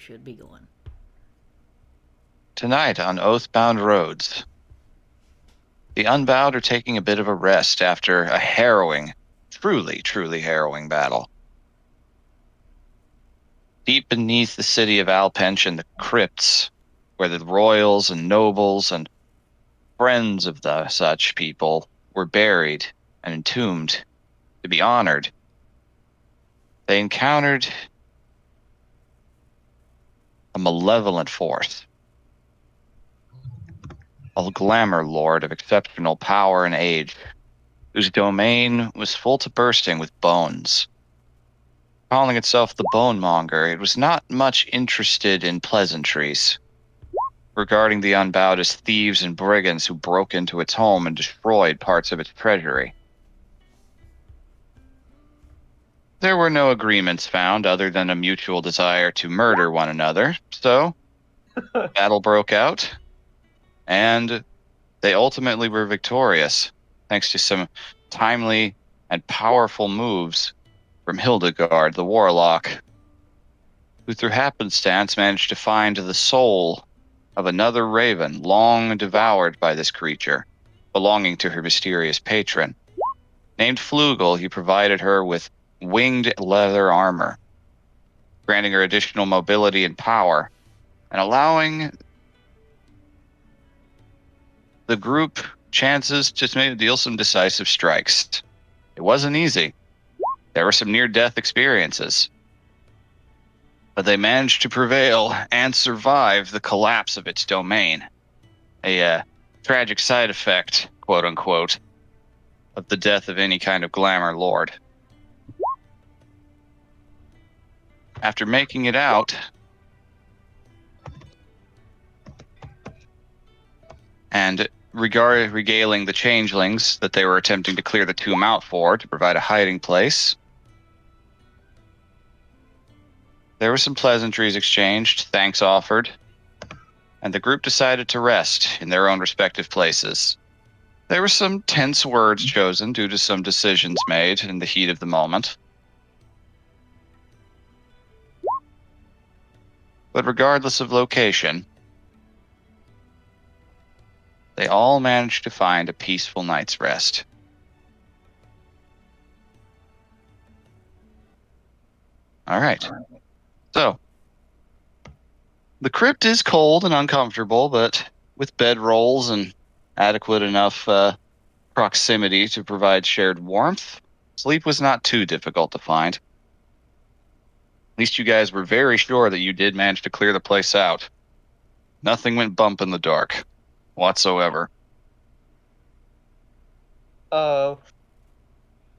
should be going. Tonight on Oathbound Roads, the Unbowed are taking a bit of a rest after a harrowing, truly harrowing battle. Deep beneath the city of Alpench and the crypts, where the royals and nobles and friends of the such people were buried and entombed to be honored, they encountered a malevolent force. A glamour lord of exceptional power and age, whose domain was full to bursting with bones. Calling itself the Bone Monger, it was not much interested in pleasantries, regarding the Unbowed as thieves and brigands who broke into its home and destroyed parts of its treasury. There were no agreements found other than a mutual desire to murder one another, so battle broke out, and they ultimately were victorious, thanks to some timely and powerful moves from Hildegard, the warlock, who through happenstance managed to find the soul of another raven long devoured by this creature, belonging to her mysterious patron. Named Flugel, he provided her with winged leather armor, granting her additional mobility and power, and allowing the group chances to maybe deal some decisive strikes. It wasn't easy. There were some near-death experiences, but they managed to prevail and survive the collapse of its domain. A tragic side effect, quote-unquote, of the death of any kind of glamour lord. After making it out, and regaling the changelings that they were attempting to clear the tomb out for to provide a hiding place, there were some pleasantries exchanged, thanks offered, and the group decided to rest in their own respective places. There were some tense words chosen due to some decisions made in the heat of the moment. But regardless of location, they all managed to find a peaceful night's rest. All right. So, the crypt is cold and uncomfortable, but with bedrolls and adequate enough proximity to provide shared warmth, sleep was not too difficult to find. At least you guys were very sure that you did manage to clear the place out. Nothing went bump in the dark whatsoever.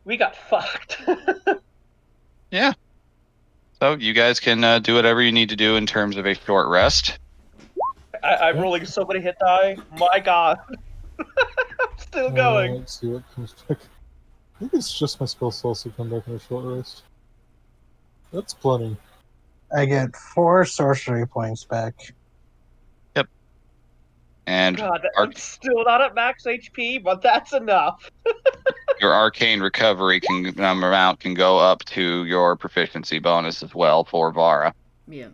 We got fucked. Yeah. So you guys can do whatever you need to do in terms of a short rest. I'm rolling so many hit die. My god. Still going. Let's see what comes back. I think it's just my spell slots that come back in a short rest. That's plenty. I get 4 sorcery points back. Yep. And God, I'm still not at max HP, but that's enough. your arcane recovery amount can go up to your proficiency bonus as well for Vara. Yeah.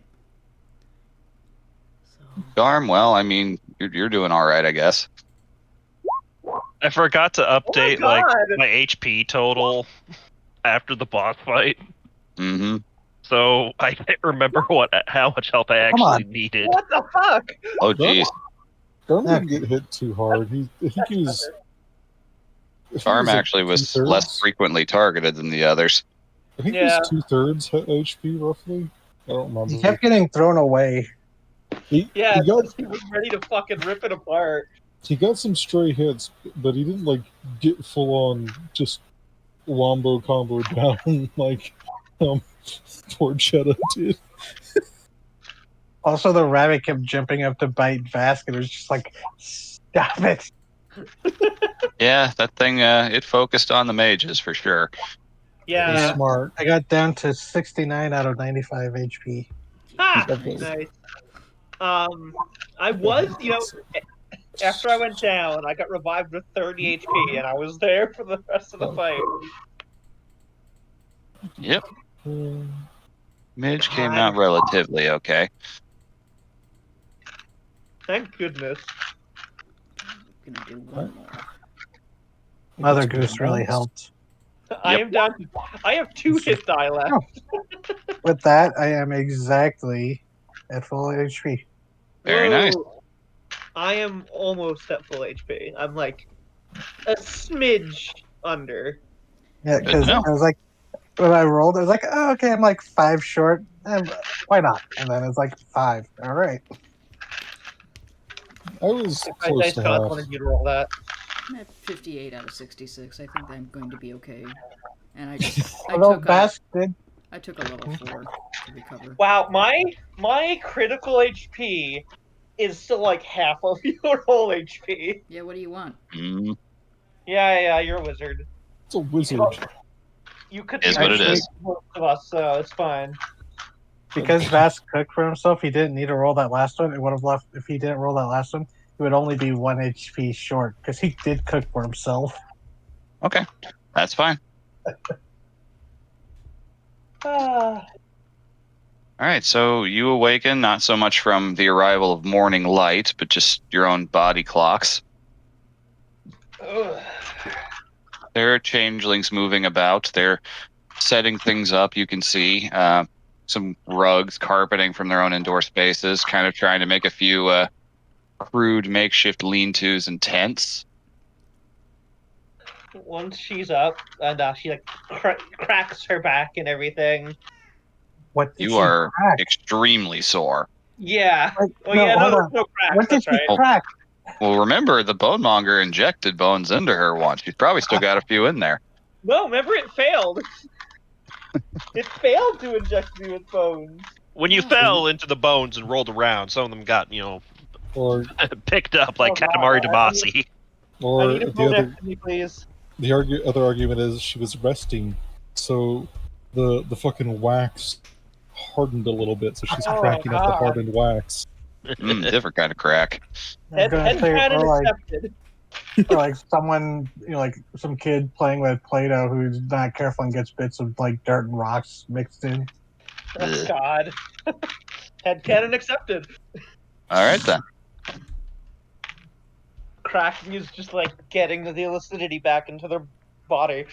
So. Garm, well, I mean, you're doing all right, I guess. I forgot to update my HP total after the boss fight. Mm-hmm. So I can't remember how much health I actually needed. What the fuck? Oh, jeez. Garm didn't get hit too hard. I think he was... Garm actually was less frequently targeted than the others. I think he was 2/3 HP, roughly. I don't remember. He kept getting thrown away. He was ready to fucking rip it apart. He got some stray hits, but he didn't, get full-on just wombo combo down like Torchetta did. Also, the rabbit kept jumping up to bite Vask, and it was just like, stop it. Yeah, that thing, it focused on the mages for sure. Yeah. Smart. I got down to 69 out of 95 HP. Ah, nice. I was, after I went down, I got revived with 30 HP, and I was there for the rest of the fight. Yep. Midge came God. out relatively okay. Thank goodness. Gonna do one more. Mother Goose really helped. I Yep. am down. I have 2 hit die left. Oh. With that, I am exactly at full HP. Very nice. Whoa. I am almost at full HP. I'm like a smidge under. Yeah, Good to because know. I was like, when I rolled, I was like, oh, okay, I'm like 5 short. Why not? And then it's like 5. All right. I was I close just to kind of half. wanted you to roll that. I'm at 58 out of 66. I think I'm going to be okay. And I took Although Bask did. I took a level 4 to recover. Wow, my critical HP is still like half of your whole HP. Yeah, what do you want? Mm, Yeah, you're a wizard. It's a wizard. You could Is be what it Actually- is. most of us, so it's fine. Because Vask cooked for himself, he didn't need to roll that last one. It would have left, if he didn't roll that last one, he would only be 1 HP short because he did cook for himself. Okay, that's fine. Ah, All right, so you awaken not so much from the arrival of morning light, but just your own body clocks. ugh. There are changelings moving about. They're setting things up. You can see some rugs, carpeting from their own indoor spaces, kind of trying to make a few crude makeshift lean-tos and tents. Once she's up and she like cracks her back and everything. What did You she are crack? extremely sore. Yeah. Wait, Oh no, yeah, hold no on. cracks. What did That's she right. crack? Well, remember, the bone monger injected bones into her once. She's probably still got a few in there. No, remember it failed. It failed to inject me with bones. When you fell into the bones and rolled around, some of them got, Or picked up like Oh, God, Katamari I Damacy. I or need a the bone other next to me, please. other argument is she was resting, so the fucking wax hardened a little bit, so she's Oh, cracking up the God. hardened wax. Different kind of crack. I was gonna Head say, cannon or like, accepted. or like someone, like some kid playing with Play-Doh who's not careful and gets bits of like dirt and rocks mixed in. Oh, Ugh. God. Head cannon accepted. All right, then. Cracking is just like getting the elasticity back into their body.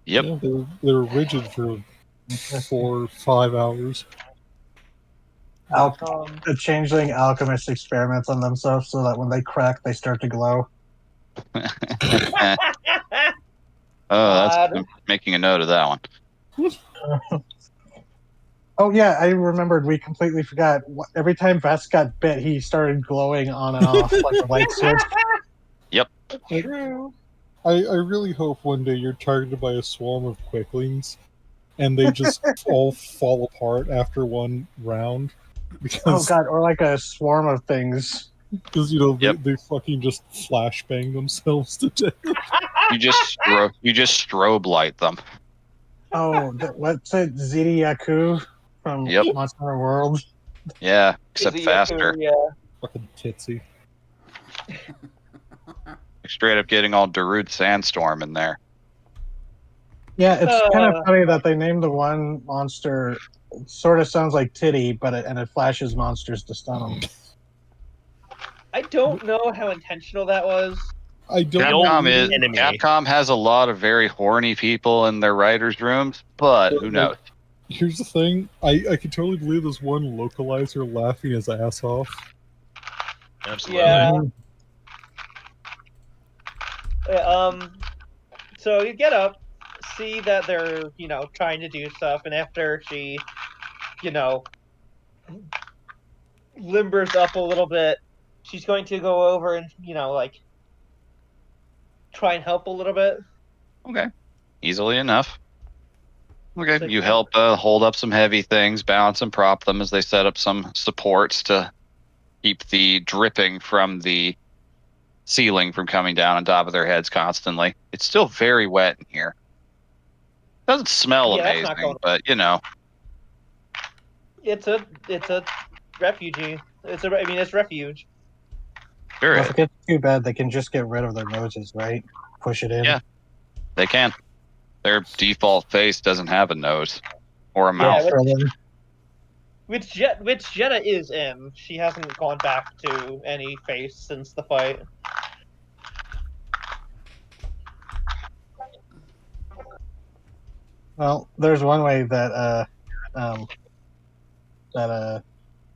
Yep. Yeah, they were rigid for 4 or 5 hours. The changeling alchemist experiments on themselves so that when they crack, they start to glow. Oh, God. I'm making a note of that one. Oh yeah, I remembered. We completely forgot. Every time Vest got bit, he started glowing on and off like a light switch. True. I really hope one day you're targeted by a swarm of quicklings, and they just all fall apart after one round. Oh Because, god, or like a swarm of things. because you know, Yep. they fucking just flashbang themselves to death. You just strobe light them. Oh, what's it? Ziti-Yaku from Yep. Monster Hunter World. Yeah, except Easy faster. to, yeah. Fucking titsy. Straight up getting all Darude Sandstorm in there. Yeah, it's kind Uh. of funny that they named the one monster. It sort of sounds like Titty, but it flashes monsters to stun them. I don't know how intentional that was. I don't Capcom has a lot of very horny people in their writers' rooms, but who knows? Here's the thing. I could totally believe this one localizer laughing his ass off. Absolutely. Yeah. So you get up, see that they're, trying to do stuff, and after she, limbers up a little bit, she's going to go over and, try and help a little bit. Okay. Easily enough. Okay, So- you help hold up some heavy things, balance and prop them as they set up some supports to keep the dripping from the ceiling from coming down on top of their heads constantly. It's still very wet in here. Doesn't smell Yeah, that's not amazing, going- but It's a refugee. It's refuge. sure Well, is. if it gets too bad, they can just get rid of their noses, right? Push it in. Yeah. They can. Their default face doesn't have a nose. Or a Yeah, mouth. which Jenna is in. She hasn't gone back to any face since the fight. Well, there's one way that um,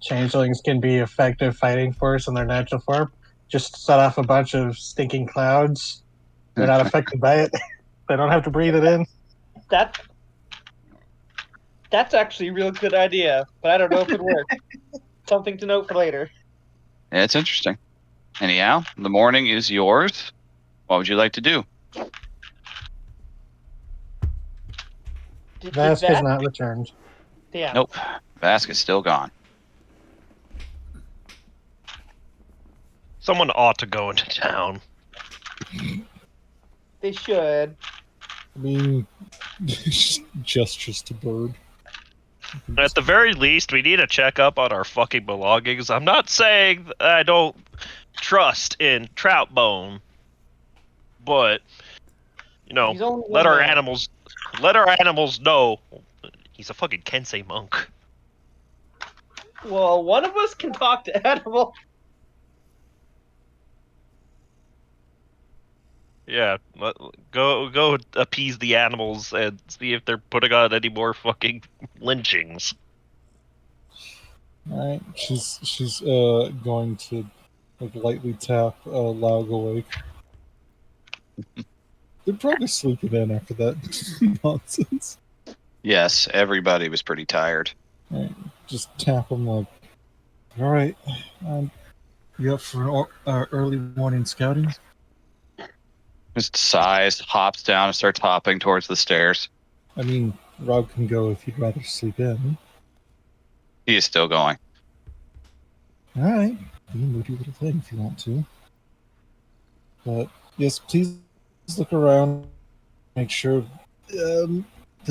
changelings can be effective fighting force in their natural form. Just set off a bunch of stinking clouds. They're not affected by it. They don't have to breathe it in. That's actually a real good idea, but I don't know if it works. Something to note for later. Yeah, it's interesting. Anyhow, the morning is yours. What would you like to do? Vask has not returned. Damn. Nope. Vask is still gone. Someone ought to go into town. They should. I mean, gestures to Bird. At the very least, we need to check up on our fucking belongings. I'm not saying that I don't trust in Troutbone, but you know, He's only let one our man. animals know he's a fucking Kensei monk. Well, one of us can talk to animals. Yeah, go appease the animals and see if they're putting on any more fucking lynchings. Alright, she's going to like lightly tap Laug awake. They're probably sleeping in after that nonsense. Yes, everybody was pretty tired. Alright, just tap them like, alright, you up for an early morning scouting? Just sighs, hops down, and starts hopping towards the stairs. I mean, Rob can go if you'd rather sleep in. He is still going. Alright, you can move your little thing if you want to. But, yes, please look around, make sure the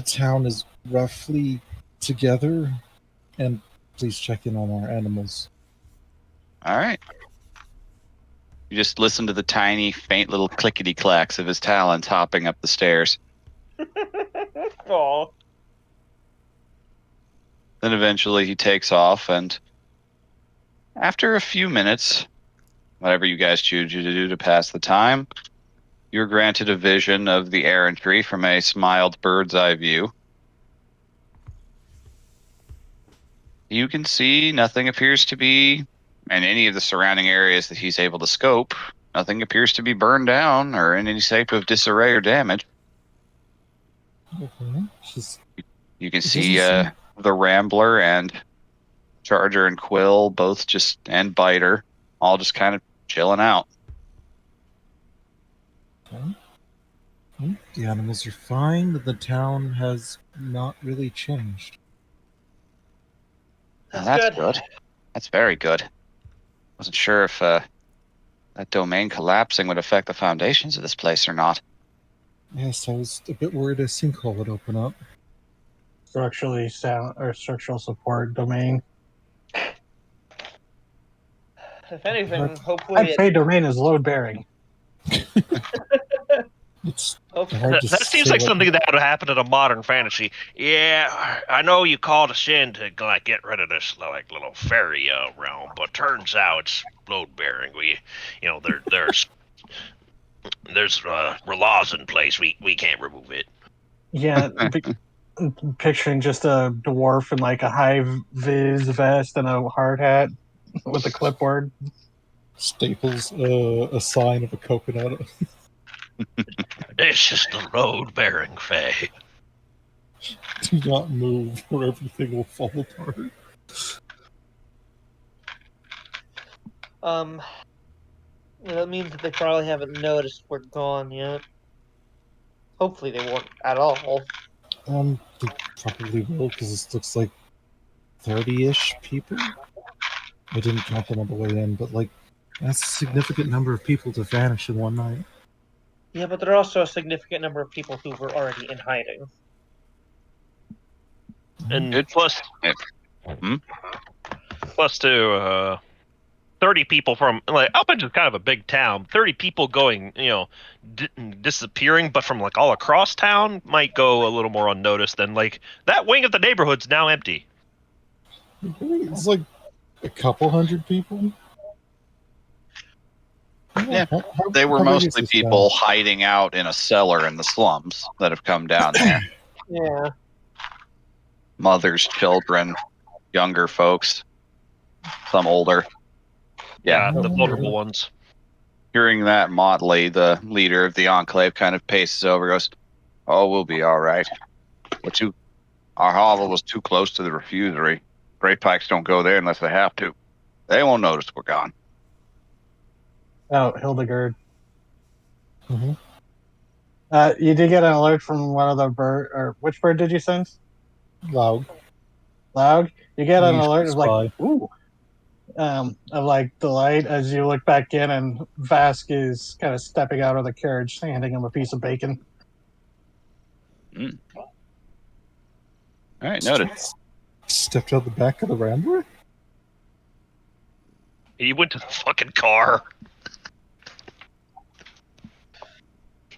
town is roughly together, and please check in on our animals. All right. You just listen to the tiny, faint little clickety clacks of his talons hopping up the stairs. Aw. Then eventually he takes off, and after a few minutes, whatever you guys choose to do to pass the time, you're granted a vision of the errantry from a smiled bird's eye view. You can see nothing appears to be, in any of the surrounding areas that he's able to scope, nothing appears to be burned down or in any shape of disarray or damage. Okay. You can see the Rambler and Charger and Quill, and Biter, all just kind of chilling out. Okay. The animals are fine. The town has not really changed. That's good. That's very good. Wasn't sure if that domain collapsing would affect the foundations of this place or not. Yes, I was a bit worried a sinkhole would open up. Structurally sound or structural support domain. If anything, But hopefully I'd say domain is load bearing. It's hopefully hard That to seems say like what- something that would happen in a modern fantasy. Yeah, I know you called us in to like get rid of this like little fairy realm, but turns out it's load bearing. There's laws in place. We can't remove it. Yeah, picturing just a dwarf in like a high vis vest and a hard hat with a clipboard. Staples a sign of a coconut. It's just the load bearing fae. Do not move or everything will fall apart. That means that they probably haven't noticed we're gone yet. Hopefully they won't at all. They probably will, because this looks like 30-ish people. I didn't count them on the way in, but like, that's a significant number of people to vanish in one night. Yeah, but there are also a significant number of people who were already in hiding. And Good. plus, Hmm? plus two, 30 people from like Alpenge is kind of a big town. 30 people going, disappearing, but from like all across town might go a little more unnoticed than like that wing of the neighborhood's now empty. It's like a couple hundred people. Yeah. How They were big is mostly this people town? hiding out in a cellar in the slums that have come down there. Yeah. Mothers, children, younger folks, some older. Yeah. The vulnerable ones. Hearing that, Motley, the leader of the Enclave, kind of paces over, goes, "Oh, we'll be all right. Our hovel was too close to the refusery. Great Pikes don't go there unless they have to. They won't notice we're gone." Oh, Hildegard. Mm-hmm. You did get an alert from one of the bird, or which bird did you send? Loud. Loud. You get an You alert should of like, spy. ooh, of like delight as you look back in, and Vask is kind of stepping out of the carriage, handing him a piece of bacon. All right, noted. Stepped out the back of the Rambler? He went to the fucking car.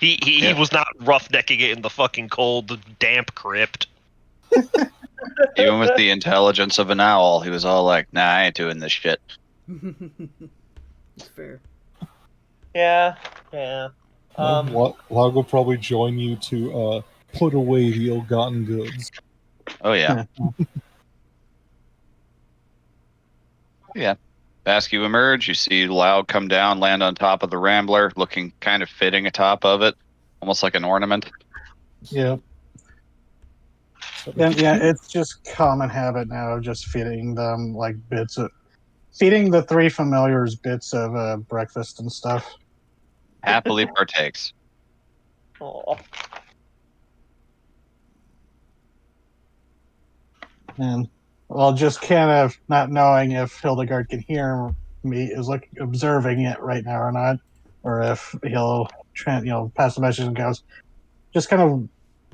He was not roughnecking it in the fucking cold, damp crypt. Even with the intelligence of an owl, he was all like, "Nah, I ain't doing this shit." It's fair. Yeah. Yeah. Loud will probably join you to put away the ill-gotten goods. Oh, yeah. Yeah. As you emerge, you see Loud come down, land on top of the Rambler, looking kind of fitting atop of it, almost like an ornament. Yeah. And yeah, it's just common habit now of just feeding them like feeding the three familiars bits of breakfast and stuff. Happily partakes. Aw. And well, just kind of not knowing if Hildegard can hear me is like observing it right now or not, or if he'll pass the message and goes, just kind of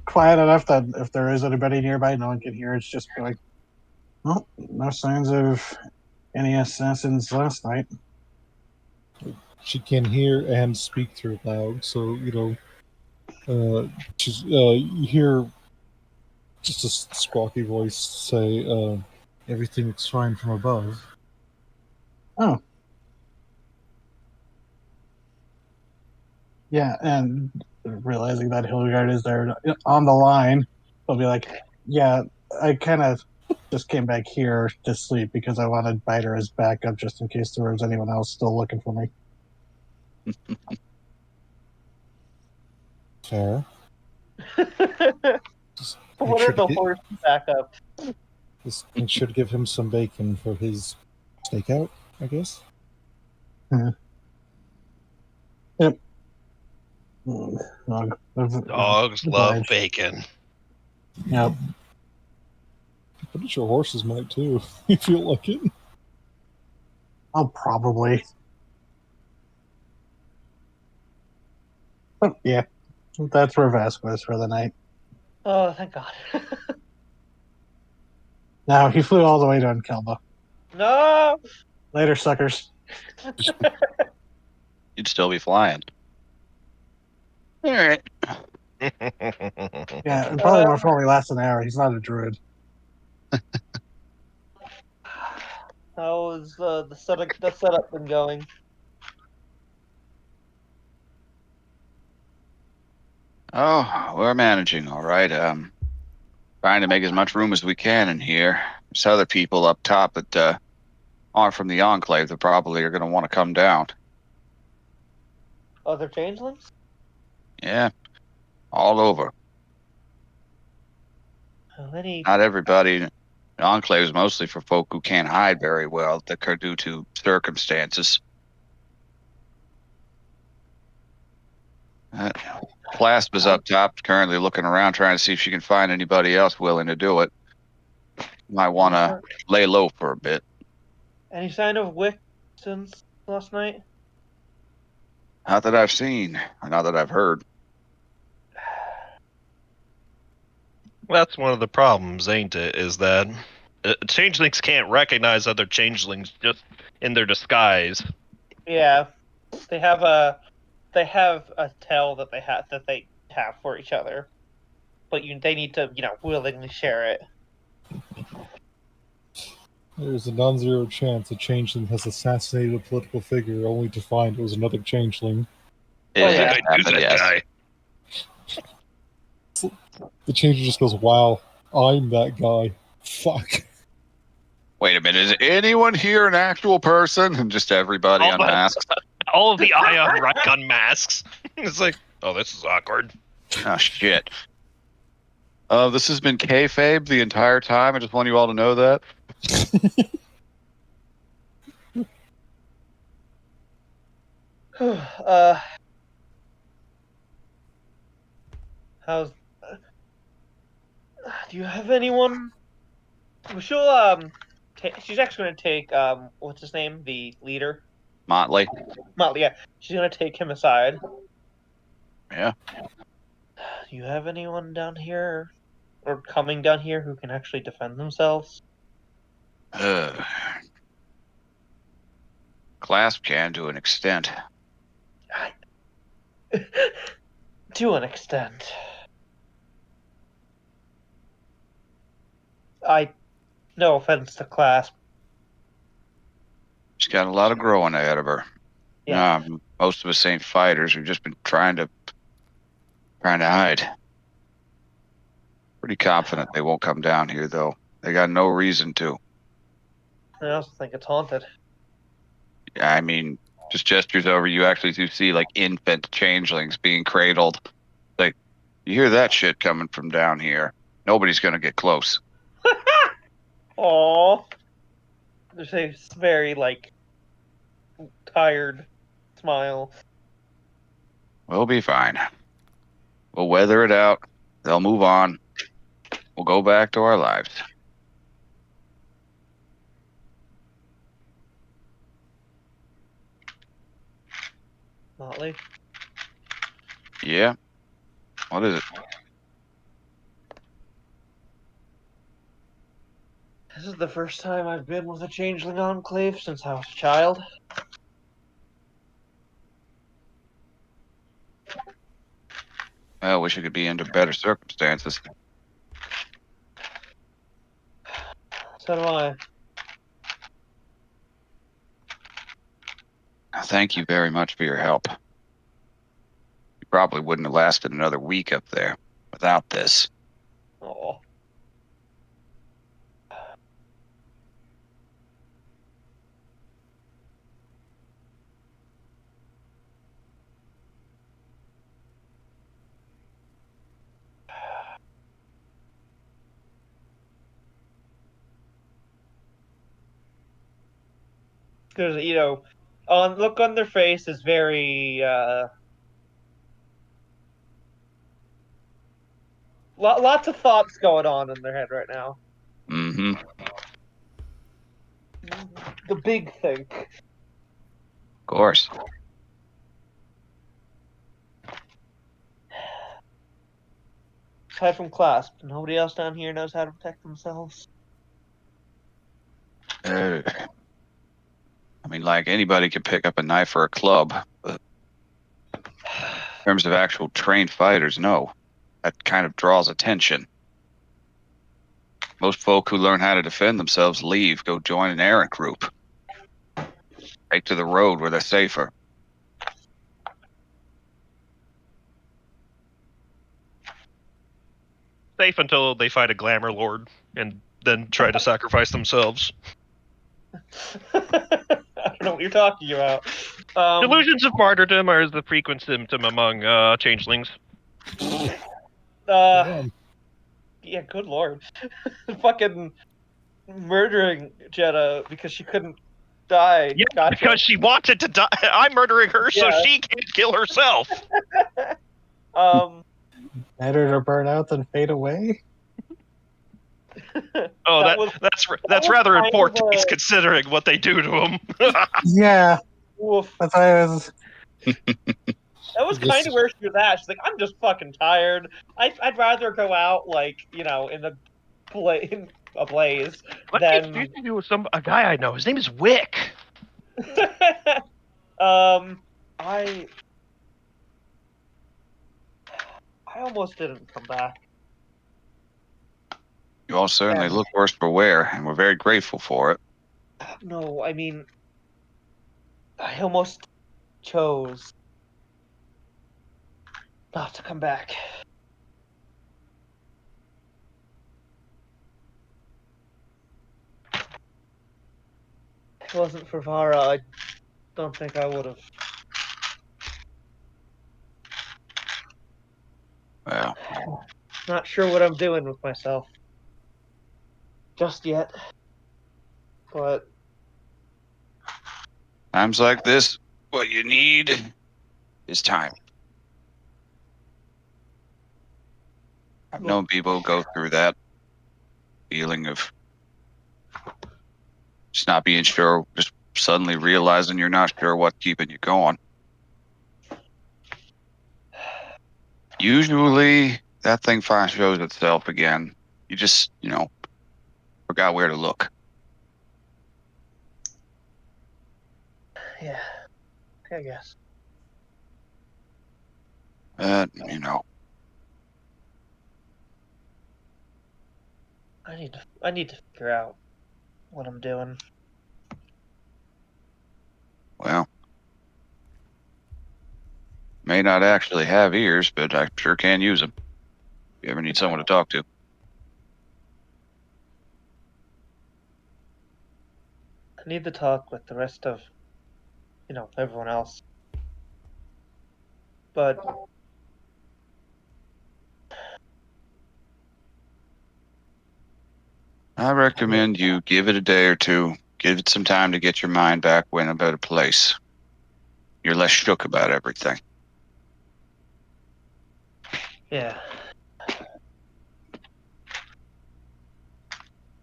quiet enough that if there is anybody nearby, no one can hear. It's just like, well, no signs of any assassins last night. She can hear and speak through Loud, so you hear just a squawky voice say, "Everything looks fine from above." Oh. Yeah, and realizing that Hildegard is there on the line, he'll be like, yeah, I kind of just came back here to sleep because I wanted Biter as backup just in case there was anyone else still looking for me. Fair. Just make What sure are the to horse backup? just make sure to give him some bacon for his stakeout, I guess. Yep. Dogs love bacon. Yep. Pretty sure horses might too, if you feel like it. I'll probably. But yeah, that's where Vasco is for the night. Oh, thank God. Now he flew all the way to Unkelba. No. Later, suckers. You'd still be flying. All right. Yeah, it probably will only last an hour. He's not a druid. How's the setup been going? Oh, we're managing all right. Trying to make as much room as we can in here. There's other people up top that aren't from the Enclave that probably are going to want to come down. Other changelings? Yeah, all over. Any? Not everybody. The Enclave is mostly for folk who can't hide very well due to circumstances. Clasp is up top, currently looking around, trying to see if she can find anybody else willing to do it. Might want to lay low for a bit. Any sign of Wick since last night? Not that I've seen, or not that I've heard. That's one of the problems, ain't it? Is that changelings can't recognize other changelings just in their disguise. Yeah, they have a tell that they have for each other, but they need to willingly share it. There's a non-zero chance a changeling has assassinated a political figure, only to find it was another changeling. It Oh, has yeah. I knew happened, that yes. guy. The changeling just goes, "Wow, I'm that guy. Fuck." Wait a minute, is anyone here an actual person? And just everybody All the- unmasked. All of the Ion Rycon masks. It's like, oh, this is awkward. Oh, shit. This has been kayfabe the entire time. I just want you all to know that. How's? Do you have anyone? Well, she'll she's actually gonna take what's his name, the leader, Motley. Motley. Yeah, she's gonna take him aside. Yeah. Do you have anyone down here, or coming down here, who can actually defend themselves? Clasp can to an extent. To an extent. No offense to Clasp. She's got a lot of growing ahead of her. Yeah. Most of us ain't fighters. We've just been trying to hide. Pretty confident they won't come down here, though. They got no reason to. I also think it's haunted. I mean, just gestures over, you actually do see, like, infant changelings being cradled. Like, you hear that shit coming from down here. Nobody's gonna get close. Aww. There's a very, tired smile. We'll be fine. We'll weather it out. They'll move on. We'll go back to our lives. Motley? Yeah? What is it? This is the first time I've been with a changeling enclave since I was a child. I wish it could be under better circumstances. So do I. Thank you very much for your help. You probably wouldn't have lasted another week up there without this. Aw. Because, look on their face is very, lots of thoughts going on in their head right now. Mm-hmm. The big think. Of course. Aside from Clasp, nobody else down here knows how to protect themselves. I mean, like, anybody could pick up a knife or a club, but in terms of actual trained fighters, no. That kind of draws attention. Most folk who learn how to defend themselves leave, go join an errant group. Take to the road where they're safer. Safe until they fight a glamour lord and then try to sacrifice themselves. I don't know what you're talking about. Delusions of martyrdom are the frequent symptom among changelings. Damn. Yeah, good lord. Fucking murdering Jenna because she couldn't die. Yeah, Gotcha. because she wanted to die. I'm murdering her so Yeah. she can't kill herself. Better to burn out than fade away. Oh, That was that's rather kind in poor of a- taste considering what they do to him. Yeah, Oof. that's why I was. That was kind of where she was at. She's like, I'm just fucking tired. I'd rather go out, in a blaze What than... introduced me to a guy I know. His name is Wick. I almost didn't come back. You all certainly Yeah. look worse for wear, and we're very grateful for it. No, I mean, I almost chose not to come back. If it wasn't for Vara, I don't think I would have. Well, Not sure what I'm doing with myself just yet, but times like this, what you need is time. I've known people go through that feeling of just not being sure, just suddenly realizing you're not sure what's keeping you going. Usually, that thing finally shows itself again. You just, forgot where to look. yeah, I guess. But, I need to figure out what I'm doing. well, may not actually have ears, but I sure can use them. If you ever need someone to talk to. I need to talk with the rest of, everyone else. But I recommend you give it a day or two. Give it some time to get your mind back in a better place. You're less shook about everything. yeah.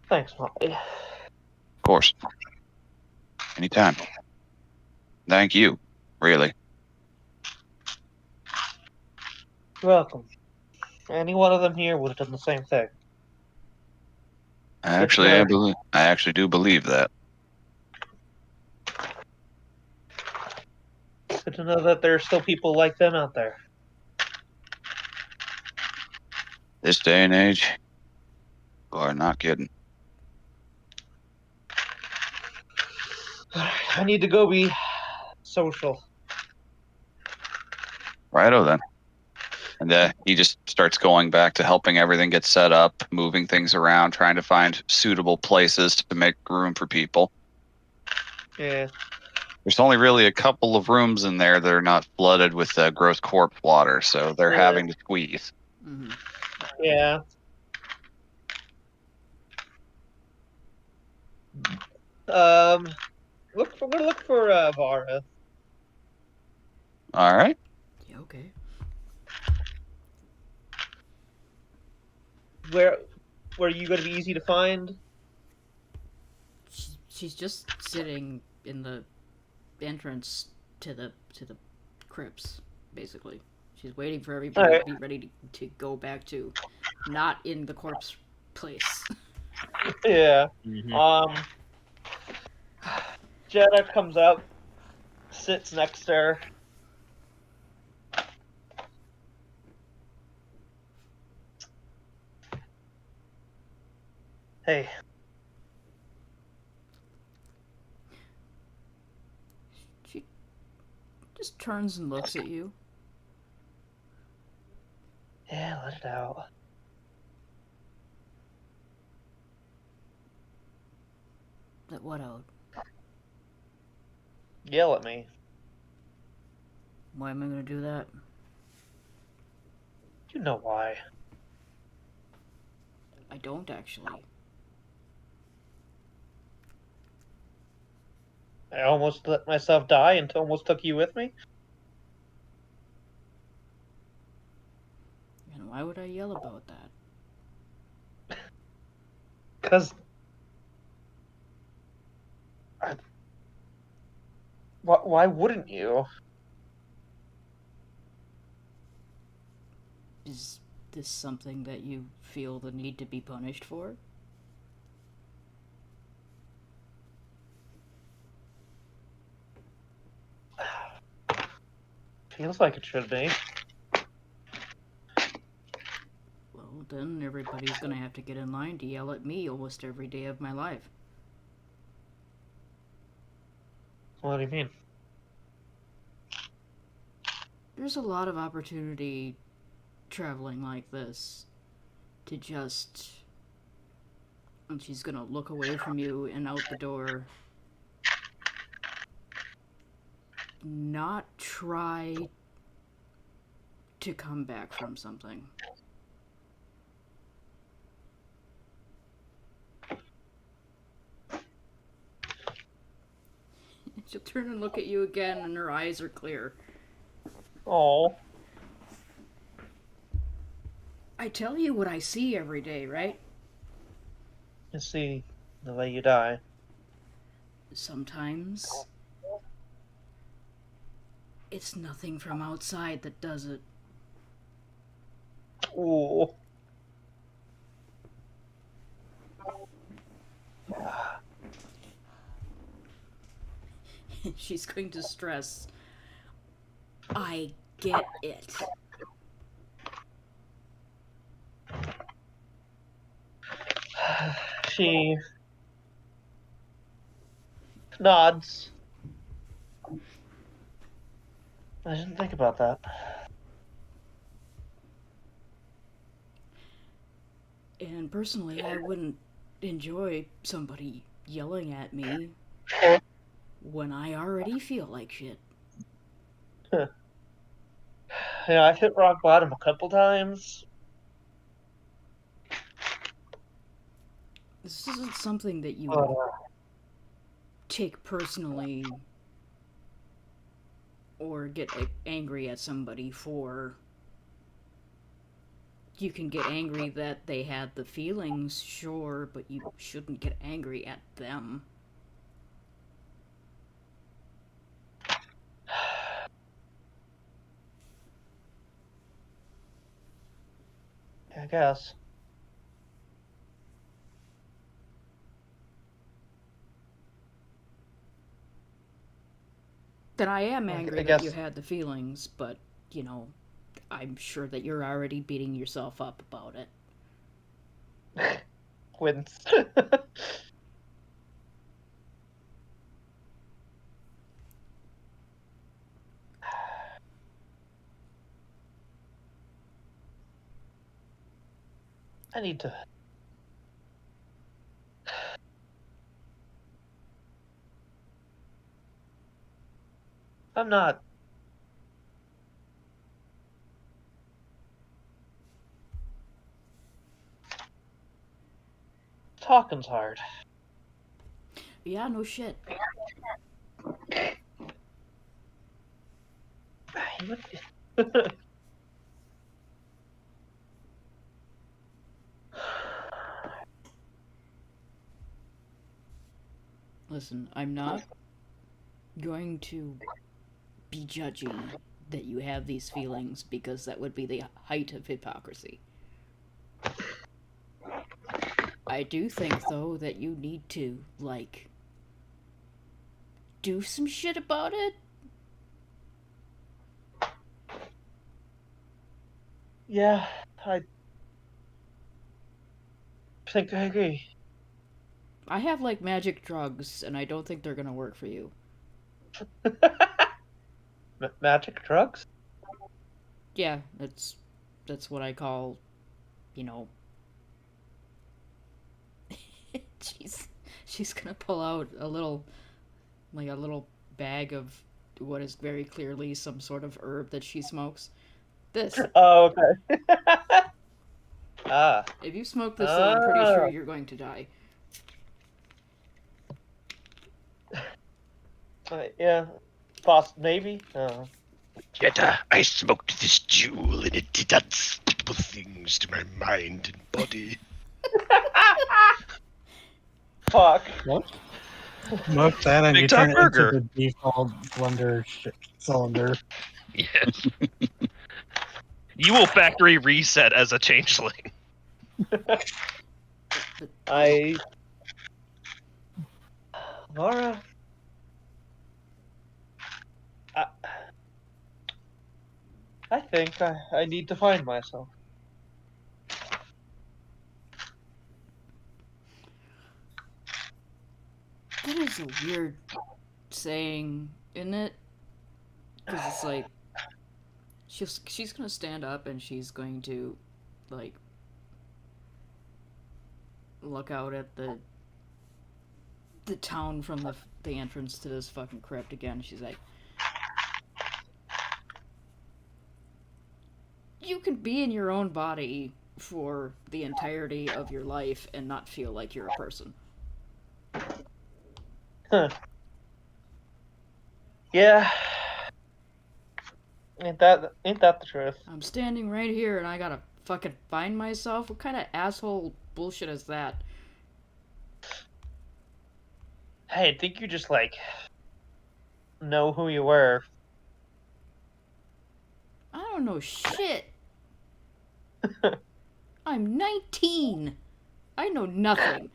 Thanks, Molly. Of course. Anytime. Thank you. Really. You're welcome. Any one of them here would have done the same thing. I It's good. actually do believe that. Good to know that there are still people like them out there. This day and age, you are not kidding. I need to go be social. Righto then. And he just starts going back to helping everything get set up, moving things around, trying to find suitable places to make room for people. Yeah. There's only really a couple of rooms in there that are not flooded with gross corpse water, so they're Yeah. having to squeeze. Mm-hmm. Yeah. We're gonna look for Vara. All right. Yeah, okay. Where are you gonna be easy to find? She's just sitting in the entrance to the crypts, basically. She's waiting for everybody Alright. to be ready to go back to not in the corpse place. Yeah. Mhm. Jeddah comes up, sits next to her. Hey, She just turns and looks at you. yeah, let it out. Let what out? Yell at me. Why am I gonna do that? You know why. I don't actually. I almost let myself die and almost took you with me. And why would I yell about that? Because why wouldn't you? Is this something that you feel the need to be punished for? Feels like it should be. Well, then everybody's gonna have to get in line to yell at me almost every day of my life. What do you mean? There's a lot of opportunity traveling like this to just. And she's gonna look away from you and out the door. Not try to come back from something. She'll turn and look at you again, and her eyes are clear. Oh. I tell you what I see every day, right? You see the way you die. Sometimes it's nothing from outside that does it. Ooh. She's going to stress. I get it. She nods. I didn't think about that. And personally, I wouldn't enjoy somebody yelling at me when I already feel like shit. Yeah, I've hit rock bottom a couple times. This isn't something that you But, take personally or get angry at somebody for. You can get angry that they had the feelings, sure, but you shouldn't get angry at them. I guess. Then I am I angry that guess- you had the feelings, but, you know, I'm sure that you're already beating yourself up about it. Wins. I need to. I'm not. Talking's hard. Yeah, no shit. Listen, I'm not going to be judging that you have these feelings because that would be the height of hypocrisy. I do think, though, that you need to, like, do some shit about it. Yeah, I think I agree. I have, like, magic drugs, and I don't think they're gonna work for you. Magic drugs? Yeah, that's what I call, you know. She's gonna pull out a little bag of what is very clearly some sort of herb that she smokes. This. Oh, okay. Ah. If you smoke this, then I'm pretty sure Ah. you're going to die. Yeah. Maybe. Oh. Yet I smoked this jewel, and it did unspeakable things to my mind and body. Fuck. What? Smoke that and Big you Top turn it Burger. into the default blender cylinder. Yes. You will factory reset as a changeling. Laura. think I need to find myself. That is a weird saying, isn't it? Because it's like she's gonna stand up and she's going to like look out at the town from the entrance to this fucking crypt again. She's like, you can be in your own body for the entirety of your life and not feel like you're a person. Huh. Yeah. Ain't that the truth? I'm standing right here and I gotta fucking find myself? What kind of asshole bullshit is that? Hey, I think you just like know who you were. I don't know shit. I'm 19. I know nothing.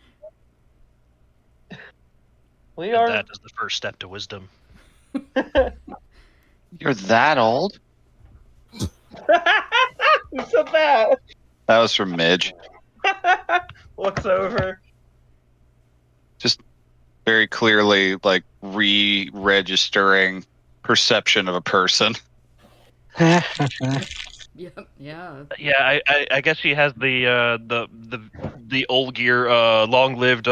We And are. that is the first step to wisdom. You're that old? Who said that? That was from Midge. Looks over. Just very clearly, like, re-registering perception of a person. Yep, yeah. Yeah, I guess he has the old gear long-lived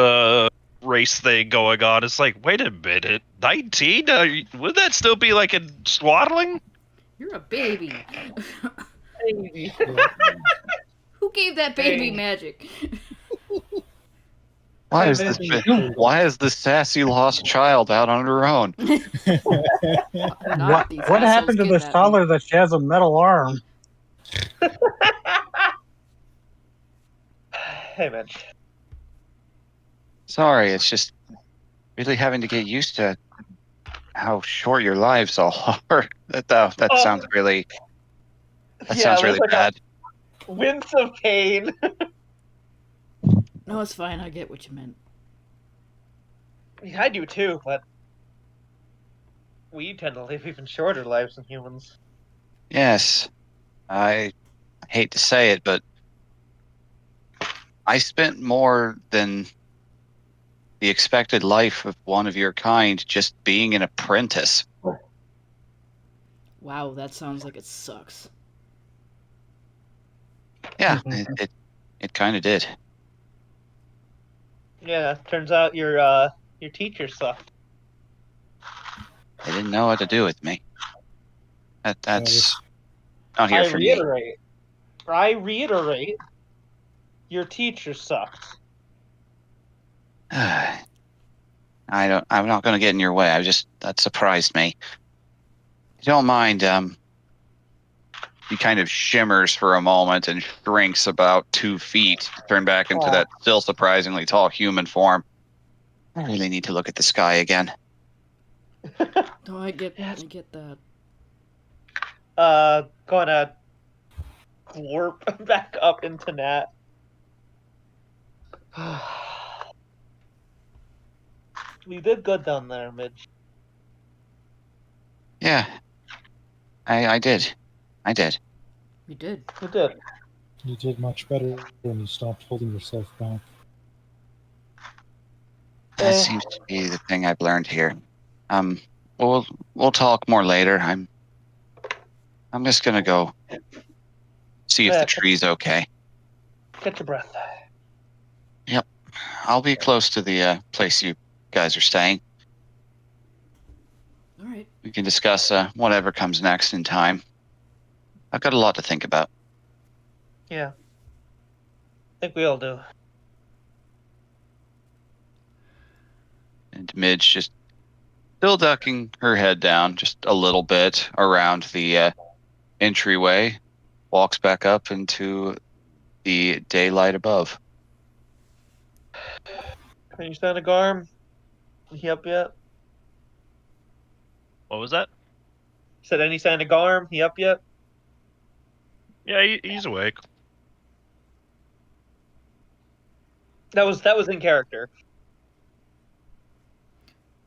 race thing going on. It's like, wait a minute, 19? Would that still be like in swaddling? You're a baby. Baby. Who gave that baby Hey. magic? Why Hey, is this Midge. why is this sassy lost child out on her own? Not these What assholes happened to this kidnapped me. toddler that she has a metal arm? Hey, Mitch. Sorry, it's just really having to get used to how short your lives all are. That Oh. sounds really Yeah, sounds it was really like bad. a wince of pain. No, it's fine. I get what you meant. Yeah, I do too, but we tend to live even shorter lives than humans. Yes, I hate to say it, but I spent more than the expected life of one of your kind just being an apprentice. Wow, that sounds like it sucks. Yeah, it kind of did. Yeah, turns out your teacher sucked. They didn't know what to do with me. That's not here I for me. reiterate, your teacher sucked. I'm not going to get in your way. That surprised me. If you don't mind, he kind of shimmers for a moment and shrinks about 2 feet to turn back into that still surprisingly tall human form. I really need to look at the sky again. No, I get that. Gonna glorp back up into Nat. We did good down there, Midge. Yeah, I did. I did. We did. We did. You did much better when you stopped holding yourself back. That seems to be the thing I've learned here. We'll talk more later. I'm just gonna go see if the tree's okay. Get your breath. Yep, I'll be close to the place you guys are staying. All right. We can discuss whatever comes next in time. I've got a lot to think about. Yeah. I think we all do. And Midge just still ducking her head down just a little bit around the entryway, walks back up into the daylight above. Can you stand a Garm? He up yet? What was that? Said any sign of Garm? He up yet? Yeah, he's awake. That was in character.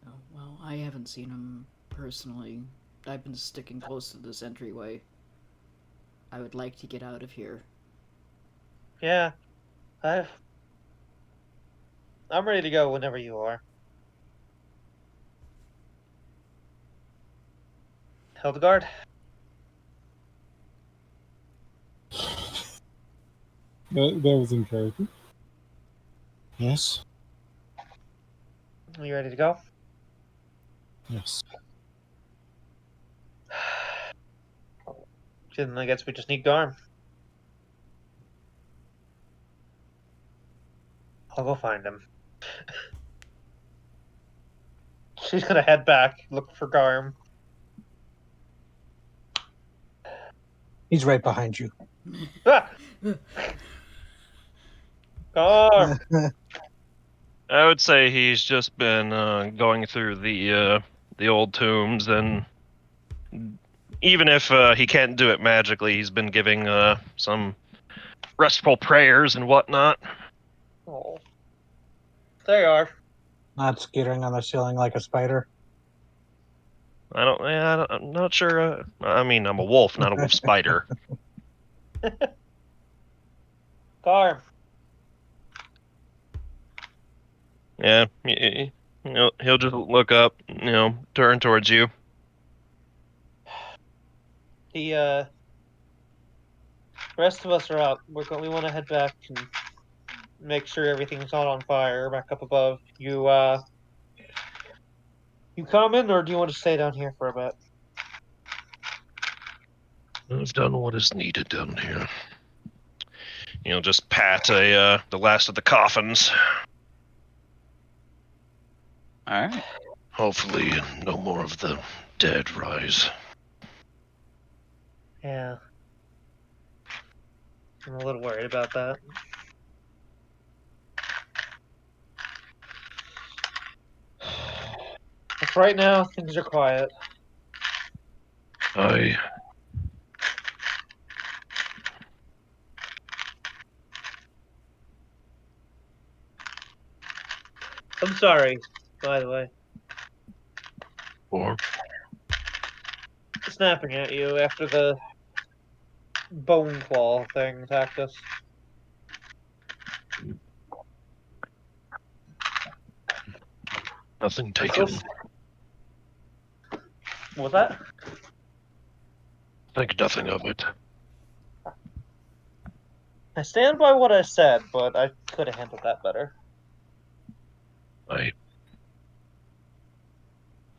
Oh, well, I haven't seen him personally. I've been sticking close to this entryway. I would like to get out of here. Yeah, I'm ready to go whenever you are. Hildegard? That was in character. Yes. Are you ready to go? Yes. Then I guess we just need Garm. I'll go find him. She's gonna head back, look for Garm. He's right behind you. Ah! Garm! I would say he's just been going through the old tombs, and even if he can't do it magically, he's been giving some restful prayers and whatnot. Oh. There you are. Not skittering on the ceiling like a spider. I'm not sure. I mean, I'm a wolf, not a wolf spider. Garm. Yeah, he'll just look up, turn towards you. The rest of us are out. We want to head back and make sure everything's not on fire back up above. You coming, or do you want to stay down here for a bit? I've done what is needed down here. Just pat the last of the coffins. All right. Hopefully, no more of the dead rise. Yeah. I'm a little worried about that. But right now, things are quiet. I I'm sorry, by the way. or Snapping at you after the bone claw thing attacked us. nothing taken. What was that? Think nothing of it. I stand by what I said, but I could have handled that better.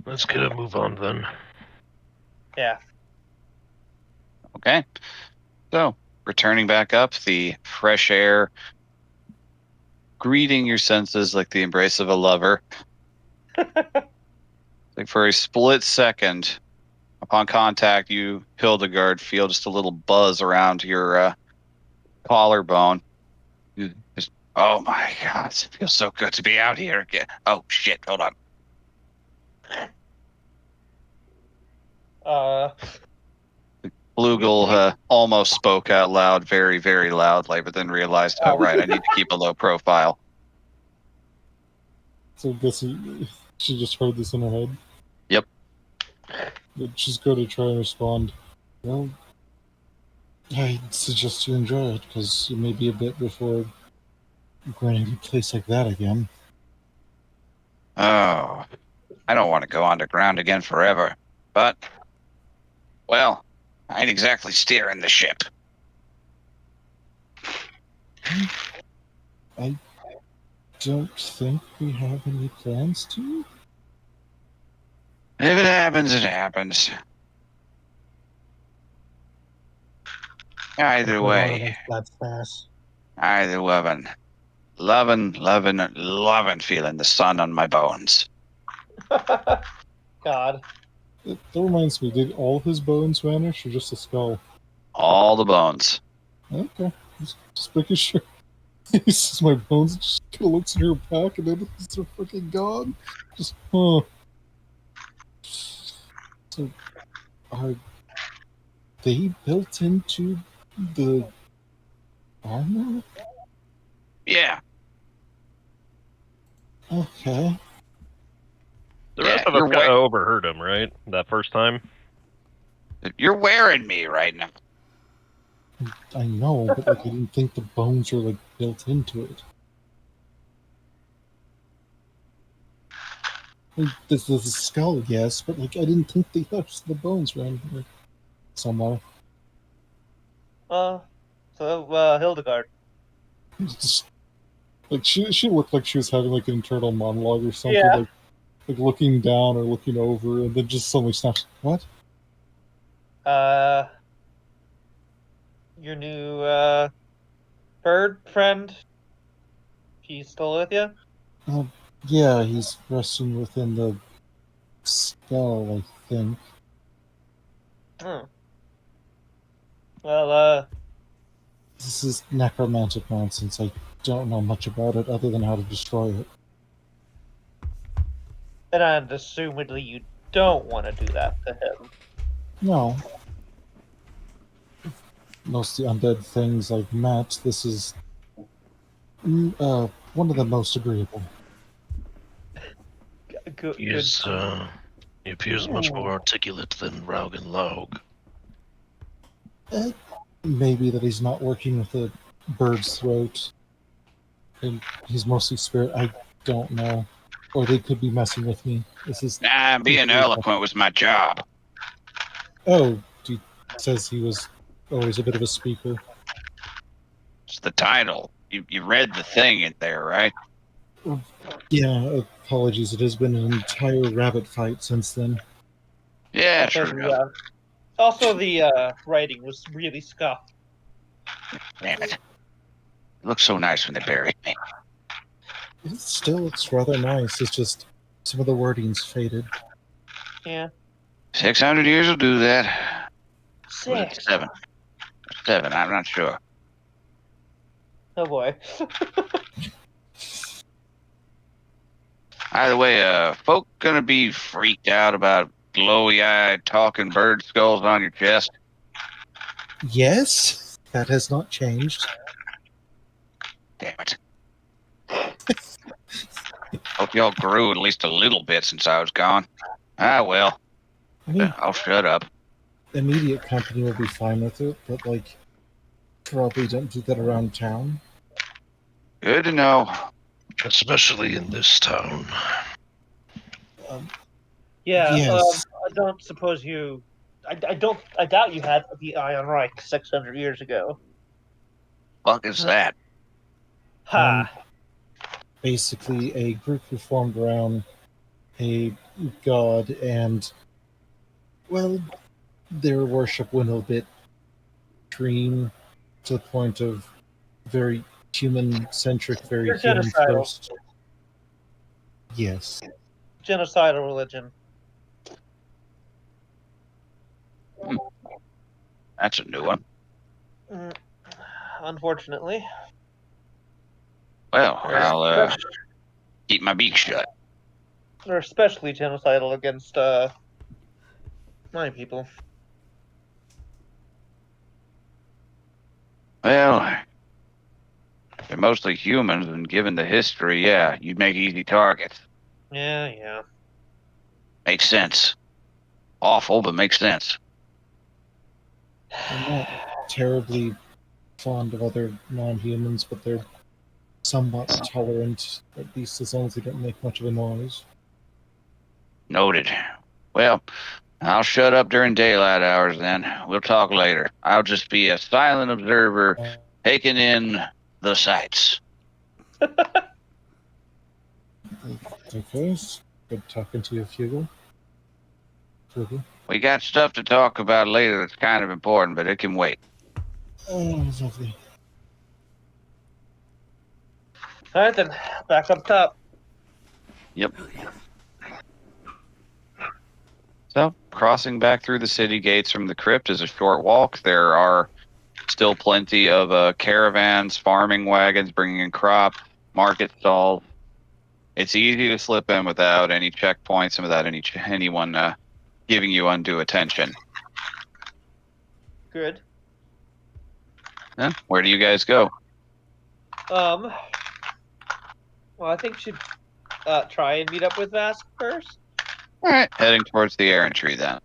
Let's get a move on then. Yeah. Okay. So, returning back up, the fresh air greeting your senses like the embrace of a lover. Like for a split second, upon contact, you, Hildegard, feel just a little buzz around your collarbone. You just, oh my God, it feels so good to be out here again. Oh shit, hold on. Blugel almost spoke out loud, very, very loudly, but then realized, oh right, I need to keep a low profile. So I guess she just heard this in her head. Yep. But she's going to try and respond. Well, I suggest you enjoy it, because it may be a bit before going to a place like that again. Oh, I don't want to go underground again forever, but, well, I ain't exactly steering the ship. I don't think we have any plans to. If it happens, it happens. Either way, That's fast. either loving feeling the sun on my bones. God. That reminds me, did all his bones vanish or just the skull? All the bones. Okay. Just making sure. He says my bones, just kind of looks in her pack and then they're fucking gone. Just, huh. So, are they built into the armor? Yeah. Okay. The Yeah, rest of you're us kind right. of overheard him, right? That first time. You're wearing me right now. I know, but like I didn't think the bones were like built into it. Like, this is a skull, yes, but like I didn't think the bones were in here somewhere. Hildegard. It's just, like she looked like she was having like an internal monologue or something, Yeah. like looking down or looking over, and then just suddenly snaps. What? Your new bird friend. He's still with you? Yeah, he's resting within the skull, I think. Hmm. Well, This is necromantic nonsense. I don't know much about it other than how to destroy it. and assumedly you don't want to do that to him. No. Most of the undead things I've met, this is one of the most agreeable. Good. He appears much more articulate than Raug and Laug. Maybe that he's not working with a bird's throat, and he's mostly spirit. I don't know. Or they could be messing with me. This is. Nah, being eloquent was my job. Oh, he says he was always a bit of a speaker. It's the title. You read the thing in there, right? Yeah, apologies. It has been an entire rabbit fight since then. Yeah, Also, sure. the writing was really scuffed. Damn it. It looks so nice when they buried me. It still looks rather nice. It's just some of the wording's faded. Yeah. 600 years will do that. Was it 6. 7? 7, I'm not sure. Oh boy. Either way, folk gonna be freaked out about glowy-eyed talking bird skulls on your chest? Yes, that has not changed. Damn it. Hope y'all grew at least a little bit since I was gone. Ah, well. I mean, I'll shut up. immediate company will be fine with it, but like, probably don't do that around town. Good to know. Especially in this town. Yeah. Yes. I don't suppose you. I doubt you had the Iron Reich 600 years ago. Fuck is that? Ha. Basically, a group who formed around a god, and well, their worship went a bit extreme to the point of very human-centric, very They're human genocidal. first. Yes. Genocidal religion. That's a new one. Unfortunately. Well, I'll keep my beak shut. They're especially genocidal against my people. Well, they're mostly humans, and given the history, yeah, you'd make easy targets. Yeah. Makes sense. Awful, but makes sense. I'm not terribly fond of other non-humans, but they're somewhat tolerant, at least as long as they don't make much of a noise. Noted. Well, I'll shut up during daylight hours then. We'll talk later. I'll just be a silent observer taking in the sights. Okay, it's good talking to you, Fugel. We got stuff to talk about later that's kind of important, but it can wait. Oh, lovely. Alright then, back up top. Yep. So, crossing back through the city gates from the crypt is a short walk. There are still plenty of caravans, farming wagons bringing in crops, market stalls. It's easy to slip in without any checkpoints and without anyone giving you undue attention. Good. Huh? Where do you guys go? Well, I think we should try and meet up with Vask first. All right, heading towards the errantry then.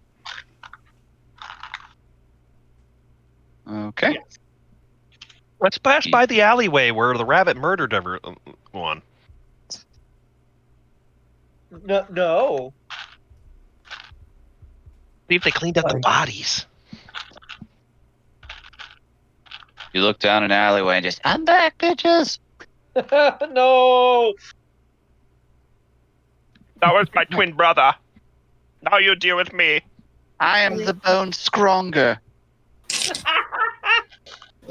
Okay. Yes. Let's pass by the alleyway where the rabbit murdered everyone. No. See if they cleaned up the bodies. You look down an alleyway and just, I'm back, bitches. No. That was my twin brother. Now you deal with me. I am the bone scronger.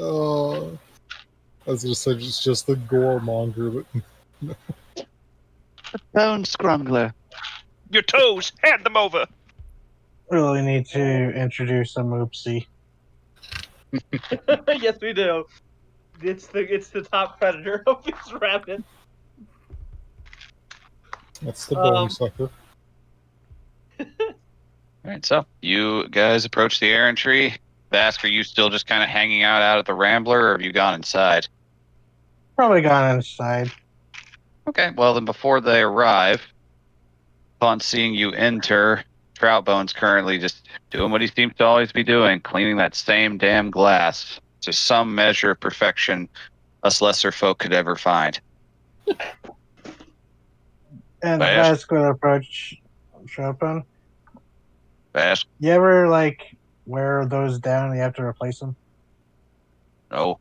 Oh, I was gonna say it's just the gore monger, but Bone scrungler. Your toes, hand them over. Really need to introduce a Moopsie. Yes, we do. It's the top predator of this rabbit. that's the bone sucker. All right, so you guys approach the errant tree. Vask, are you still just kind of hanging out at the Rambler, or have you gone inside? Probably gone inside. Okay, well then before they arrive, upon seeing you enter, Troutbone's currently just doing what he seems to always be doing, cleaning that same damn glass to some measure of perfection us lesser folk could ever find. And Vask. that's going to approach Chopin. Vask, You ever, like, wear those down and you have to replace them? no.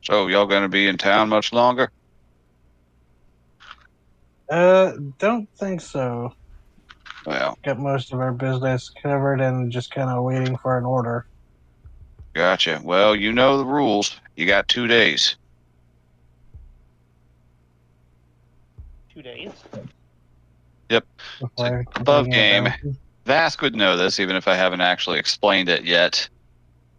So y'all gonna be in town much longer? Don't think so. Well, Got most of our business covered and just kind of waiting for an order. gotcha. Well, you know the rules. You got 2 days. 2 days. Before above bringing it game. down. Vask would know this, even if I haven't actually explained it yet.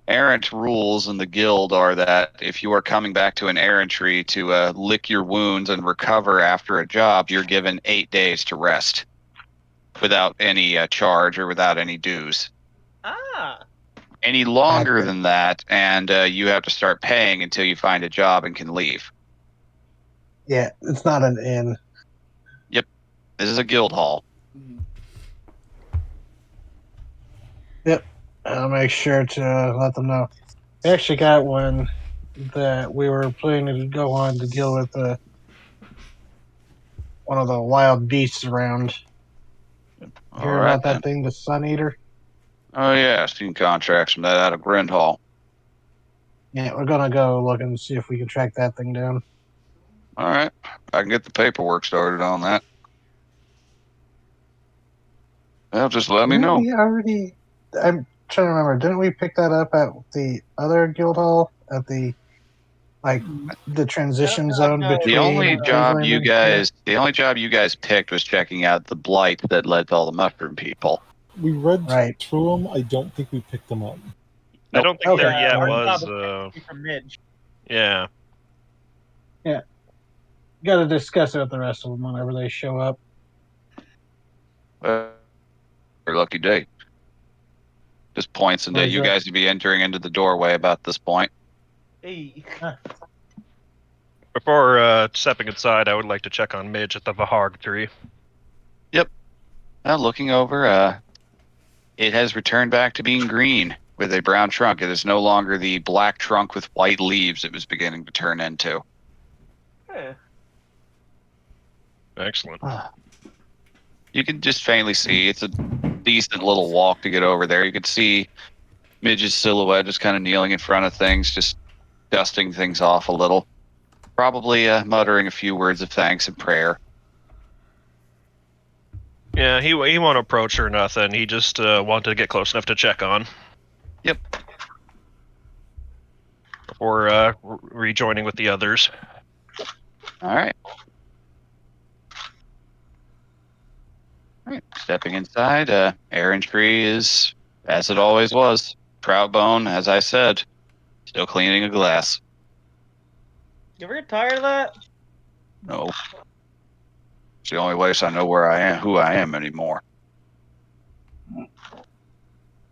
Errant rules in the guild are that if you are coming back to an errantry to lick your wounds and recover after a job, you're given 8 days to rest without any charge or without any dues. Ah. Any longer Gotcha. than that, and you have to start paying until you find a job and can leave. Yeah, it's not an inn. This is a guild hall. I'll make sure to let them know. I actually got one that we were planning to go on to deal with one of the wild beasts around. Hear All right, about that then. thing, the Sun Eater? Oh yeah, I've seen contracts from that out of Grindhall. Yeah, we're gonna go look and see if we can track that thing down. All right, I can get the paperwork started on that. Well, just let me Didn't know. we already? I'm trying to remember. Didn't we pick that up at the other guild hall at the the transition zone No. between? The only job England you and- guys picked was checking out the blight that led to all the mushroom people. We read Right. through them. I don't think we picked them up. I don't think there Okay. yet our was. job is from Midge. Yeah. Got to discuss it with the rest of them whenever they show up. Your lucky day. Just points into Where's you that? guys to be entering into the doorway about this point. Hey. Before stepping inside, I would like to check on Midge at the Vaharg tree. Looking over, it has returned back to being green with a brown trunk. It is no longer the black trunk with white leaves it was beginning to turn into. Eh. Excellent. You can just faintly see it's a decent little walk to get over there. You can see Midge's silhouette just kind of kneeling in front of things, just dusting things off a little. Probably muttering a few words of thanks and prayer. Yeah, he won't approach or nothing. He just wanted to get close enough to check on. Yep. Before rejoining with the others. All right. Stepping inside, errantry is as it always was. Troutbone, as I said, still cleaning a glass. You ever get tired of that? No. It's the only place I know where I am, who I am anymore.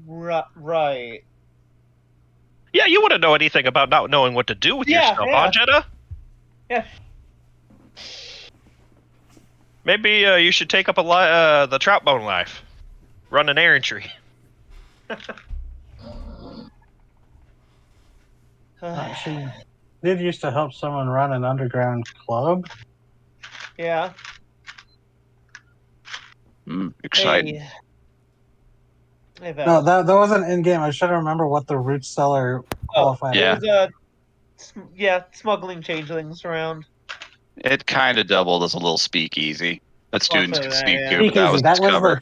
Right. Yeah, you wouldn't know anything about not knowing what to do with Yeah, yourself, yeah. huh, Jenna? Yeah. Maybe you should take up the trout bone life. Run an errantry. She did used to help someone run an underground club. Yeah. Exciting. Hey. Hey, Val. No, that wasn't in game. I was trying to remember what the root cellar qualified. Yeah. It was smuggling changelings around. It kind of doubled as a little speakeasy. That students Also could that, sneak yeah. to, but that was its cover.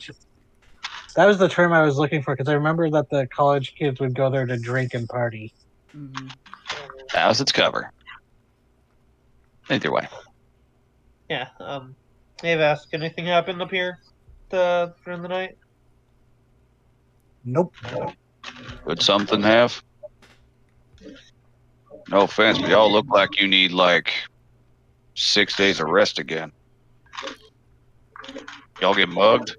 That was the term I was looking for because I remember that the college kids would go there to drink and party. Mm-hmm. That was its cover. Either way. Yeah. Hey, Vask, anything happened up here during the night? Nope. Would something have? No offense, but y'all look like you need like 6 days of rest again. Y'all get mugged?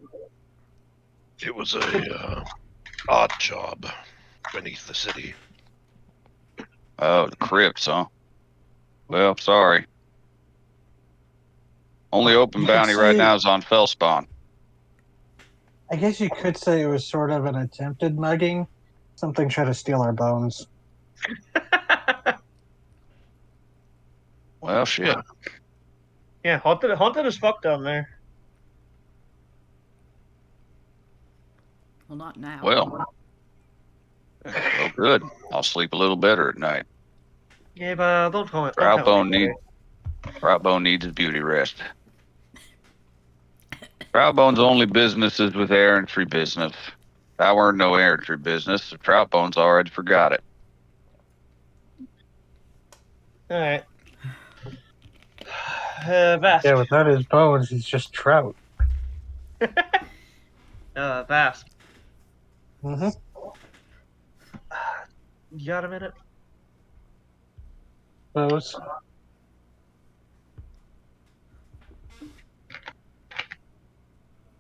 It was a odd job beneath the city. Oh, the crypts, huh? Well, sorry. Only open You could bounty right say- now is on Fellspawn. I guess you could say it was sort of an attempted mugging. Something tried to steal our bones. Well, shit. Yeah, haunted as fuck down there. Well, not now. Well, good. I'll sleep a little better at night. Yeah, but don't tell me. Don't tell me. Troutbone needs a beauty rest. Troutbone's only business is with errantry business. If I weren't no errantry business, the Troutbone's already forgot it. All right. Vask. Yeah, without his bones, he's just trout. Vask. Mm-hmm. You got a minute? Those.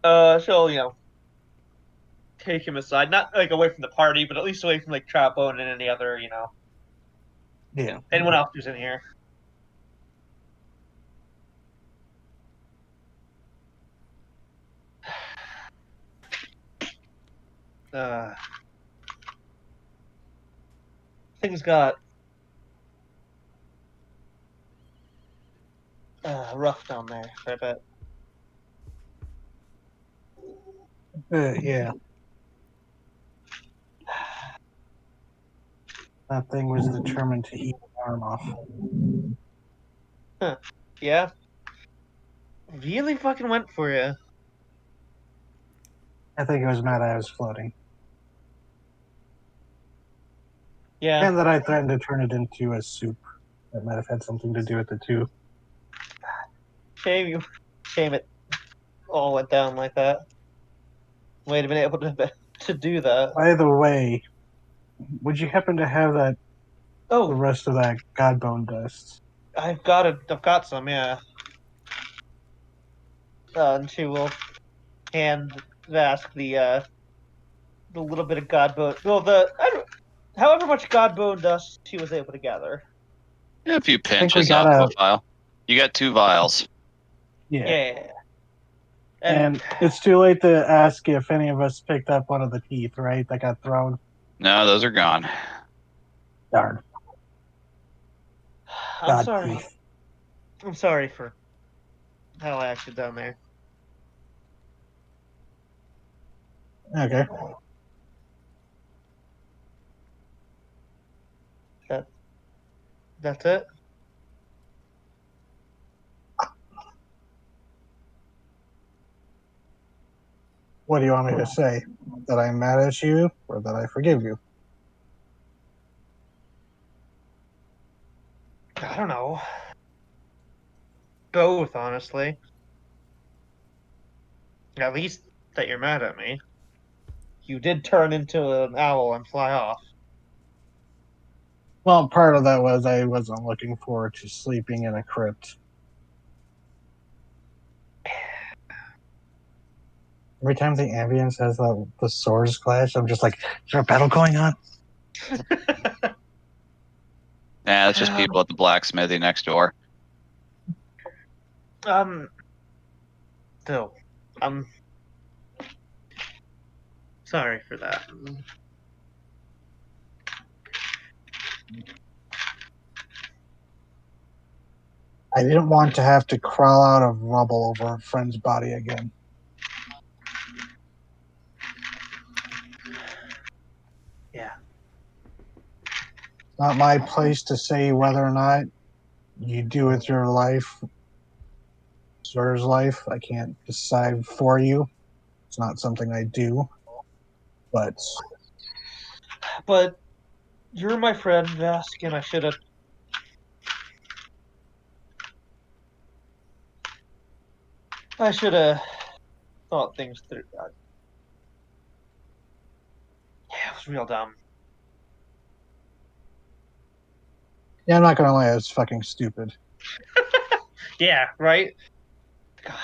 So take him aside, not like away from the party, but at least away from like Troutbone and any other, Yeah. anyone else who's in here. Things got rough down there, I bet. Yeah. That thing was determined to eat an arm off. Yeah. Really fucking went for you. I think it was mad I was floating. Yeah. And that I threatened to turn it into a soup. That might have had something to do with it too. Shame it all went down like that. Might have been able to do that. By the way, would you happen to have the Oh, rest of that godbone dust? I've got some, yeah. And she will hand Vask the little bit of godbone. Well, however much godbone dust she was able to gather. Yeah, a few we pinches got off a vial. You got 2 vials. Yeah. And it's too late to ask if any of us picked up one of the teeth, right? That got thrown. No, those are gone. Darn. I'm God sorry. teeth. I'm sorry for how I acted down there. Okay. That's it? What do you want me to say? That I'm mad at you or that I forgive you? I don't know. Both, honestly. At least that you're mad at me. You did turn into an owl and fly off. Well, part of that was I wasn't looking forward to sleeping in a crypt. Every time the ambience has the swords clash, I'm just like, is there a battle going on? Nah, it's just people at the blacksmithy next door. Still, I'm sorry for that. I didn't want to have to crawl out of rubble over a friend's body again. Yeah. It's not my place to say whether or not you do with your life, Sir's life. I can't decide for you. It's not something I do. But But you're my friend, Vask, and I should have. I should have thought things through. Yeah, it was real dumb. yeah, I'm not gonna lie, it's fucking stupid. Yeah, right? God.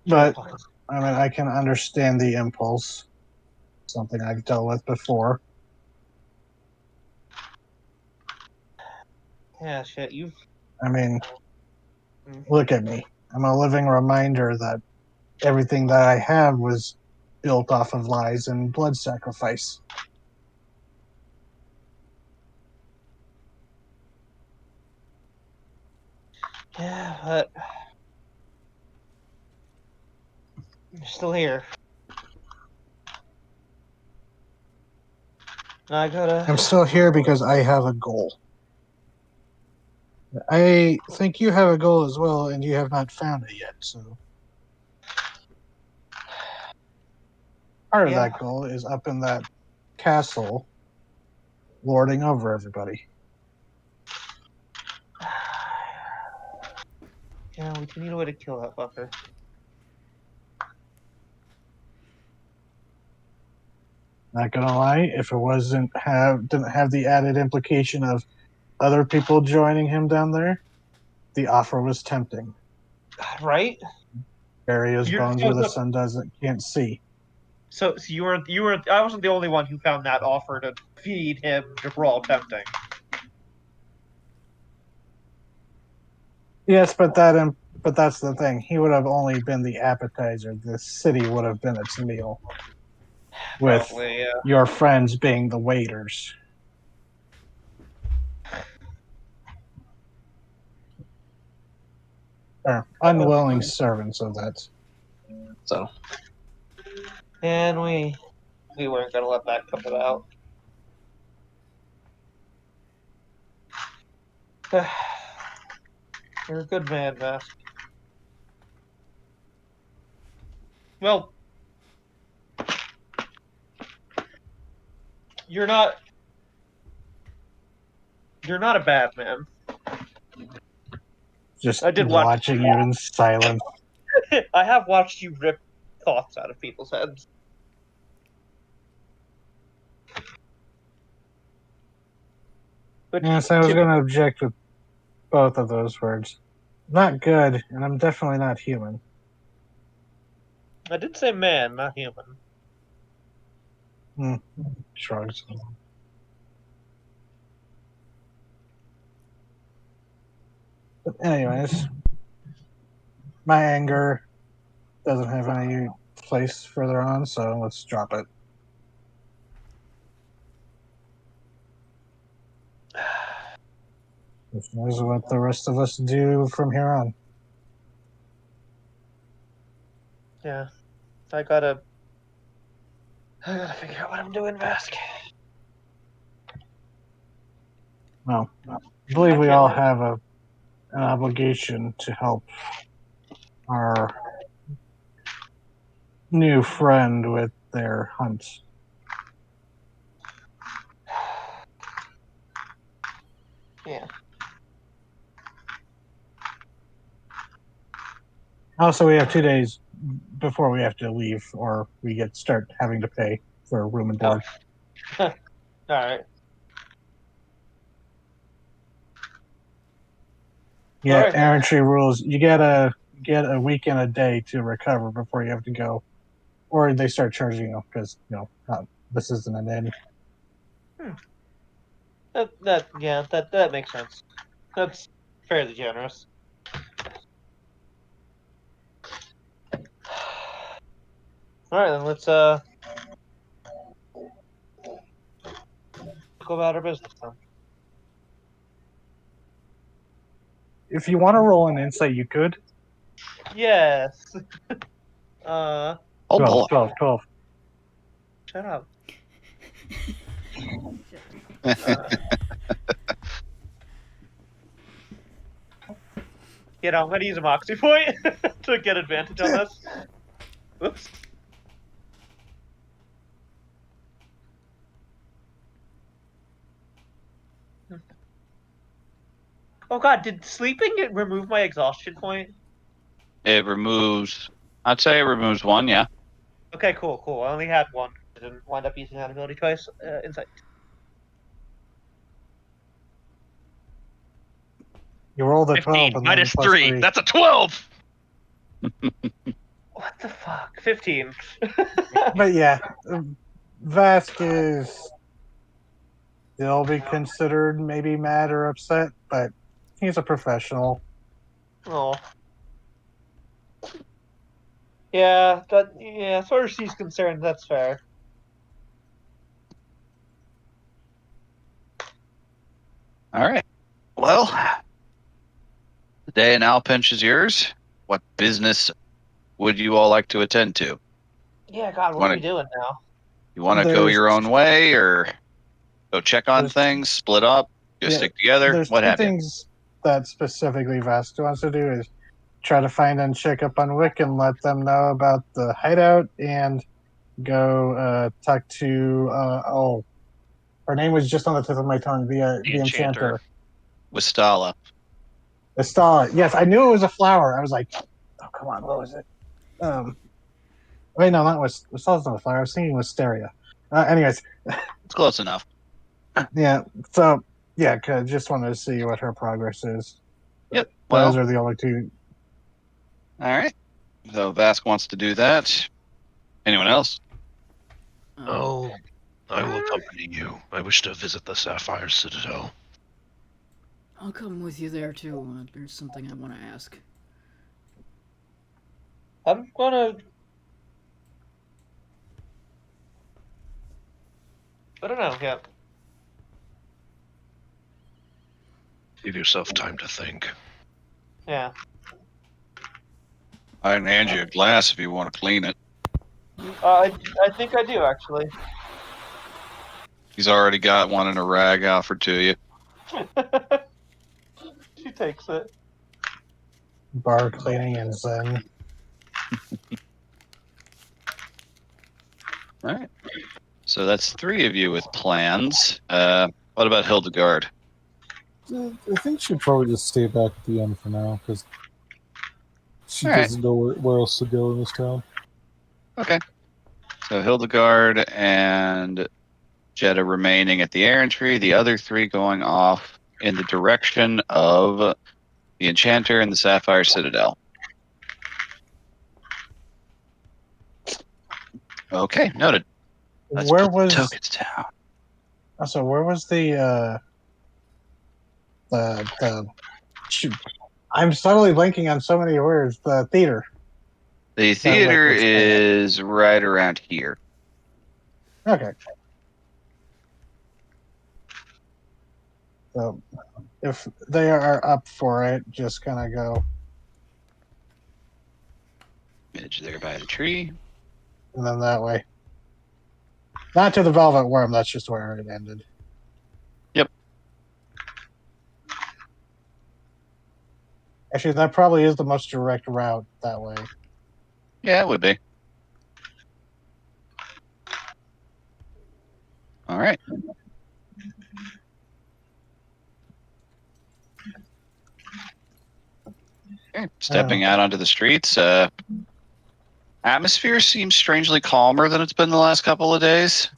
But I mean, I can understand the impulse. Something I've dealt with before. Yeah, shit, you've. I mean, look at me. I'm a living reminder that everything that I have was built off of lies and blood sacrifice. Yeah, but. You're still here. I gotta. I'm still here because I have a goal. I think you have a goal as well, and you have not found it yet. So part of Yeah. that goal is up in that castle, lording over everybody. Yeah, we need a way to kill that fucker. Not gonna lie, if it didn't have the added implication of other people joining him down there, the offer was tempting. Right? Bury his You're, bones so, where the so, sun can't see. so you were. I wasn't the only one who found that offer to feed him to brawl tempting. Yes, but that's the thing. He would have only been the appetizer. The city would have been its meal, with Probably, yeah. your friends being the waiters. Or unwilling servants of that. So And we weren't gonna let that come about. You're a good man, Mask. Well, you're not. You're not a bad man. just I did watch. watching you in silence. I have watched you rip thoughts out of people's heads. But Yes, I was going to object with both of those words. Not good, and I'm definitely not human. I did say man, not human. Shrugs. But anyways, my anger doesn't have any place further on, so let's drop it. This is what the rest of us do from here on. Yeah, I gotta figure out what I'm doing, Vask. Well, I believe we all have an obligation to help our new friend with their hunt. Yeah. Also, we have 2 days before we have to leave, or we start having to pay for room and board. All right. Yeah, All right, then. errantry rules. You gotta get a week and a day to recover before you have to go, or they start charging you because this isn't an inn. That makes sense. That's fairly generous. Alright, then let's go about our business then. If you want to roll an insight, you could. Yes. Oh 12, boy. 12, 12. Shut up. You know, I'm gonna use a moxie point to get advantage on this. Oops. Oh god, did sleeping remove my exhaustion point? It removes. I'd say it removes one. Yeah. Okay, cool. I only had one. I didn't wind up using that ability twice. Insight. You rolled a 12 15 and minus then plus 3. 3. That's a 12. What the fuck? 15. But yeah, Vask is still be considered maybe mad or upset, but he's a professional. Oh. Yeah, as far as she's concerned, that's fair. All right. Well, the day in Alpinch is yours. What business would you all like to attend to? Yeah, God, what are we doing now? You want to go There's- your own way, or go check on There's- things, split up, go Yeah, stick together? There's What two have you? things that specifically Vask wants to do is try to find and check up on Wick and let them know about the hideout and go talk to her name was just on the tip of my tongue, the enchanter. Wistala. Estala. Yes, I knew it was a flower. I was like, oh come on, what was it? Wait, no, not Wistala's not a flower. I was thinking Wisteria. Anyways, It's close enough. yeah. So yeah, just wanted to see what her progress is. Yep. Those Well, are the only two. all right. So Vask wants to do that. Anyone else? Oh, I will accompany you. I wish to visit the Sapphire Citadel. I'll come with you there too. There's something I want to ask. I'm gonna. I don't know. Yeah. Give yourself time to think. Yeah. I can hand you a glass if you want to clean it. I think I do actually. He's already got one in a rag offered to you. She takes it. Bar cleaning and Zen. All right. So that's 3 of you with plans. What about Hildegard? I think she'd probably just stay back at the end for now because she All right. doesn't know where else to go in this town. Okay. So Hildegard and Jetta remaining at the errantry, the other 3 going off in the direction of the Enchanter and the Sapphire Citadel. Okay, noted. Let's Where put was the tokens down. also where was the shoot, I'm suddenly blanking on so many words. The theater. The theater is right around here. Okay. So if they are up for it, just kind of go, Edge there by the tree. and then that way. Not to the Velvet Worm. That's just where it ended. Yep. Actually, that probably is the most direct route that way. Yeah, it would be. All right. Okay, stepping out onto the streets. Atmosphere seems strangely calmer than it's been the last couple of days.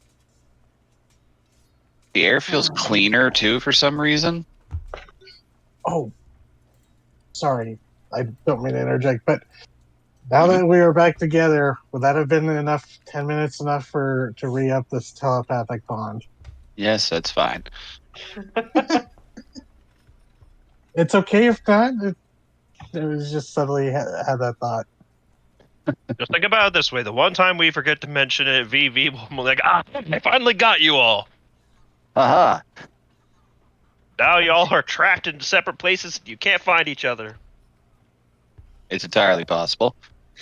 The air feels cleaner too for some reason. Oh, sorry. I don't mean to interject, but now that we are back together, would that have been enough? 10 minutes enough to re-up this telepathic bond? Yes, that's fine. It's okay if not. It was just suddenly had that thought. Just think about it this way: the one time we forget to mention it, VV will be like, I finally got you all. Aha. Now y'all are trapped in separate places. And you can't find each other. It's entirely possible.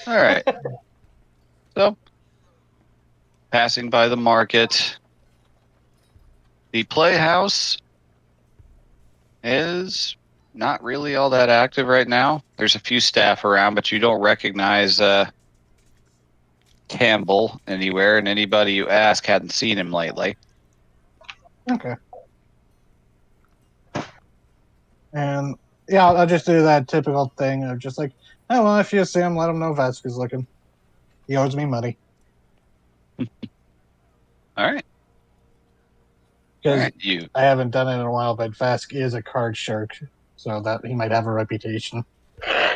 All right. So, passing by the market, the playhouse is not really all that active right now. There's a few staff around, but you don't recognize Campbell anywhere, and anybody you ask hadn't seen him lately. Okay. And yeah, I'll just do that typical thing of just like, oh well, if you see him, let him know Vasquez looking. He owes me money All right. All because right. You. I haven't done it in a while. But Vask is a card shark, so that he might have a reputation.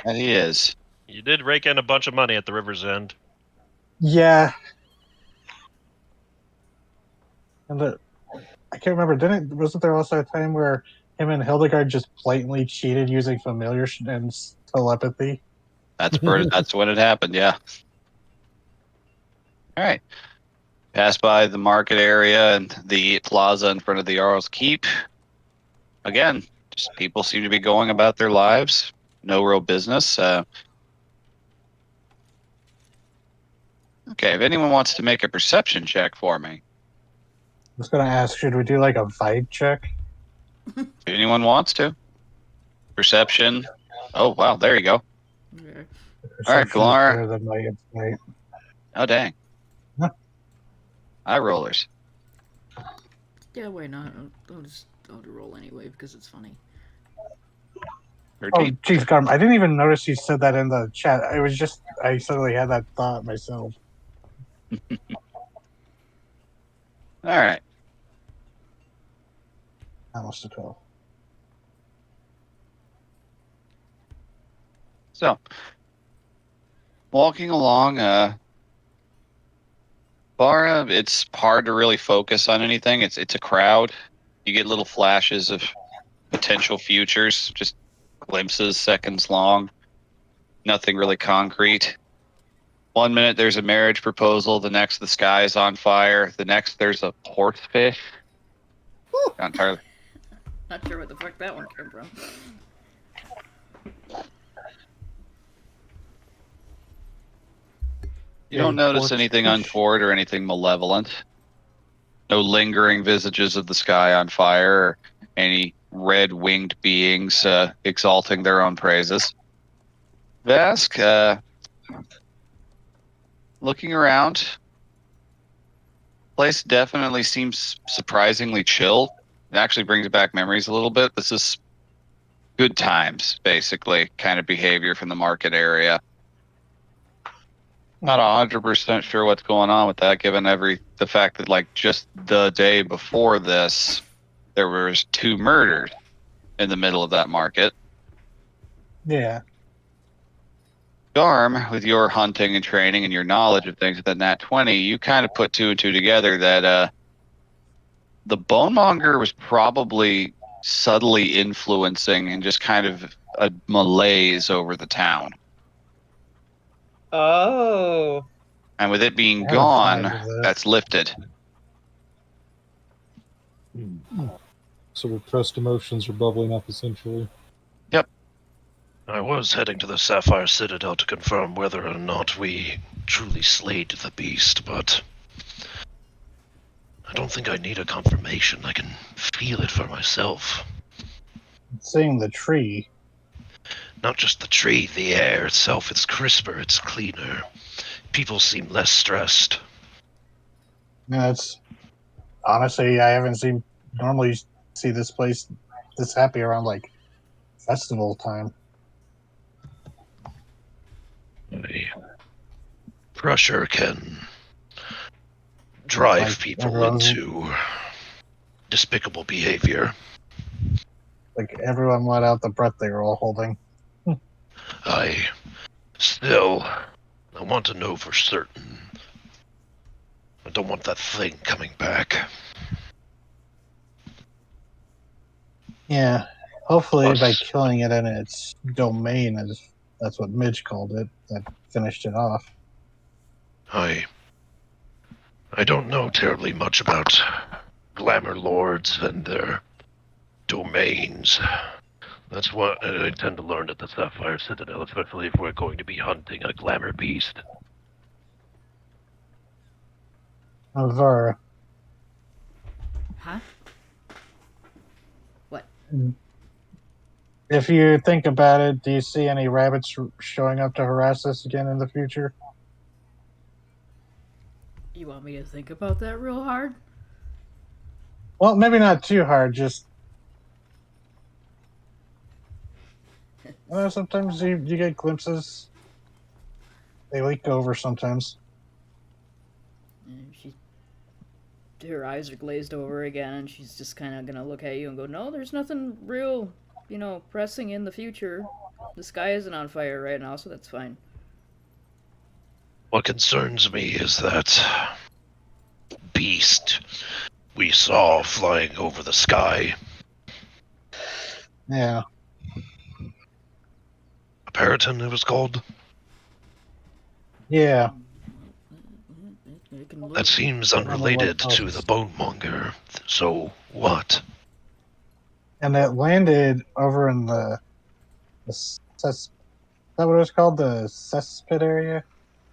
And he is. You did rake in a bunch of money at the river's end. Yeah. And I can't remember. Wasn't there also a time where him and Hildegard just blatantly cheated using familiar and telepathy? That's when it happened. Yeah. All right. Pass by the market area and the plaza in front of the Jarl's Keep. Again, just people seem to be going about their lives. No real business. Okay, if anyone wants to make a perception check for me. I was going to ask, should we do like a vibe check? If anyone wants to. Perception. Oh, wow, there you go. Okay. All right, Perception is Galar. better than my insight. Oh, dang. Huh. Eye rollers. Yeah, why not? I'll roll anyway because it's funny. 13. Oh, geez, Garm, I didn't even notice you said that in the chat. It was just, I suddenly had that thought myself. All right. Almost a 12. So, walking along, Bara, it's hard to really focus on anything. It's a crowd. You get little flashes of potential futures, just glimpses, seconds long. Nothing really concrete. 1 minute there's a marriage proposal, the next the sky is on fire, the next there's a horsefish. Not entirely. Not sure what the fuck that one came from. You don't notice anything untoward or anything malevolent. No lingering visages of the sky on fire or any red-winged beings exalting their own praises. Vask, looking around, place definitely seems surprisingly chill. It actually brings back memories a little bit. This is good times, basically, kind of behavior from the market area. Not 100% sure what's going on with that, given the fact that like just the day before this, there was 2 murders in the middle of that market. Yeah. Garm, with your hunting and training and your knowledge of things with the Nat 20, you kind of put 2 and 2 together that the Bonemonger was probably subtly influencing and just kind of a malaise over the town. Oh. And with it being I have a gone, vibe of this. that's lifted. So repressed emotions are bubbling up, essentially. I was heading to the Sapphire Citadel to confirm whether or not we truly slayed the beast, but I don't think I need a confirmation. I can feel it for myself. Seeing the tree. Not just the tree, the air itself. It's crisper, it's cleaner. People seem less stressed. Yeah, it's honestly, I haven't seen normally see this place this happy around like festival time. Pressure can drive Like people everyone's- into despicable behavior. Like everyone let out the breath they were all holding. I want to know for certain. I don't want that thing coming back. Yeah. Hopefully Plus- by killing it in its domain, as that's what Midge called it, that finished it off. I don't know terribly much about glamour lords and their domains. That's what I tend to learn at the Sapphire Citadel, especially if we're going to be hunting a glamour beast. Alvara. Huh? What? If you think about it, do you see any rabbits showing up to harass us again in the future? You want me to think about that real hard? Well, maybe not too hard, just sometimes you get glimpses. They leak over sometimes. And her eyes are glazed over again, and she's just kind of gonna look at you and go, "No, there's nothing real, pressing in the future. The sky isn't on fire right now, so that's fine." What concerns me is that beast we saw flying over the sky. Yeah. A Periton, it was called? Yeah. It can look- That seems unrelated to the Bonemonger. So what? And it landed over in the is that what it was called? The cesspit area?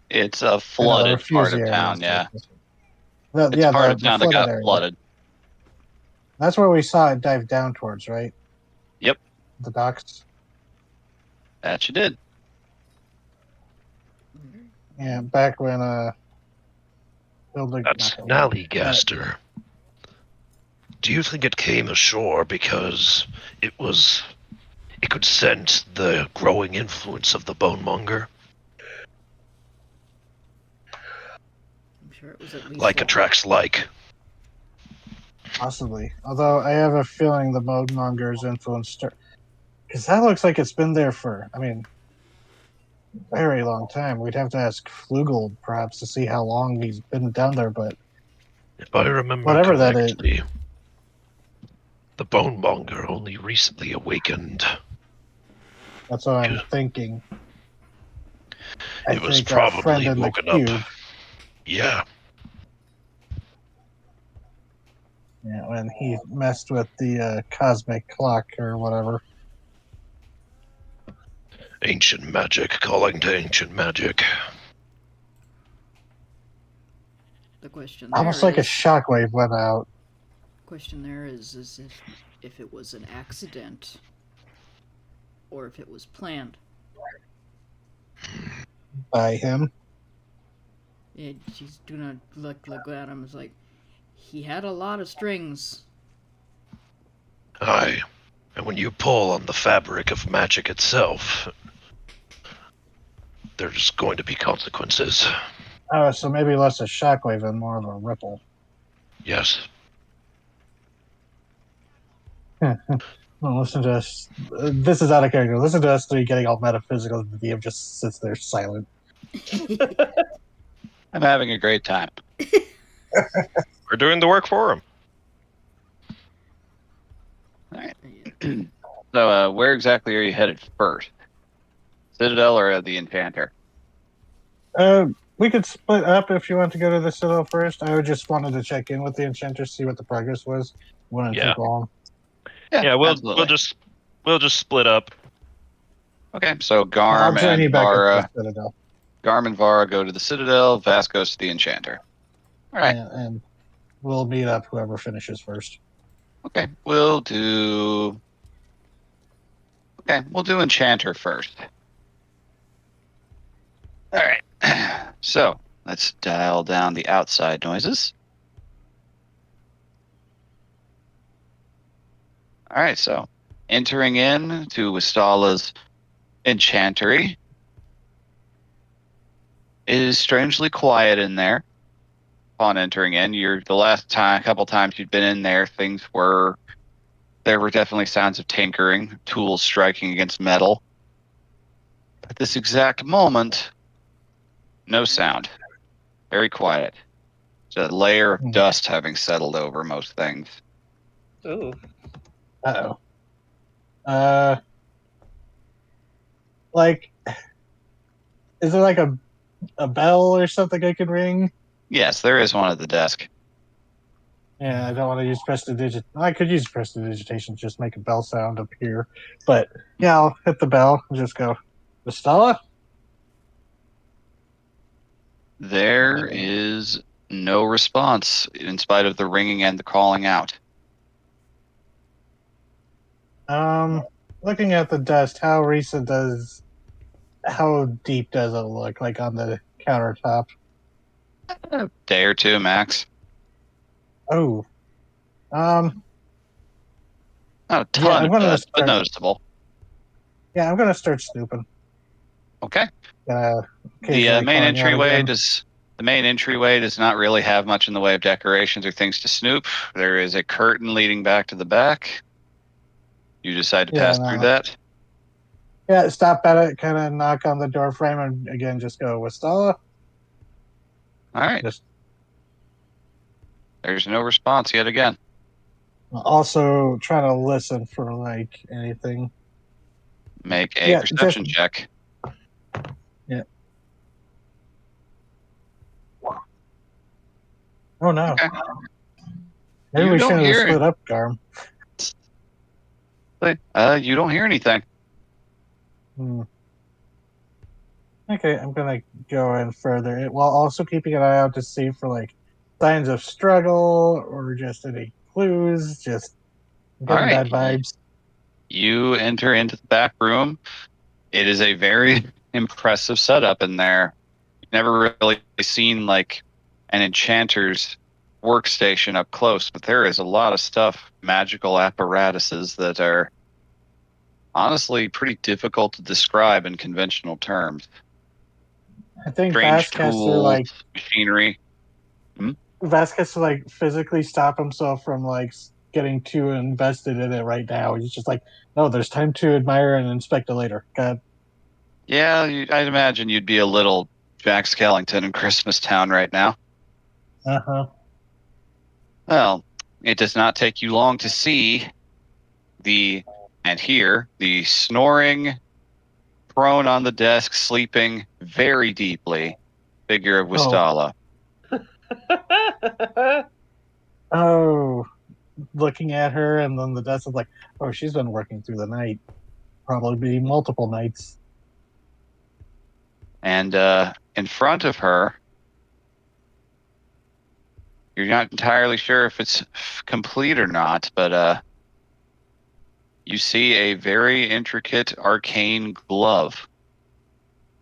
It's a Or flooded refuse part of area, town, that's yeah. what- It's part of the town that flooded got area. flooded. That's where we saw it dive down towards, right? Yep. The docks. That you did. Yeah, back when That's Nallygaster. Do you think it came ashore because it could sense the growing influence of the Bonemonger? I'm sure it was at least Like attracts like. Possibly. Although I have a feeling the Modemonger's influenced her. Because that looks like it's been there for, very long time. We'd have to ask Flugel, perhaps, to see how long he's been down there, but If I remember whatever that is. correctly, the Bonemonger only recently awakened. That's what I'm thinking. It was think our friend probably in the woken cube, up. Yeah, yeah, when he messed with the cosmic clock or whatever. ancient magic calling to ancient magic. The question there Almost like a is- shockwave went out. question there is if it was an accident or if it was planned. By him. Yeah, she's gonna look at him. It's like he had a lot of strings. Aye, and when you pull on the fabric of magic itself, there's going to be consequences. Oh, so maybe less a shockwave and more of a ripple. Yes. Well, listen to us. This is out of character. Listen to us three getting all metaphysical. The DM just sits there silent. I'm having a great time. We're doing the work for him. So, where exactly are you headed first? Citadel or the Enchanter? We could split up if you want to go to the Citadel first. I just wanted to check in with the Enchanter, see what the progress was. Wouldn't Yeah. take long. Yeah, we'll absolutely. just split up. Okay, so I'll Garm join you and back Vara. at the Citadel. Garm and Vara go to the Citadel. Vas goes to the Enchanter. All right. And we'll meet up whoever finishes first. Okay, we'll do Enchanter first. All right. So let's dial down the outside noises. All right, so entering in to Wistala's Enchantery. It is strangely quiet in there. Upon entering in, couple times you'd been in there, there were definitely sounds of tinkering, tools striking against metal. At this exact moment, no sound. Very quiet. Just a layer of dust having settled over most things. Ooh. Uh-oh. Is there like a a bell or something I could ring? Yes, there is one at the desk. Yeah, I don't want to use prestidigit. I could use prestidigitation, just make a bell sound appear. But yeah, I'll hit the bell and just go, Estella? There is no response in spite of the ringing and the calling out. Looking at the dust, how deep does it look like on the countertop? A day or two max. Oh, um, Not a yeah, ton I'm of gonna dust, but start. noticeable. Yeah, I'm gonna start snooping. Okay. Uh, The occasionally main calling out entryway again. does not really have much in the way of decorations or things to snoop. There is a curtain leading back to the back. You decide to Yeah, pass through no. that. Yeah, stop at it, kind of knock on the door frame, and again, just go, Estella? All right. Just There's no response yet again. also try to listen for like anything. Make a Yeah, just perception check. yeah. Oh no. Okay. Maybe You we don't shouldn't have hear split up, Garm. You don't hear anything. Hmm. Okay, I'm gonna go in further, while also keeping an eye out to see for like signs of struggle or just any clues. Just I'm All getting right. bad vibes. You enter into the back room. It is a very impressive setup in there. You've never really seen like an enchanter's workstation up close, but there is a lot of stuff, magical apparatuses that are honestly pretty difficult to describe in conventional terms. I think Strange tools, Vasquez machinery. to like physically stop himself from like getting too invested in it right now. He's just like, no, there's time to admire and inspect it later. God. Yeah, I'd imagine you'd be a little Jack Skellington in Christmastown right now. Uh huh. Well, it does not take you long to see and hear the snoring, prone on the desk, sleeping very deeply figure of Wistala. Oh, looking at her, and then the desk is like, oh, she's been working through the night. Probably be multiple nights. And in front of her, you're not entirely sure if it's complete or not, but you see a very intricate arcane glove,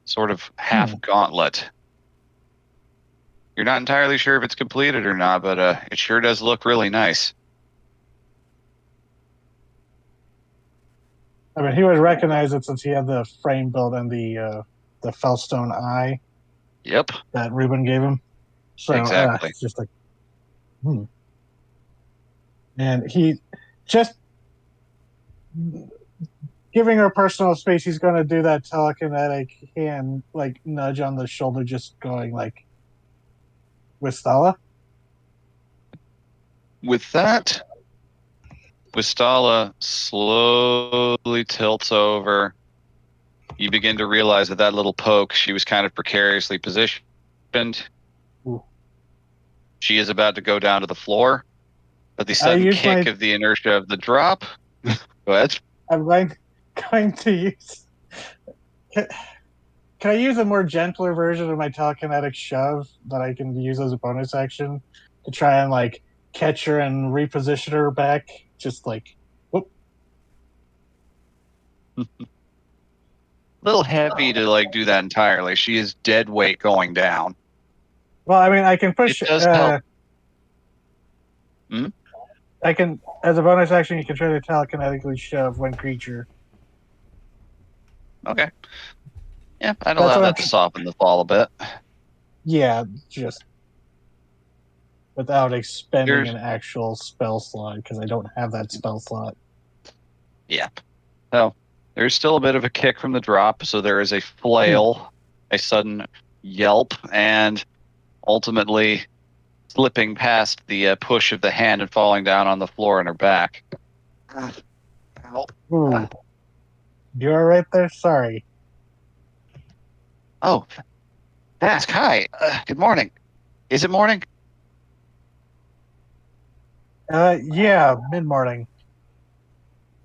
sort of half gauntlet. You're not entirely sure if it's completed or not, but it sure does look really nice. I mean, he would recognize it since he had the frame built and the Felstone eye Yep, that Ruben gave him. So exactly. it's just like, and he just giving her personal space. He's going to do that telekinetic hand like nudge on the shoulder, just going like, Wistala. With that, Wistala slowly tilts over. You begin to realize that little poke, she was kind of precariously positioned. Ooh. She is about to go down to the floor, but the sudden kick of the inertia of the drop. Go ahead. I'm going to use. Can I use a more gentler version of my telekinetic shove that I can use as a bonus action to try and like catch her and reposition her back? Just like, whoop. A little heavy to like do that entirely. She is dead weight going down. Well, I mean, I can push. It does help. I can, as a bonus action, you can try to telekinetically shove one creature. Okay. Yeah, I'd allow that to soften the fall a bit. Yeah, just without expending an actual spell slot, because I don't have that spell slot. Yeah. So there's still a bit of a kick from the drop, so there is a flail, a sudden yelp, and ultimately slipping past the push of the hand and falling down on the floor on her back. Ooh. You all right there? Sorry. Oh, Ask, hi. Good morning. Is it morning? Yeah, mid morning.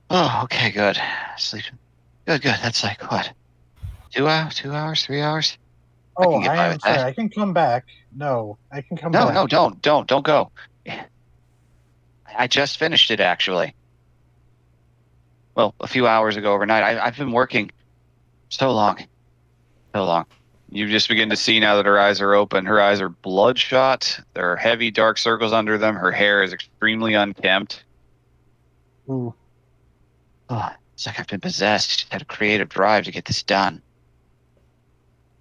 Oh, okay, good. Sleeping. Good. That's like what? 2 hours? 2 hours? 3 hours? I Oh, can get I by am with sorry. that. I can come back. No, I can come No, back. no, don't go. I just finished it actually. Well, a few hours ago overnight. I've been working so long, so long. You just begin to see now that her eyes are open. Her eyes are bloodshot. There are heavy dark circles under them. Her hair is extremely unkempt. Ooh. Oh, it's like I've been possessed. Just had a creative drive to get this done.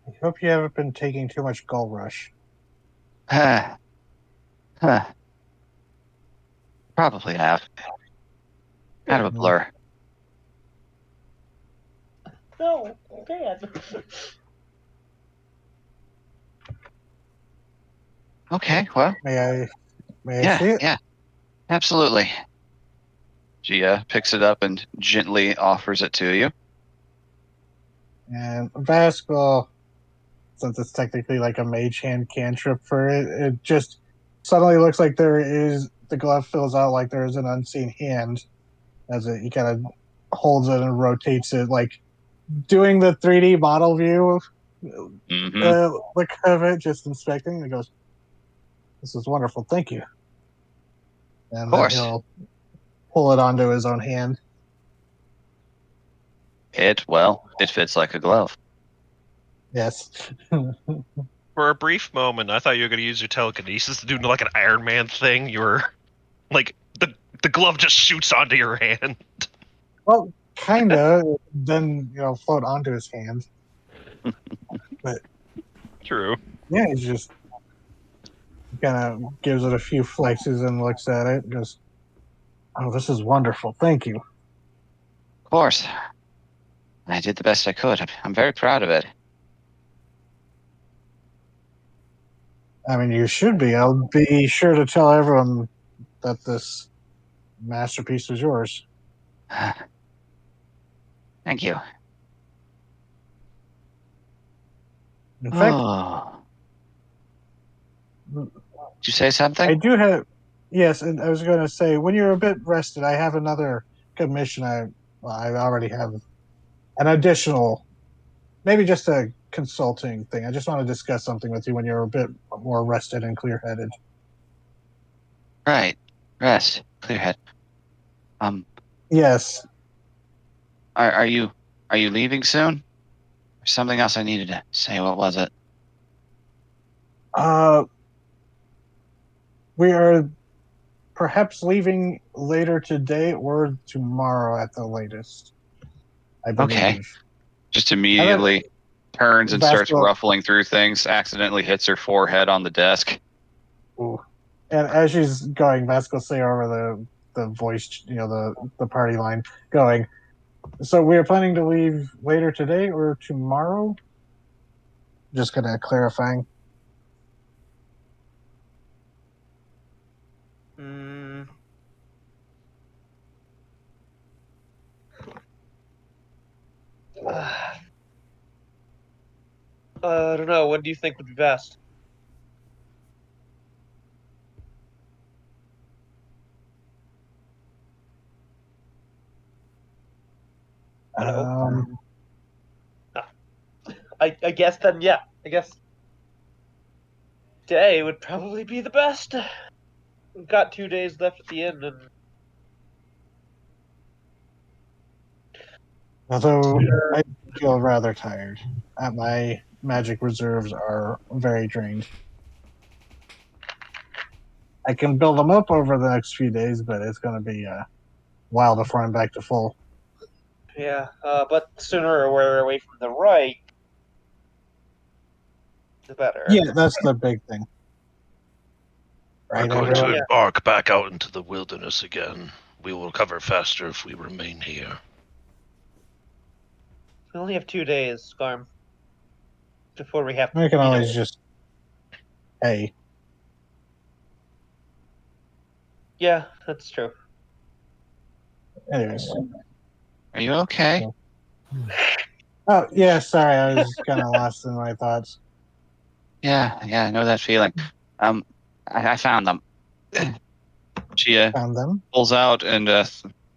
I hope you haven't been taking too much Gull Rush. Huh. Probably have. Kind of a blur. No, Dad. Okay, well, May I yeah, see it? yeah, absolutely. She picks it up and gently offers it to you. And Vask, since it's technically like a mage hand cantrip for it, it just suddenly looks like the glove fills out like there is an unseen hand as he kind of holds it and rotates it, like doing the 3D model view Mm-hmm. look of it, just inspecting. And goes, "This is wonderful, thank you." Of And then course. he'll pull it onto his own hand. It fits like a glove. Yes. For a brief moment, I thought you were going to use your telekinesis to do like an Iron Man thing. You were like the glove just shoots onto your hand. Well, kinda. Then float onto his hand. But True. yeah, he's just kind of gives it a few flexes and looks at it. And goes, "Oh, this is wonderful. Thank you." Of course. I did the best I could. I'm very proud of it. I mean, you should be. I'll be sure to tell everyone that this masterpiece is yours. Thank you. In fact, Oh. Did you say I something? do have. Yes, and I was going to say, when you're a bit rested, I have another commission. I already have an additional, maybe just a consulting thing. I just want to discuss something with you when you're a bit more rested and clear headed. Right. Rest. Clear head. Yes. Are you leaving soon? There's something else I needed to say. What was it? We are perhaps leaving later today or tomorrow at the latest, I Okay. believe. Just And then immediately turns and starts Vasco, ruffling through things, accidentally hits her forehead on the desk. ooh. And as she's going, Vasco say over the voice, the party line, going, "So we are planning to leave later today or tomorrow?" Just kind of clarifying. Mm. I don't know. What do you think would be best? Hello. I guess then, yeah. I guess today would probably be the best. We've got 2 days left at the end, and Although I feel rather tired. My magic reserves are very drained. I can build them up over the next few days, but it's going to be a while before I'm back to full. yeah. But the sooner we're away from the right, the better. Yeah, that's the big thing. We're Right, going everyone? to embark back out into the wilderness again. We will recover faster if we remain here. We only have 2 days, Scarm, before we have to. I can always just, hey, Yeah, that's true. anyways. Are you okay? Oh, yeah, sorry, I was kind of lost in my thoughts. Yeah, I know that feeling. I found them. She Found them. pulls out and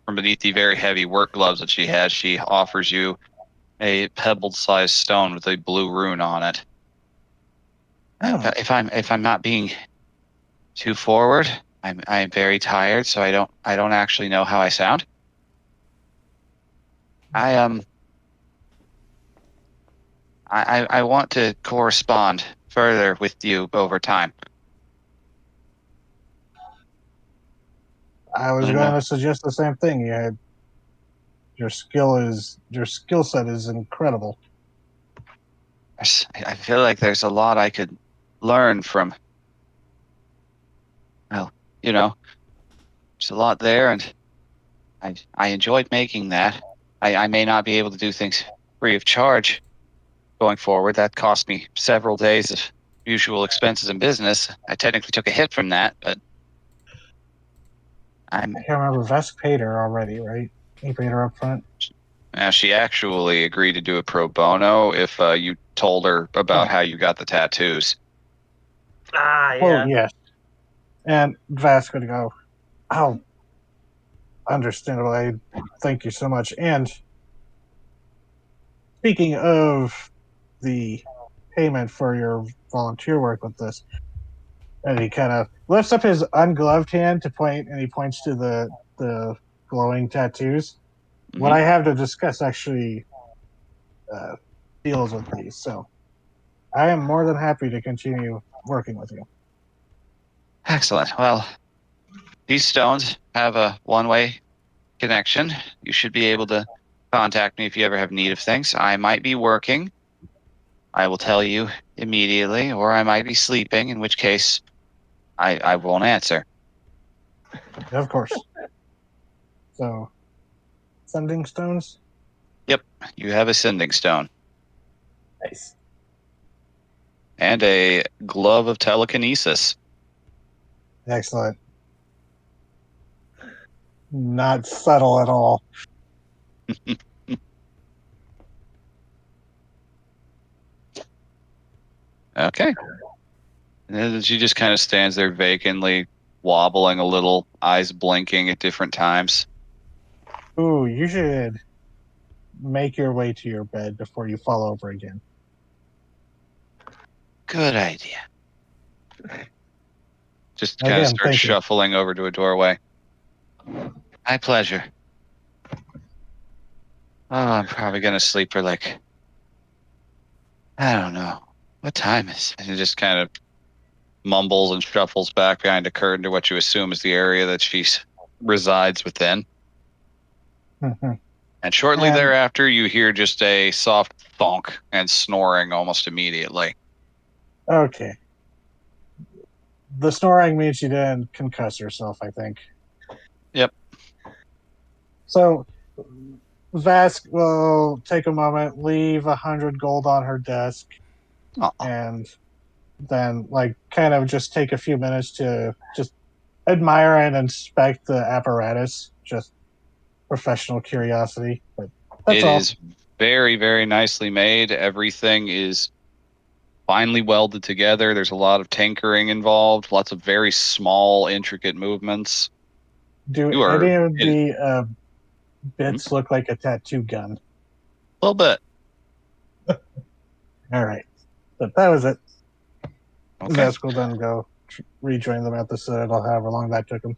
from beneath the very heavy work gloves that she has, she offers you a pebble-sized stone with a blue rune on it. Oh. If I'm not being too forward, I'm very tired, so I don't actually know how I sound. I want to correspond further with you over time. I was I going know. to suggest the same thing. Your skill set is incredible. I feel like there's a lot I could learn from. Well, there's a lot there, and I enjoyed making that. I may not be able to do things free of charge going forward. That cost me several days of usual expenses in business. I technically took a hit from that, but I can't remember. Vesk paid her already, right? He paid her up front. she actually agreed to do a pro bono if you told her about Oh. how you got the tattoos. Ah, yeah. Well, yes. And Vask would go, oh, understandable. Thank you so much. And speaking of the payment for your volunteer work with this, and he kind of lifts up his ungloved hand to point, and he points to the glowing tattoos. What I have to discuss actually deals with these, so I am more than happy to continue working with you. Excellent. Well, these stones have a one-way connection. You should be able to contact me if you ever have need of things. I might be working. I will tell you immediately, or I might be sleeping, in which case I won't answer. Of course. So, sending stones? Yep, you have a sending stone. Nice. And a glove of telekinesis. Excellent. Not subtle at all. Okay. And then she just kind of stands there vacantly, wobbling a little, eyes blinking at different times. Ooh, you should make your way to your bed before you fall over again. Good idea. Just kind of Again, starts thank you. shuffling over to a doorway. My pleasure. Oh, I'm probably going to sleep for like, I don't know. What time is it? And it just kind of mumbles and shuffles back behind a curtain to what you assume is the area that she resides within. And shortly And- thereafter, you hear just a soft thonk and snoring almost immediately. Okay. The snoring means she didn't concuss herself, I think. Yep. So, Vask will take a moment, leave 100 gold on her desk, and then, kind of just take a few minutes to just admire and inspect the apparatus. Just professional curiosity. But that's all. It is very, very nicely made. Everything is finely welded together. There's a lot of tinkering involved, lots of very small, intricate movements. Do any of the bits look like a tattoo gun? A little bit. All right. But that was it. Okay. Vask will then go rejoin them at the Citadel, however long that took him.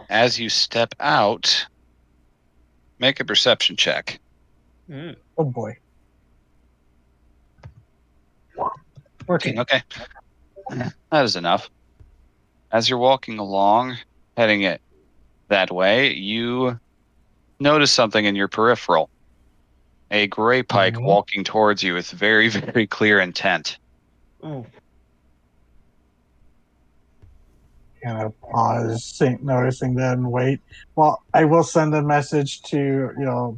As you step out, make a perception check. Oh boy. 14. Okay. That is enough. As you're walking along, heading it that way, you notice something in your peripheral. A gray pike walking towards you with very, very clear intent. Ooh. Kind of pause, noticing that, and wait. Well, I will send a message to,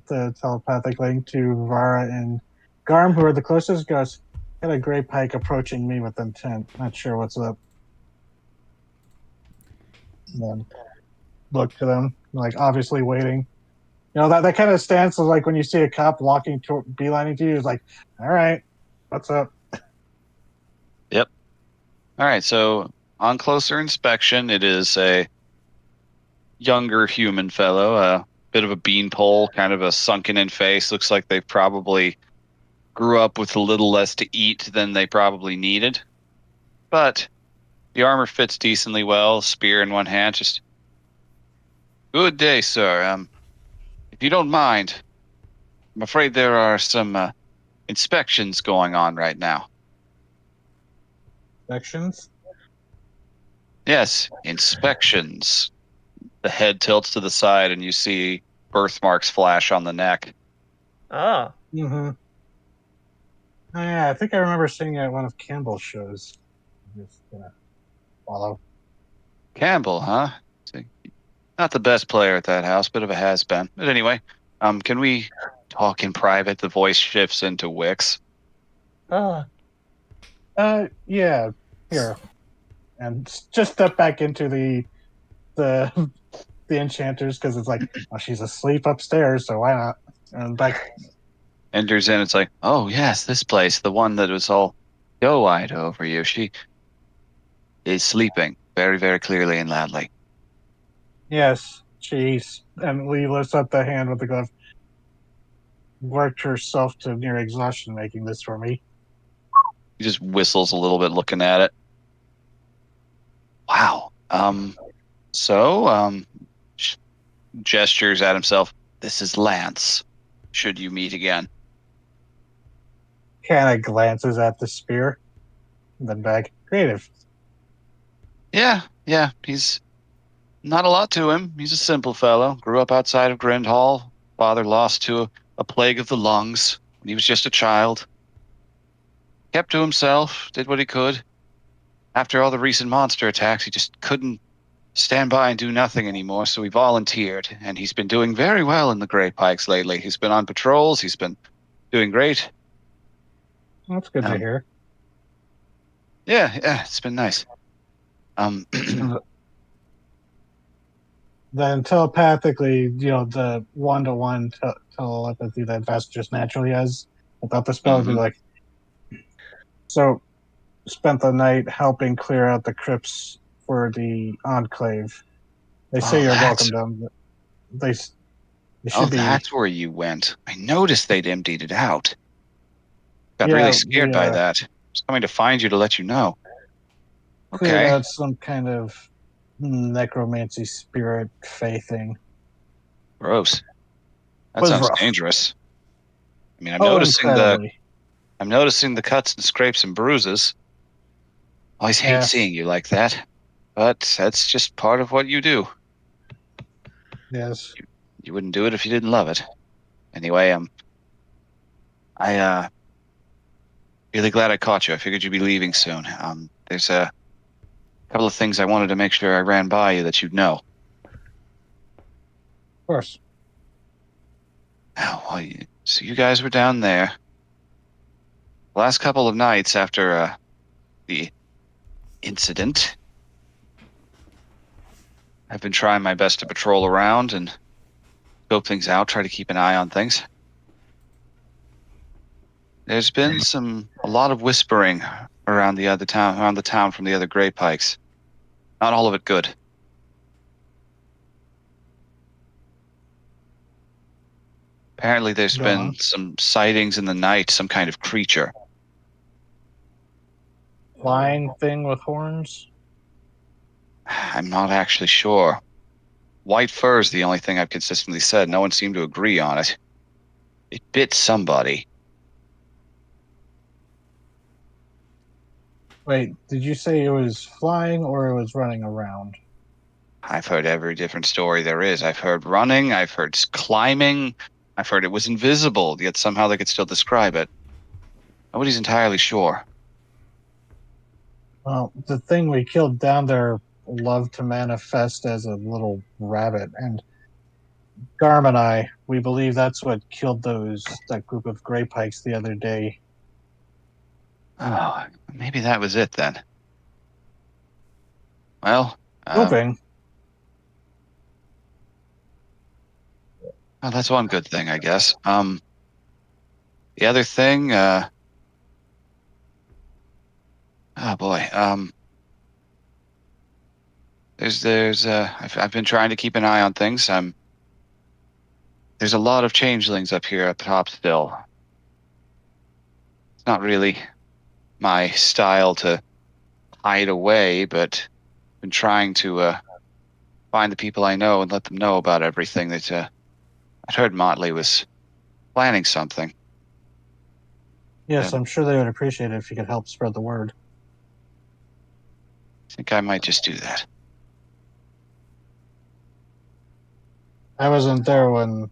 the telepathic link to Vara and Garm, who are the closest. Goes, got a gray pike approaching me with intent. Not sure what's up. And then look to them, obviously waiting. That kind of stance is like when you see a cop walking beelining to you, is like, all right, what's up? Yep. All right, so on closer inspection, it is a younger human fellow, a bit of a beanpole, kind of a sunken-in face. Looks like they probably grew up with a little less to eat than they probably needed. But the armor fits decently well, spear in one hand. Just, good day, sir. If you don't mind, I'm afraid there are some inspections going on right now. Sections? Yes, inspections. The head tilts to the side and you see birthmarks flash on the neck. Ah. Mm-hmm. Oh, yeah, I think I remember seeing it at one of Campbell's shows. Just gonna follow. Campbell, huh? See, not the best player at that house, bit of a has-been. But anyway, can we talk in private? The voice shifts into Wix. Ah. Yeah, here. And just step back into the the enchanters because it's like, oh, she's asleep upstairs, so why not? And back. Enters in, it's like, oh yes, this place, the one that was all doe-eyed over you. She is sleeping very, very clearly and loudly. Yes, she's. And Lee lifts up the hand with the glove. Worked herself to near exhaustion making this for me. He just whistles a little bit looking at it. Wow. So, gestures at himself. This is Lance. Should you meet again. Kind of glances at the spear, then back. Creative. Yeah. He's not a lot to him. He's a simple fellow. Grew up outside of Grindhall. Father lost to a plague of the lungs when he was just a child. Kept to himself, did what he could. After all the recent monster attacks, he just couldn't stand by and do nothing anymore, so he volunteered, and he's been doing very well in the Grey Pikes lately. He's been on patrols, he's been doing great. That's good to hear. Yeah, it's been nice. Then telepathically, the one-to-one telepathy that Vest just naturally has. I thought the spell would be like. So, spent the night helping clear out the crypts for the Enclave. They say you're welcome down. They should be. That's where you went. I noticed they'd emptied it out. Got really scared by that. I was coming to find you to let you know. Cleared out some kind of necromancy spirit fae thing. Gross. That sounds dangerous. I mean, I'm noticing the cuts and scrapes and bruises. I always hate seeing you like that, but that's just part of what you do. Yes. You wouldn't do it if you didn't love it. Anyway, I really glad I caught you. I figured you'd be leaving soon. There's a couple of things I wanted to make sure I ran by you that you'd know. Of course. Well, so you guys were down there. The last couple of nights after the incident, I've been trying my best to patrol around and scope things out, try to keep an eye on things. There's been a lot of whispering around the town from the other Grey Pikes. Not all of it good. Apparently there's been some sightings in the night, some kind of creature. Flying thing with horns? I'm not actually sure. White fur is the only thing I've consistently said. No one seemed to agree on it. It bit somebody. Wait, did you say it was flying or it was running around? I've heard every different story there is. I've heard running, I've heard climbing, I've heard it was invisible, yet somehow they could still describe it. Nobody's entirely sure. Well, the thing we killed down there loved to manifest as a little rabbit, and Garm and I, we believe that's what killed that group of Grey Pikes the other day. Oh, maybe that was it then. Well, Hoping. Well, that's one good thing, I guess. The other thing, oh boy, I've been trying to keep an eye on things. There's a lot of changelings up here up top still. It's not really my style to hide away, but I've been trying to find the people I know and let them know about everything. That I'd heard Motley was planning something. Yes, I'm sure they would appreciate it if you could help spread the word. I think I might just do that. I wasn't there when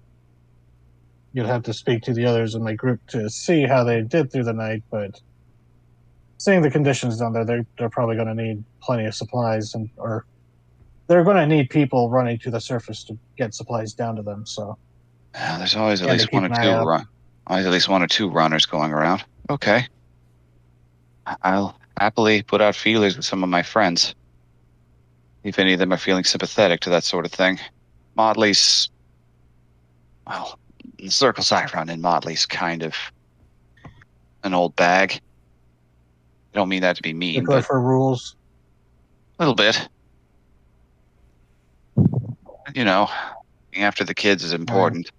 you'd have to speak to the others in my group to see how they did through the night, but seeing the conditions down there, they're probably going to need plenty of supplies, or they're going to need people running to the surface to get supplies down to them. So There's always at yeah, to least keep an eye out. always at least one or two runners going around. Okay. I'll happily put out feelers with some of my friends. If any of them are feeling sympathetic to that sort of thing. Motley's, well, the circles I run in, Motley's kind of an old bag. I don't mean that to be mean, Stickler but for rules. a little bit. You know, being after the kids is important.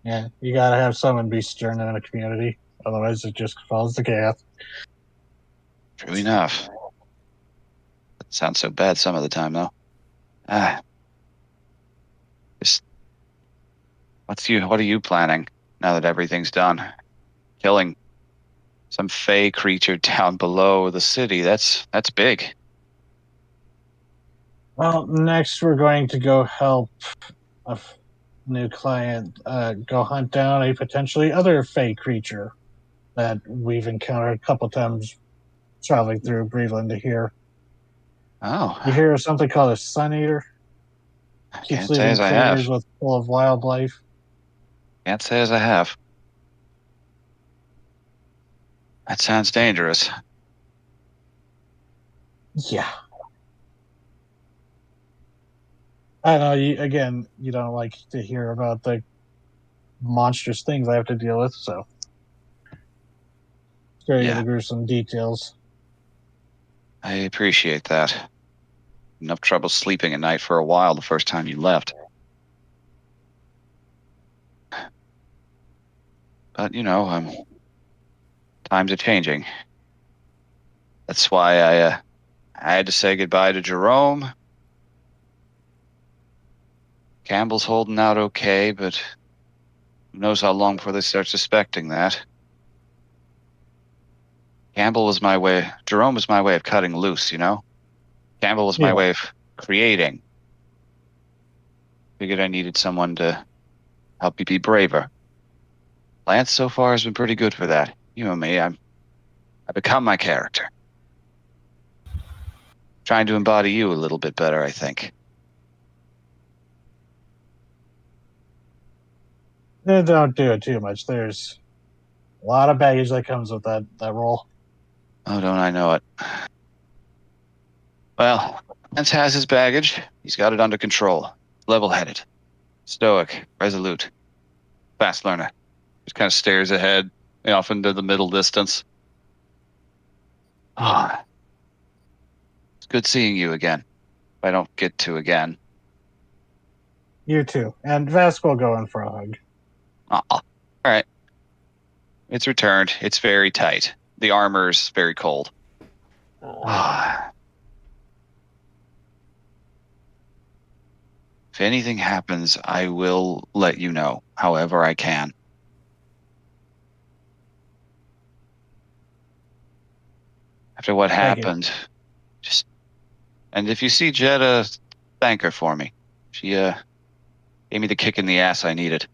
Yeah, you gotta have someone be stern in a community, otherwise it just falls to chaos. True enough. That sounds so bad some of the time, though. Just, what are you planning now that everything's done? Killing some fey creature down below the city, that's big. Well, next we're going to go help a new client go hunt down a potentially other fey creature that we've encountered a couple times traveling through Breland to here. Oh, You hear of something called a Sun Eater? I Keeps can't say leaving as I have. craters full of wildlife. Can't say as I have. That sounds dangerous. Yeah. I know, you don't like to hear about the monstrous things I have to deal with, so spare you Yeah. the gruesome details. I appreciate that. Enough trouble sleeping at night for a while the first time you left. But, times are changing. That's why I had to say goodbye to Jerome. Campbell's holding out okay, but who knows how long before they start suspecting that. Jerome was my way of cutting loose, Campbell was my Yeah. way of creating. Figured I needed someone to help me be braver. Lance so far has been pretty good for that. You know me, I become my character. Trying to embody you a little bit better, I think. Don't do it too much. There's a lot of baggage that comes with that role. Oh, don't I know it. Well, Lance has his baggage. He's got it under control. Level-headed. Stoic. Resolute. Fast learner. Just kind of stares ahead, off into the middle distance. Ah. It's good seeing you again. If I don't get to again. You too. And Vask will go in for a hug. All right. It's returned. It's very tight. The armor's very cold. If anything happens, I will let you know, however I can. After what happened, and if you see Jetta, thank her for me. She gave me the kick in the ass I needed.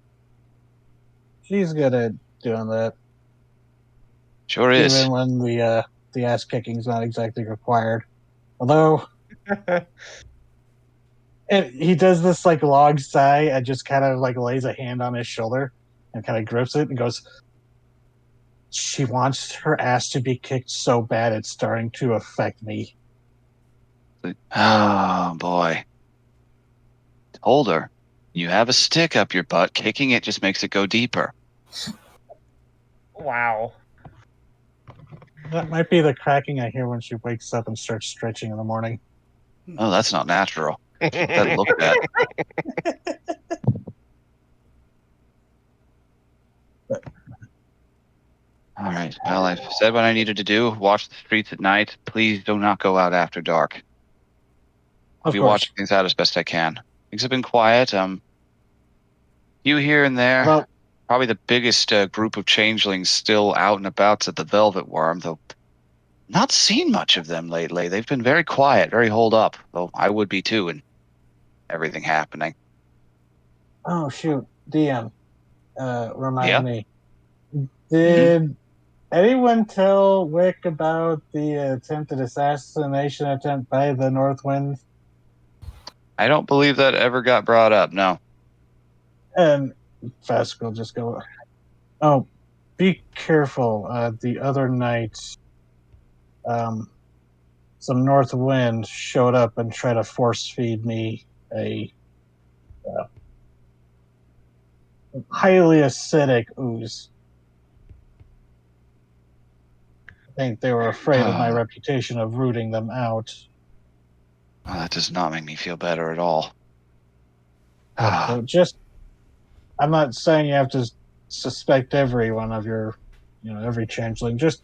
She's good at doing that. Sure is. Even when the ass kicking's not exactly required. Although he does this log sigh and just kind of lays a hand on his shoulder and kind of grips it and goes, she wants her ass to be kicked so bad it's starting to affect me. Oh boy. Told her, you have a stick up your butt, kicking it just makes it go deeper. Wow. That might be the cracking I hear when she wakes up and starts stretching in the morning. Oh, that's not natural. That looked at. All right. Well, I've said what I needed to do. Watch the streets at night. Please do not go out after dark. I'll Of be course. watching things out as best I can. Things have been quiet. You here and there. Well, Probably the biggest group of changelings still out and about at the Velvet Worm, though not seen much of them lately. They've been very quiet, very holed up, though I would be too, and everything happening. oh shoot, DM. Remind Yeah. me. Did anyone tell Wick about the attempted assassination attempt by the Northwind? I don't believe that ever got brought up, no. And Vesk will just go, oh, be careful. The other night, some north wind showed up and tried to force feed me a highly acidic ooze. I think they were afraid of my reputation of rooting them out. Well, that does not make me feel better at all. So just, I'm not saying you have to suspect every one of your, every changeling. Just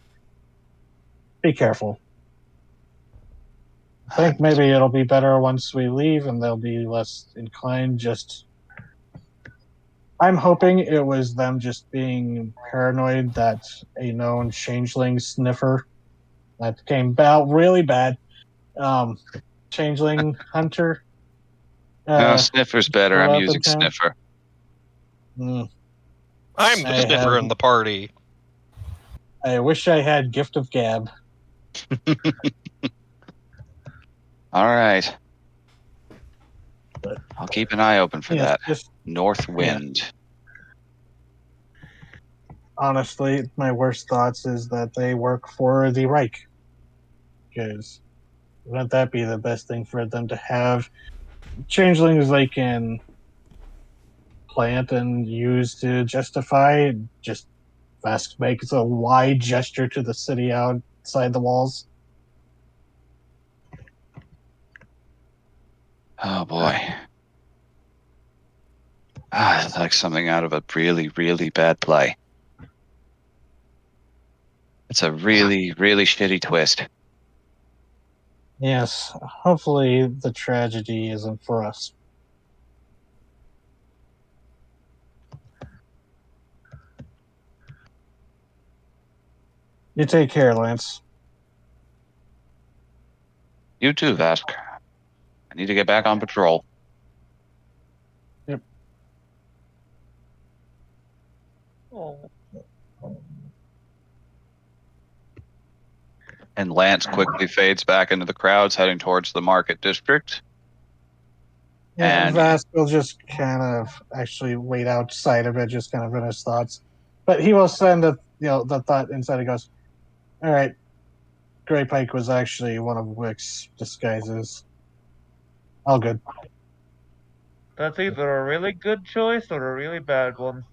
be careful. I think maybe it'll be better once we leave and they'll be less inclined. Just, I'm hoping it was them just being paranoid that a known changeling sniffer that came out really bad. Changeling hunter. No, Sniffer's better. showed I'm up in using town. Sniffer. I'm I the sniffer have- in the party. I wish I had Gift of Gab. All right. I'll keep an eye open for Yes, that. just North Wind. honestly, my worst thoughts is that they work for the Reich. Because wouldn't that be the best thing for them to have? Changelings they can plant and use to justify. Just Vesk makes a wide gesture to the city outside the walls. Oh boy. It's like something out of a really, really bad play. It's a really, really shitty twist. Yes, hopefully the tragedy isn't for us. You take care, Lance. You too, Vask. I need to get back on patrol. Oh, And Lance quickly fades back into the crowds heading towards the market district. Yeah, And- Vask will just kind of actually wait outside of it, just kind of in his thoughts. But he will send the thought inside. He goes, "All right, Grey Pike was actually one of Wick's disguises. All good." that's either a really good choice or a really bad one.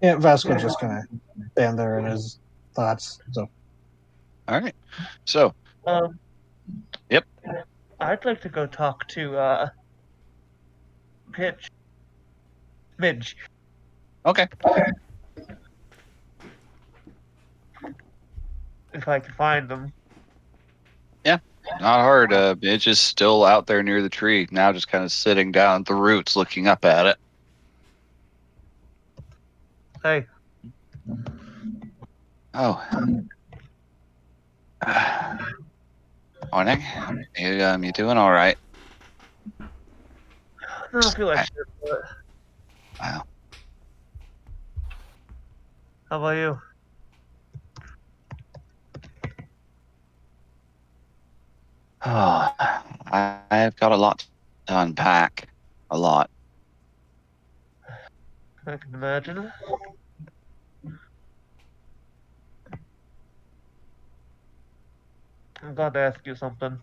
Yeah, Vask will just kind of stand there in his thoughts. So, all right. So, Yep. I'd like to go talk to Midge. okay. If I can find them. Not hard. Midge is still out there near the tree, now just kind of sitting down at the roots looking up at it. Hey, Oh. Morning. You doing all right? I don't feel like shit, but Wow. how about you? Oh, I've got a lot to unpack. A lot. I can imagine. I'm glad to ask you something.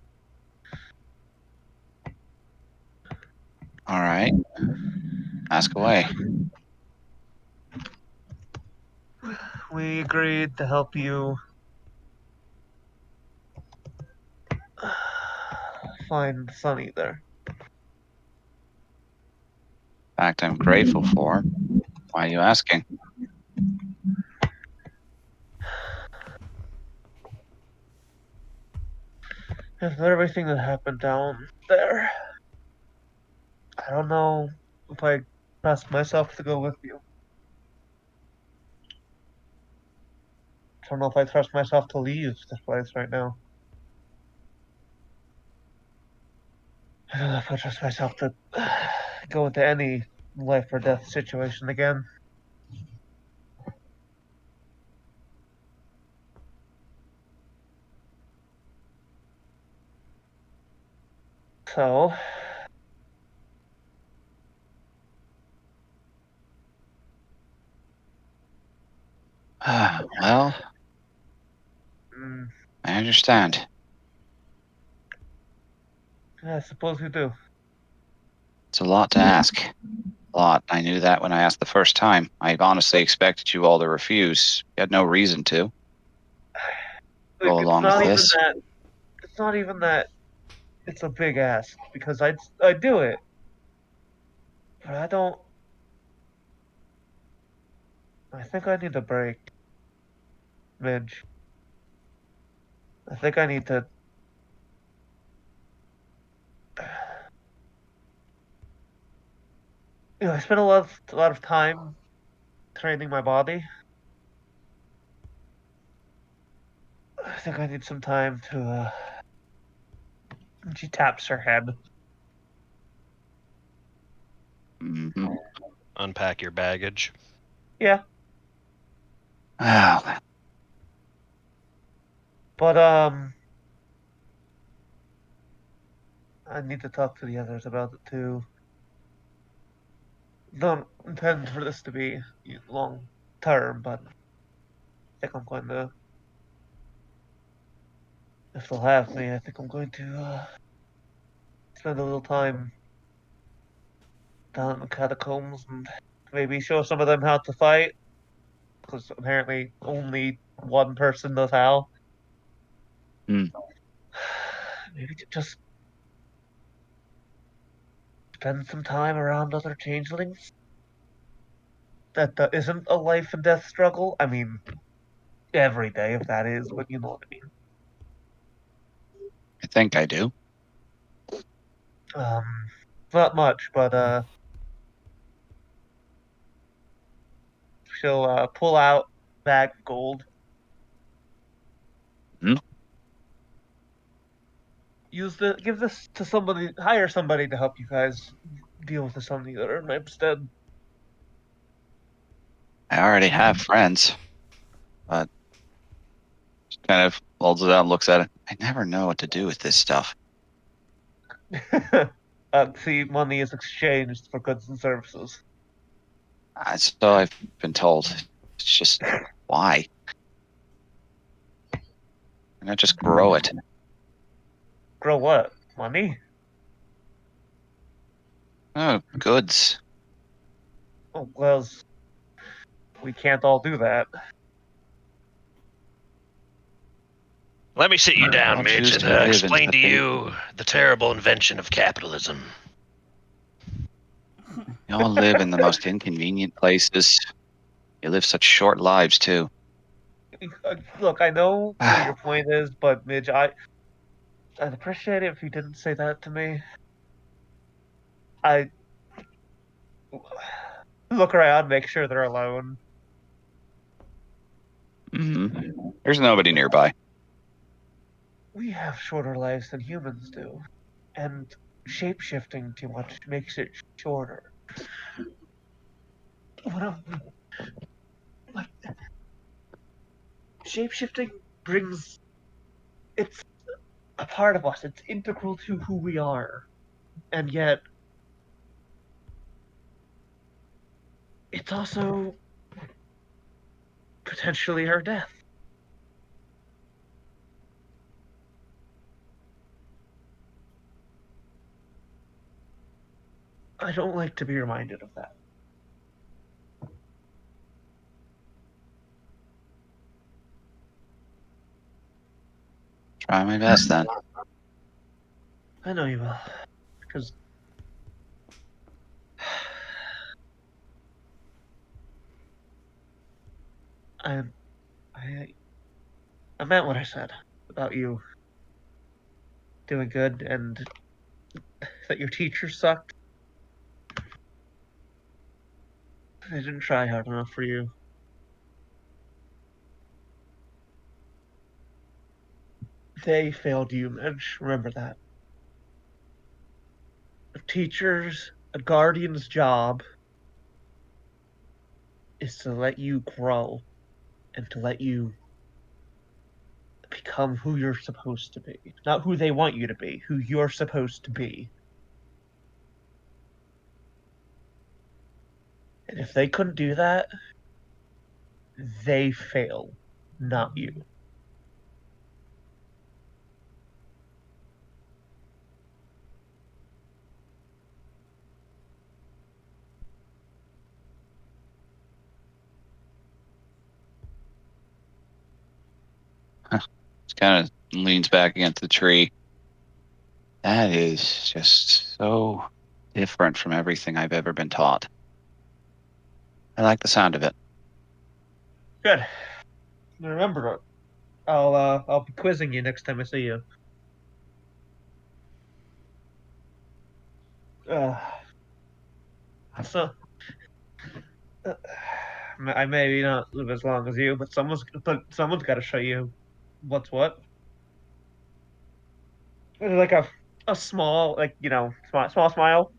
All right. Ask away. We agreed to help you find Sun either. Fact I'm grateful for. Why are you asking? After everything that happened down there, I don't know if I trust myself to go with you. I don't know if I trust myself to leave this place right now. I don't know if I trust myself to go into any life or death situation again. So, Well, mm, I understand. I suppose you do. It's a lot to ask. A lot. I knew that when I asked the first time. I honestly expected you all to refuse. You had no reason to Like, go along with this. it's not even that it's a big ask, because I'd do it. But I think I need a break, Midge. I think I need to. I spent a lot of time training my body. I think I need some time to. She taps her head. Mm-hmm. Unpack your baggage. Yeah, Well, but I need to talk to the others about it too. Don't intend for this to be long term, but I think I'm going to. If they'll have me, I think I'm going to spend a little time down in the catacombs and maybe show some of them how to fight. Because apparently only one person knows how. Hmm. Maybe just spend some time around other changelings. That isn't a life and death struggle. I mean, every day if that is, but you know what I mean. I think I do. Um, not much, but she'll pull out a bag of gold. Hmm? Give this to somebody, hire somebody to help you guys deal with the Sun Eater in my stead. I already have friends, but kind of holds it out and looks at it. I never know what to do with this stuff. See, money is exchanged for goods and services. So I've been told. It's just why? Why not just grow it? Grow what? Money? Oh, goods. Oh, well, we can't all do that. Let me sit you down, I'll Midge, choose and to live into explain the to fate. you the terrible invention of capitalism. You all live in the most inconvenient places. You live such short lives, too. Look, I know what your point is, but Midge, I'd appreciate it if you didn't say that to me. I look around, make sure they're alone. Mm-hmm. There's nobody nearby. We have shorter lives than humans do, and shape-shifting too much makes it shorter. What a, like, shape-shifting brings it's a part of us. It's integral to who we are, and yet it's also potentially our death. I don't like to be reminded of that. Try my best, then. I know you will. Because I, I meant what I said about you doing good and that your teacher sucked. They didn't try hard enough for you. They failed you, Midge. Remember that. A teacher's, a guardian's job is to let you grow and to let you become who you're supposed to be. Not who they want you to be, who you're supposed to be. And if they couldn't do that, they fail, not you. Kind of leans back against the tree. That is just so different from everything I've ever been taught. I like the sound of it. Good. Remember it. I'll be quizzing you next time I see you. So, I maybe not live as long as you, but someone's got to show you what's what. Like a small, like small smile.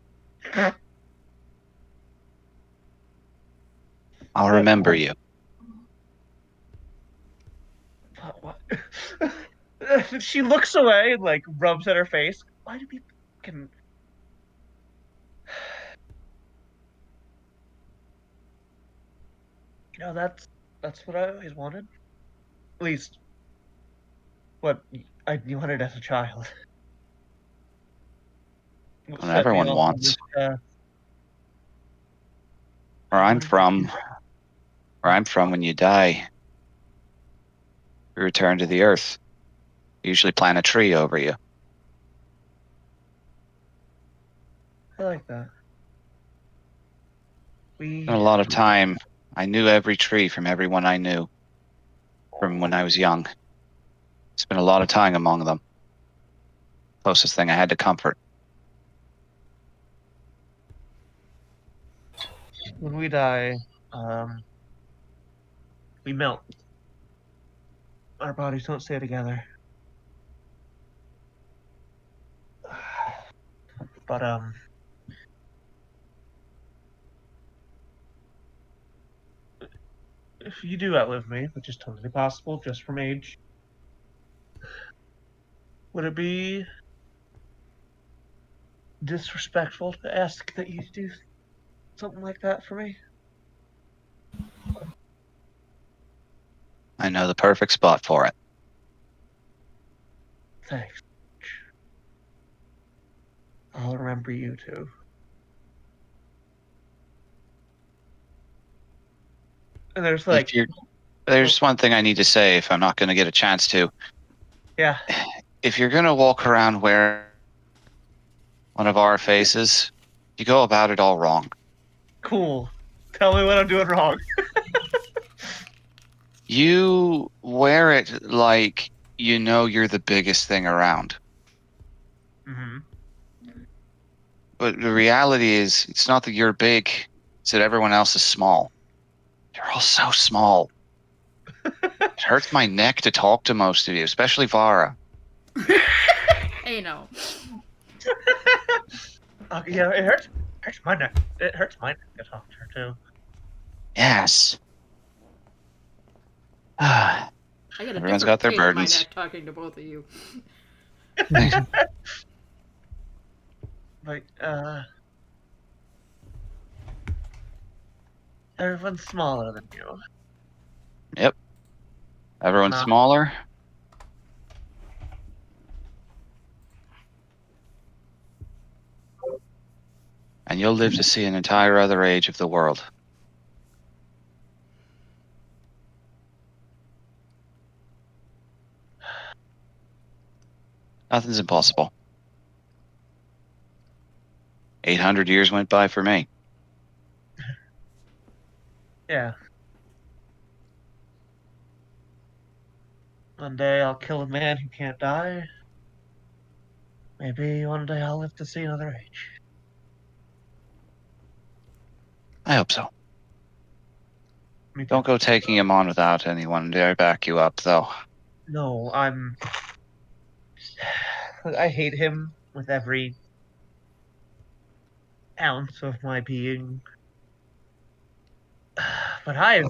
I'll remember you. What? She looks away and like rubs at her face. Why do people fucking? That's what I always wanted. At least, what I wanted as a child. What What set me everyone off on wants. this, Where I I'm wanted to from, do- when you die, you return to the earth. Usually plant a tree over you. I like that. Spent a lot of time. I knew every tree from everyone I knew from when I was young. Spent a lot of time among them. Closest thing I had to comfort. When we die, we melt. Our bodies don't stay together. But if you do outlive me, which is totally possible just from age, would it be disrespectful to ask that you do something like that for me? I know the perfect spot for it. Thanks. I'll remember you too. And there's like, There's one thing I need to say if I'm not going to get a chance to. yeah, If you're going to walk around wearing one of our faces, you go about it all wrong. cool. Tell me what I'm doing wrong. You wear it like you know you're the biggest thing around. Mm-hmm. But the reality is, it's not that you're big, it's that everyone else is small. You're all so small. It hurts my neck to talk to most of you, especially Vara. Hey, no. Yeah, it hurts. Hurts my neck. It hurts my neck to talk to her too. Yes. I got a Everyone's different got their pain in my burdens. neck talking to both of you. But everyone's smaller than you. Yep. Everyone's Huh. smaller. And you'll live to see an entire other age of the world. Nothing's impossible. 800 years went by for me. Yeah. One day I'll kill a man who can't die. Maybe one day I'll live to see another age. I hope so. Me too. Don't go taking him on without anyone to back you up, though. No, I hate him with every ounce of my being. But I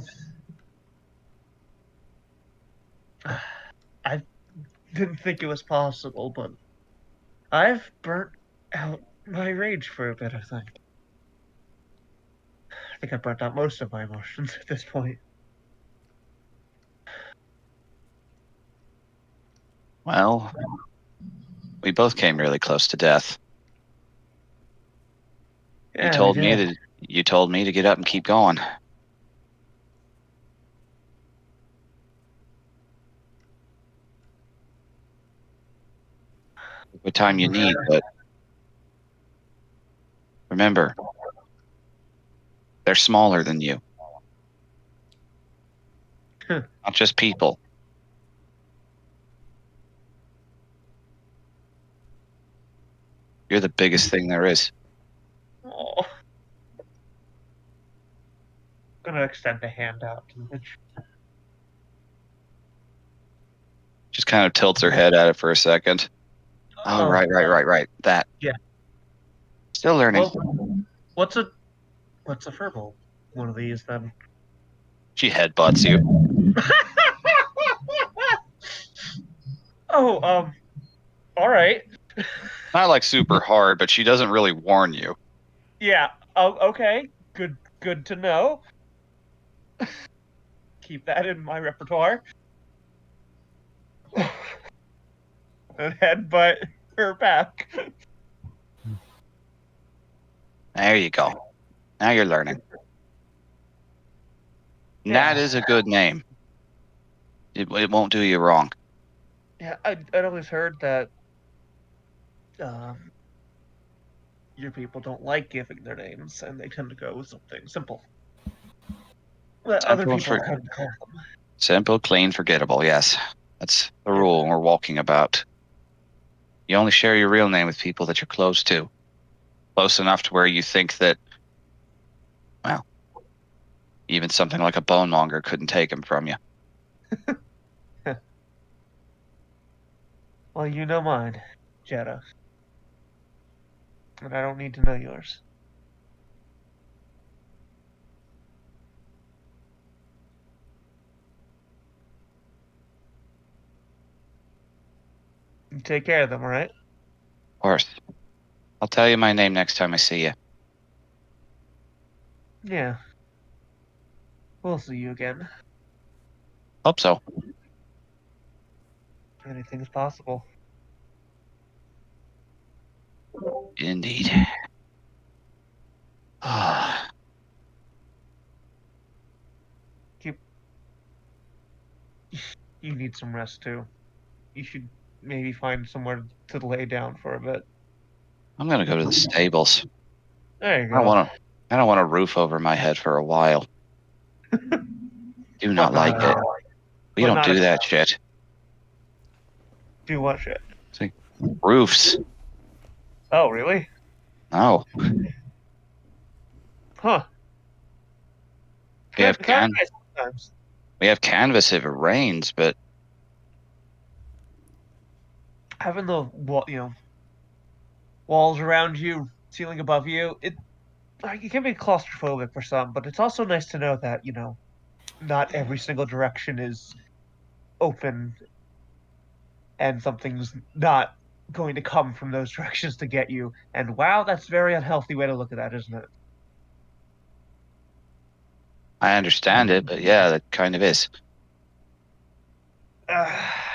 didn't think it was possible, but I've burnt out my rage for a bit, I think. I think I burnt out most of my emotions at this point. Well, we both came really close to death. Yeah, You told we me did. that you told me to get up and keep going. What time you need, but remember, they're smaller than you. Not just people. You're the biggest thing there is. Oh. Gonna extend a hand out to Mitch. Just kind of tilts her head at it for a second. Oh, right. That. Yeah. Still learning. Well, what's a furball? One of these then. She headbutts you. Oh, all right. Not like super hard, but she doesn't really warn you. Yeah. Oh, okay. Good to know. Keep that in my repertoire. And headbutt her back. There you go. Now you're learning. Yeah. Nat is a good name. It won't do you wrong. Yeah, I'd always heard that your people don't like giving their names, and they tend to go with something simple. That other Simple, people tend to call them. Simple, clean, forgettable. Yes, that's the rule we're walking about. You only share your real name with people that you're close to. Close enough to where you think that, well, even something like a bone monger couldn't take him from you. Well, you know mine, Jeddah. And I don't need to know yours. You take care of them, alright? Of course. I'll tell you my name next time I see you. Yeah. We'll see you again. Hope so. Anything's possible. Indeed. Ah, You need some rest too. You should maybe find somewhere to lay down for a bit. I'm gonna go to the stables. There you I go. don't want a roof over my head for a while. Do not like it. We But don't not do if- that shit. Do what shit? Roofs. Oh, really? No. Huh. We have Kinda nice sometimes. We have canvas if it rains, but Having the walls around you, ceiling above you, it can be claustrophobic for some, but it's also nice to know that, not every single direction is open and something's not going to come from those directions to get you. And wow, that's a very unhealthy way to look at that, isn't it? I understand it. But yeah, that kind of is.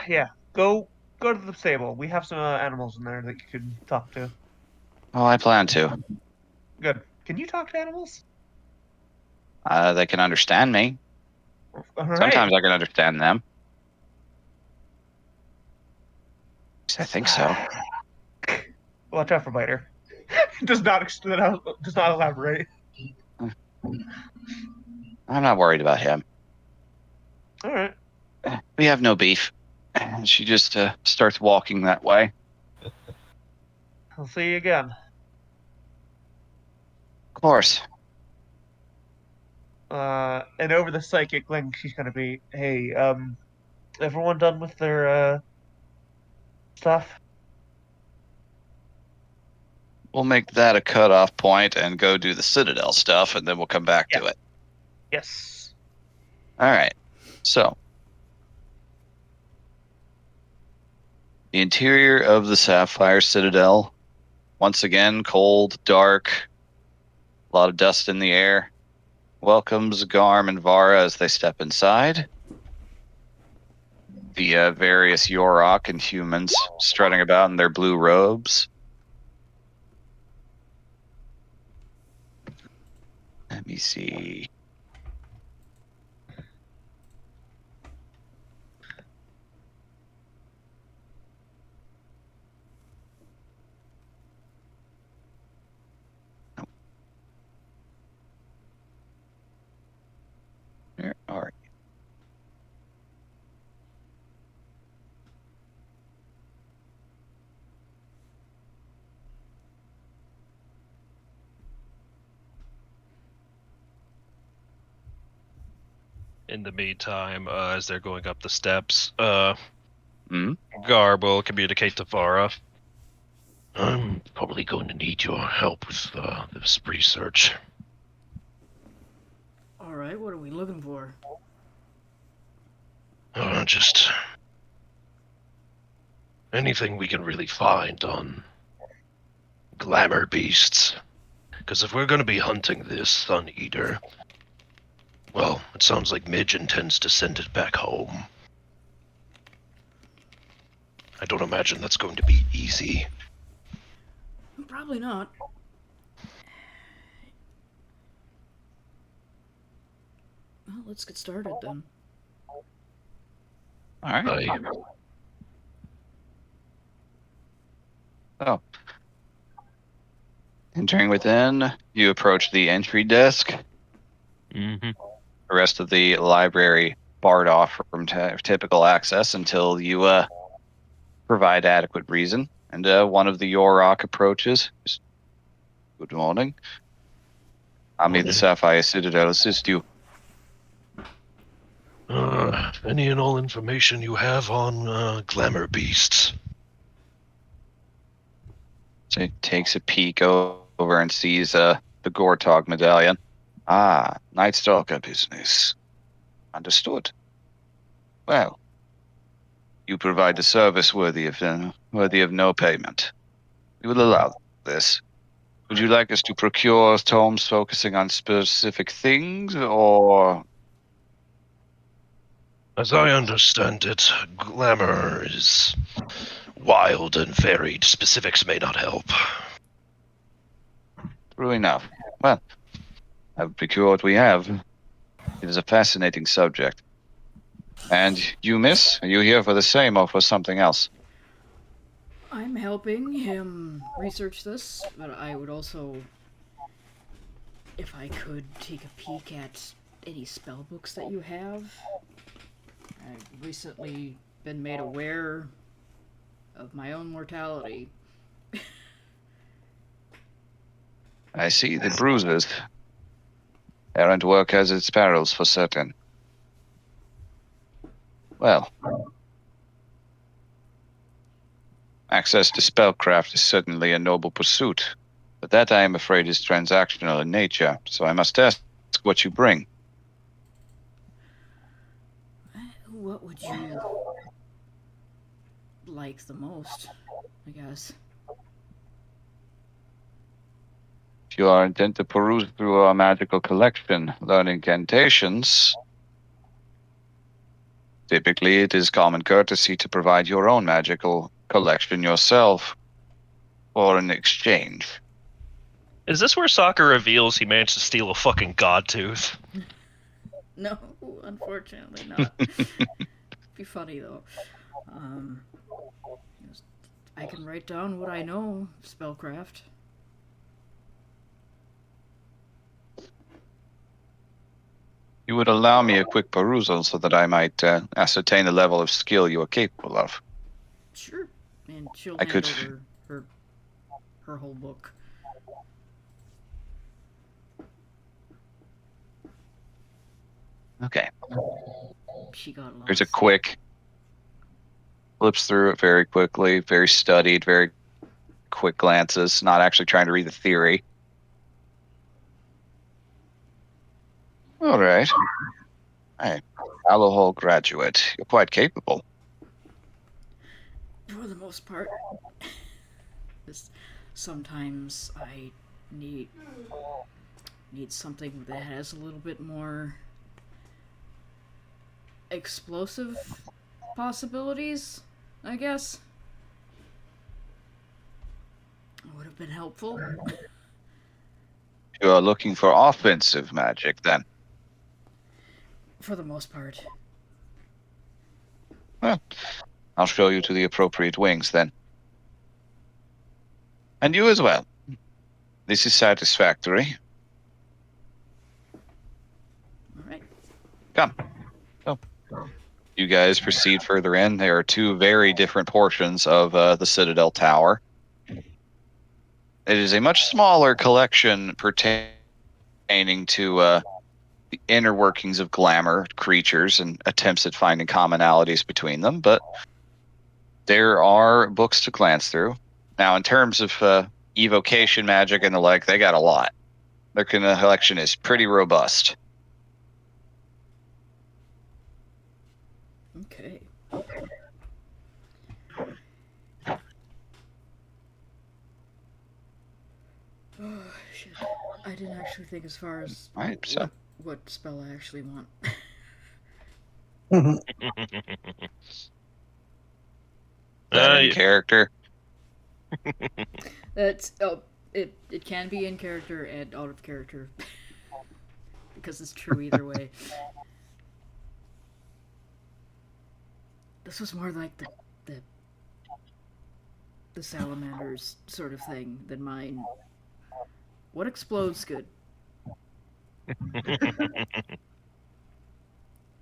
Yeah. Go to the stable. We have some animals in there that you could talk to. Oh, I plan to. Good. Can you talk to animals? They can understand me. All right. Sometimes I can understand them. I think so. Watch out for Biter. does not elaborate. I'm not worried about him. All right. We have no beef. And she just starts walking that way. I'll see you again. Of course. And over the psychic link, she's gonna be, hey, everyone done with their stuff? We'll make that a cutoff point and go do the Citadel stuff, and then we'll come back to it. Yes. All right. So, the interior of the Sapphire Citadel, once again, cold, dark, a lot of dust in the air, welcomes Garm and Vara as they step inside. The various Yorok and humans strutting about in their blue robes. Let me see. Where are you? In the meantime, as they're going up the steps, Hmm? Garb will communicate to Vara. I'm probably going to need your help with this research. Alright, what are we looking for? Just anything we can really find on glamour beasts. Because if we're going to be hunting this Sun Eater, well, it sounds like Midge intends to send it back home. I don't imagine that's going to be easy. Probably not. Well, let's get started then. All right. I, Oh. Entering within, you approach the entry desk. Mm-hmm. The rest of the library barred off from typical access until you provide adequate reason. And one of the Yorok approaches. Good morning. Ami the Sapphire Citadel assist you. any and all information you have on glamour beasts? So he takes a peek over and sees the Gortog medallion. Ah, Night Stalker business. Understood. Well, you provide a service worthy of no payment. We will allow this. Would you like us to procure tomes focusing on specific things, or... As I understand it, glamour is wild and varied. Specifics may not help. True enough. Well, I will procure what we have. It is a fascinating subject. And you, miss? Are you here for the same or for something else? I'm helping him research this, but I would also, if I could, take a peek at any spell books that you have. I've recently been made aware of my own mortality. I see the bruises. Errant work has its perils for certain. Well, access to spellcraft is certainly a noble pursuit, but that I am afraid is transactional in nature, so I must ask what you bring. What would you like the most, I guess? If you are intent to peruse through our magical collection, learn incantations, typically it is common courtesy to provide your own magical collection yourself for an exchange. Is this where Sokka reveals he managed to steal a fucking god tooth? No, unfortunately not. Be funny though. I can write down what I know of spellcraft. you would allow me a quick perusal so that I might ascertain the level of skill you are capable of. Sure. And she'll I hand could- over her whole book. Okay. She got lost. There's a quick flips through it very quickly, very studied, very quick glances, not actually trying to read the theory. All right. Hey, Hollow Hole graduate. You're quite capable. For the most part. Just sometimes I need something that has a little bit more explosive possibilities, I guess. Would have been helpful. You're looking for offensive magic, then. For the most part. Well, I'll show you to the appropriate wings, then. And you as well. This is satisfactory. Alright. Come. You guys proceed further in. There are two very different portions of the Citadel Tower. It is a much smaller collection pertaining to the inner workings of glamour creatures and attempts at finding commonalities between them, but there are books to glance through. Now, in terms of evocation magic and the like, they got a lot. Their collection is pretty robust. Okay. Oh, shit. I didn't actually think as far as All right, so what spell I actually want. that in Yeah. character. That's it can be in character and out of character. Because it's true either way. This was more like the salamanders sort of thing than mine. What explodes good?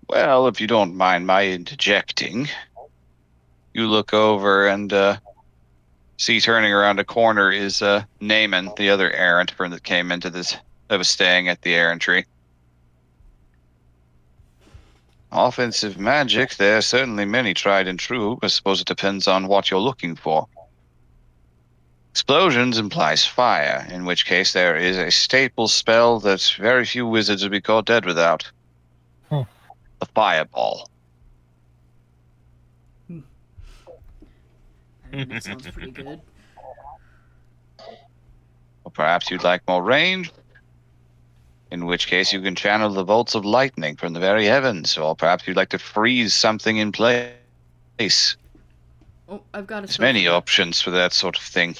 Well, if you don't mind my interjecting, you look over and see turning around a corner is Naaman, the other errant that came into this, that was staying at the errantry. Offensive magic, there are certainly many tried and true. I suppose it depends on what you're looking for. Explosions implies fire, in which case there is a staple spell that very few wizards would be caught dead without. Huh. The fireball. I mean, that sounds pretty good. Or perhaps you'd like more range, in which case you can channel the bolts of lightning from the very heavens, or perhaps you'd like to freeze something in place. Oh, I've got a There's spell many for that. options for that sort of thing.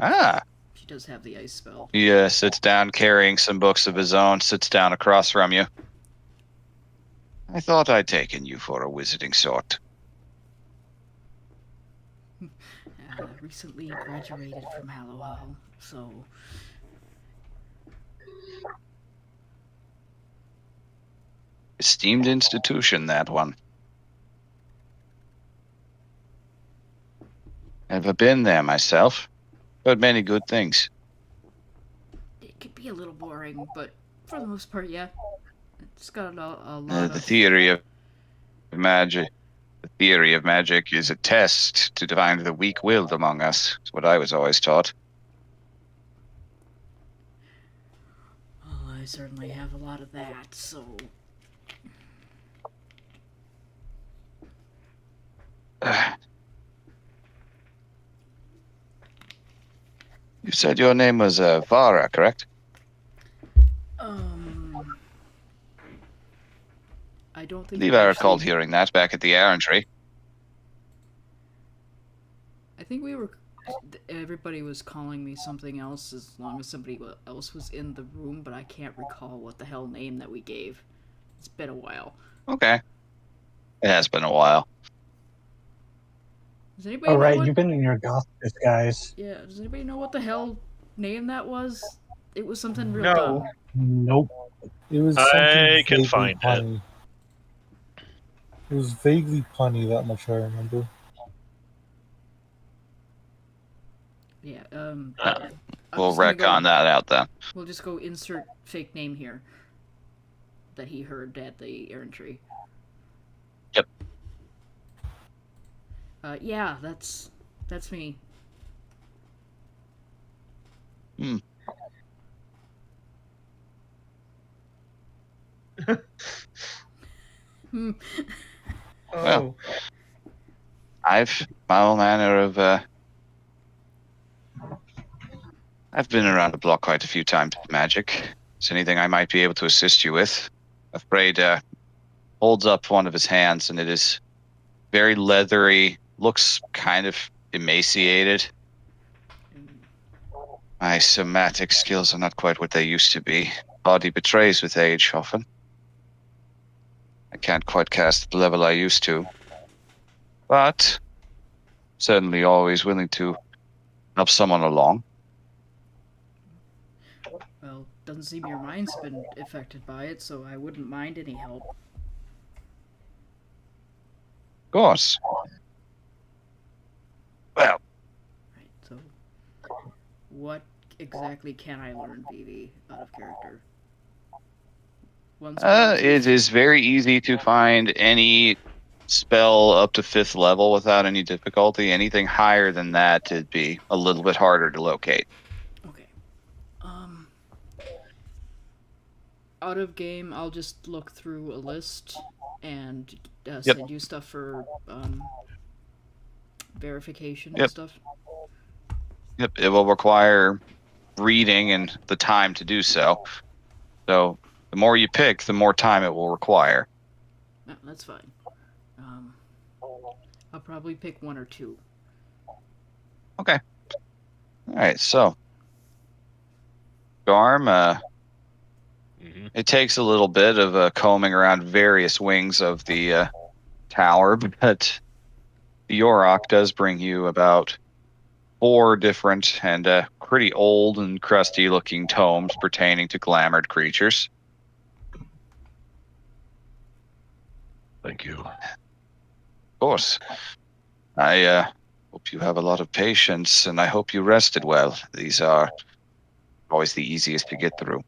Ah, She does have the ice spell. he sits down carrying some books of his own, sits down across from you. I thought I'd taken you for a wizarding sort. Recently graduated from Hallowell, so Esteemed institution, that one. Never been there myself. Heard many good things. it could be a little boring, but for the most part, yeah. It's got a lot The of... theory of magic. The theory of magic is a test to find the weak-willed among us. That's what I was always taught. Oh, I certainly have a lot of that, so... You said your name was Vara, correct? I don't I think... believe I recalled actually- hearing that back at the errantry. I think we were... Everybody was calling me something else as long as somebody else was in the room, but I can't recall what the hell name that we gave. It's been a while. Okay. It has been a while. Does anybody Oh, know right, what... you've been in your goth disguise. Yeah, does anybody know what the hell name that was? It was something real No. dumb. Nope. It was I something can vaguely find it. punny. It was vaguely punny, that much I remember. Yeah. I'm We'll just gonna go. retcon that out then. We'll just go insert fake name here. That he heard at the errantry. Yep. Yeah, that's me. Hmm. Hmm. Oh, Well. I've my own manner of I've been around the block quite a few times with magic. Is anything I might be able to assist you with? Afraid holds up one of his hands and it is very leathery, looks kind of emaciated. My somatic skills are not quite what they used to be. Body betrays with age often. I can't quite cast at the level I used to. But certainly always willing to help someone along. Well, doesn't seem your mind's been affected by it, so I wouldn't mind any help. Of course. Well, Right, so what exactly can I learn, Vivi, out of character? it is very easy to find any spell up to 5th level without any difficulty. Anything higher than that, it'd be a little bit harder to locate. Okay. Out of game, I'll just look through a list and send you stuff for verification and Yep. stuff. Yep, it will require reading and the time to do so. So the more you pick, the more time it will require. No, that's fine. I'll probably pick one or two. Okay. All right, so Garm, it takes a little bit of combing around various wings of the tower, but the Yorok does bring you about 4 different and pretty old and crusty looking tomes pertaining to glamored creatures. Thank you. Of course. I hope you have a lot of patience and I hope you rested well. These are always the easiest to get through.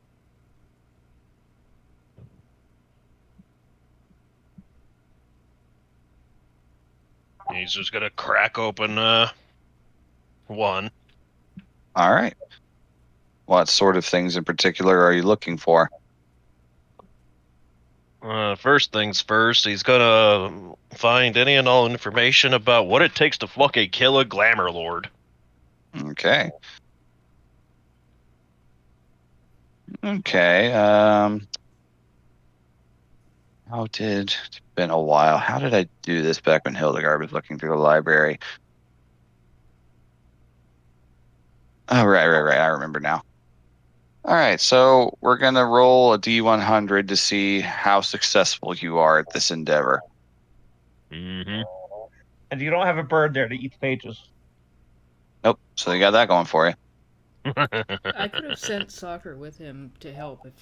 He's just gonna crack open one. All right. What sort of things in particular are you looking for? First things first, he's gonna find any and all information about what it takes to fucking kill a glamour lord. Okay. Okay. It's been a while. How did I do this back when Hildegard was looking through the library? Oh, right. I remember now. All right, so we're going to roll a D100 to see how successful you are at this endeavor. Mm-hmm. and you don't have a bird there to eat the pages. Nope, so you got that going for you. I could have sent Soccer with him to help if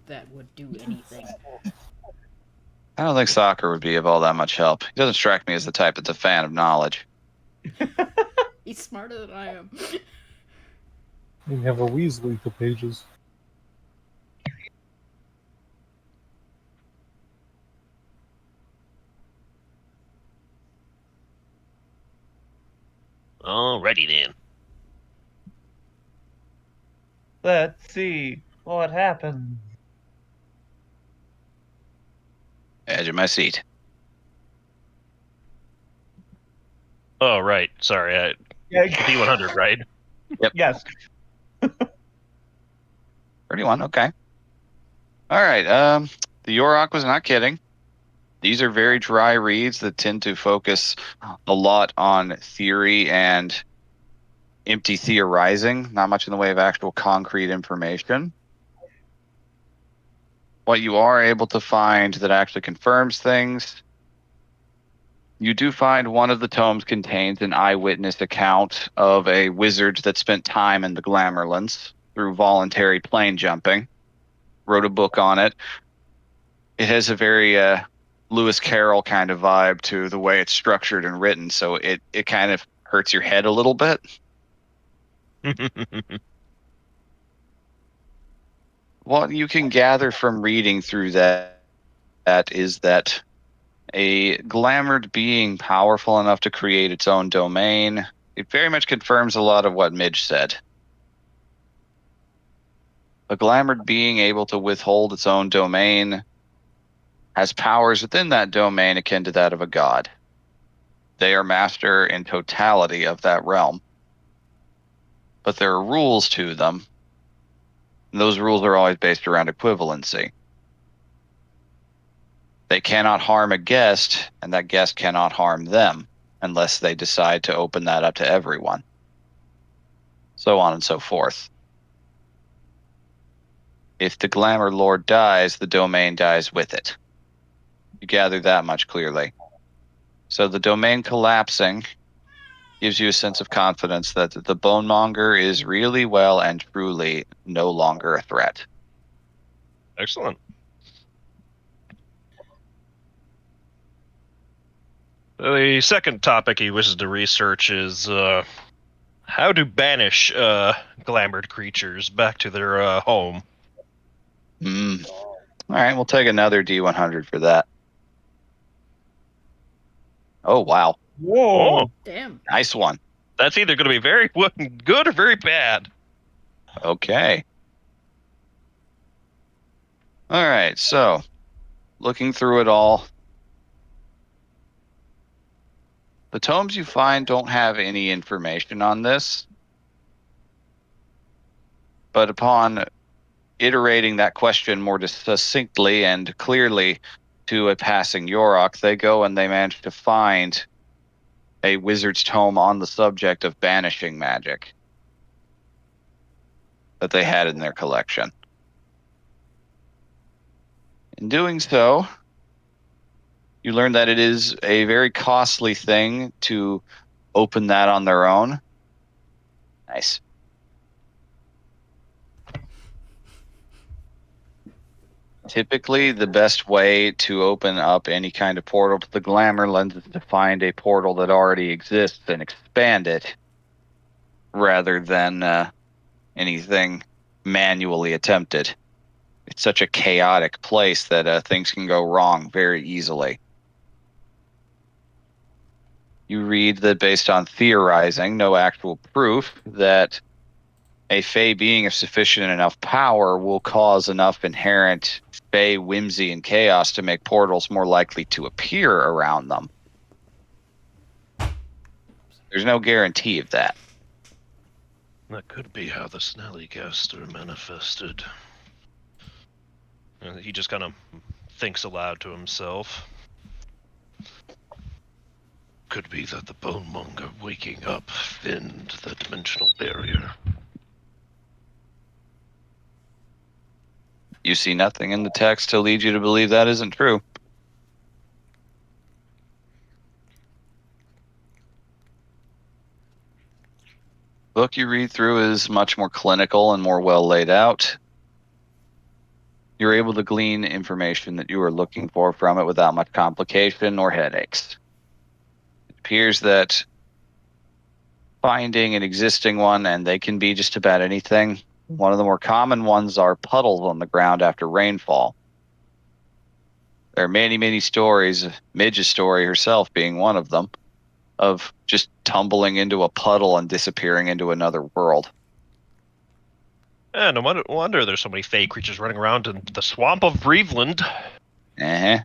that would do anything. I don't think Soccer would be of all that much help. He doesn't strike me as the type that's a fan of knowledge. He's smarter than I am. You have a Weasley eat the pages. Alrighty then. Let's see what happened. Edge of my seat. Oh, right. Sorry. Yeah. D100, right? Yes. 31, okay. All right, the Yorok was not kidding. These are very dry reads that tend to focus a lot on theory and empty theorizing, not much in the way of actual concrete information. What you are able to find that actually confirms things, you do find one of the tomes contains an eyewitness account of a wizard that spent time in the Glamourlands through voluntary plane jumping. wrote a book on it. It has a very Lewis Carroll kind of vibe to the way it's structured and written, so it kind of hurts your head a little bit. What you can gather from reading through that is that a glamored being powerful enough to create its own domain, it very much confirms a lot of what Midge said. A glamored being able to withhold its own domain has powers within that domain akin to that of a god. They are master in totality of that realm. But there are rules to them. And those rules are always based around equivalency. They cannot harm a guest, and that guest cannot harm them unless they decide to open that up to everyone. So on and so forth. If the Glamour Lord dies, the domain dies with it. You gather that much clearly. So the domain collapsing gives you a sense of confidence that the Bonemonger is really well and truly no longer a threat. Excellent. The second topic he wishes to research is how to banish glamored creatures back to their home. All right, we'll take another D100 for that. Oh, wow. Whoa! Oh, Damn. Nice one. that's either going to be very good or very bad. Okay. All right, so looking through it all, the tomes you find don't have any information on this, but upon iterating that question more succinctly and clearly to a passing Yorok, they go and they manage to find a wizard's tome on the subject of banishing magic that they had in their collection. In doing so, you learn that it is a very costly thing to open that on their own. Nice. Typically, the best way to open up any kind of portal to the Glamourlands is to find a portal that already exists and expand it, rather than anything manually attempted. It's such a chaotic place that things can go wrong very easily. You read that based on theorizing, no actual proof, that a Fey being of sufficient enough power will cause enough inherent Fey whimsy and chaos to make portals more likely to appear around them. There's no guarantee of that. That could be how the Snallygaster manifested. He just kind of thinks aloud to himself. Could be that the Bonemonger waking up thinned the dimensional barrier. You see nothing in the text to lead you to believe that isn't true. The book you read through is much more clinical and more well laid out. You're able to glean information that you are looking for from it without much complication or headaches. It appears that finding an existing one, and they can be just about anything. One of the more common ones are puddles on the ground after rainfall. There are many, many stories, Midge's story herself being one of them, of just tumbling into a puddle and disappearing into another world. Yeah, no wonder there's so many Fey creatures running around in the swamp of Breveland. Uh-huh.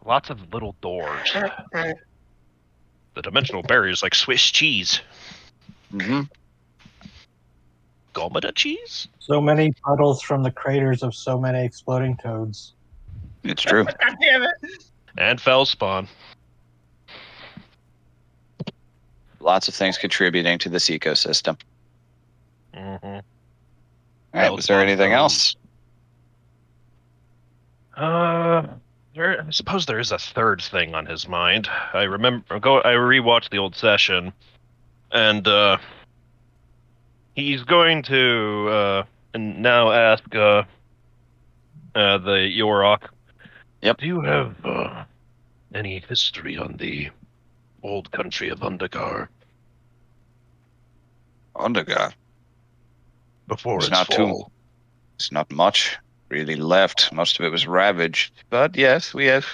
Lots of little doors. The dimensional barrier is like Swiss cheese. Mm-hmm. Gomita cheese? So many puddles from the craters of so many exploding toads. It's true. God damn it! And Fellspawn. Lots of things contributing to this ecosystem. Mm-hmm. All right, was there anything else? I suppose there is a third thing on his mind. I rewatched the old session, and he's going to and now ask the Yorok. Do you have any history on the old country of Undergar Undergar. before There's its fall? There's not much really left. Most of it was ravaged. But yes, we have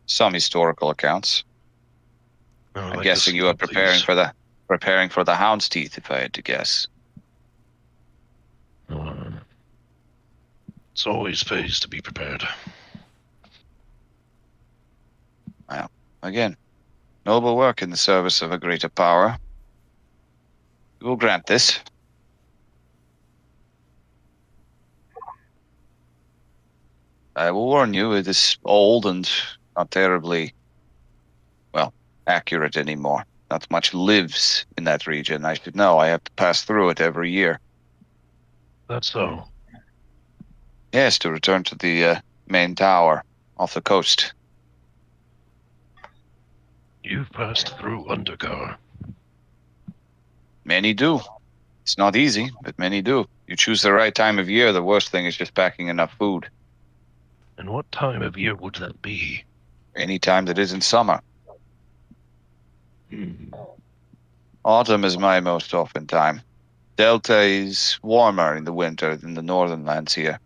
some historical accounts. I would I'm like to guessing see you are them, please. preparing for the Hound's Teeth, if I had to guess. It's always pays to be prepared. Well, again, noble work in the service of a greater power. We will grant this. I will warn you, it is old and not terribly, well, accurate anymore. Not much lives in that region. I should know. I have to pass through it every year. That's so. Yes, to return to the main tower off the coast. You've passed through Undergar. Many do. It's not easy, but many do. You choose the right time of year, the worst thing is just packing enough food. And what time of year would that be? Any time that isn't summer. Autumn is my most often time. Delta is warmer in the winter than the northern lands here.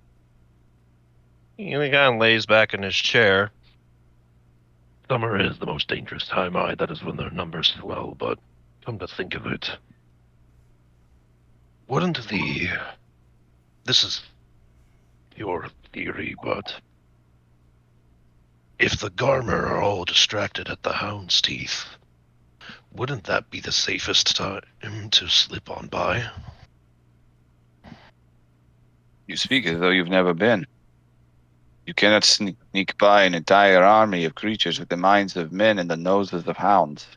He kind of lays back in his chair. Summer is the most dangerous time. That is when their numbers swell, but come to think of it, wouldn't the... This is your theory, but if the Garmer are all distracted at the Hound's Teeth, wouldn't that be the safest time to slip on by? You speak as though you've never been. You cannot sneak by an entire army of creatures with the minds of men and the noses of hounds.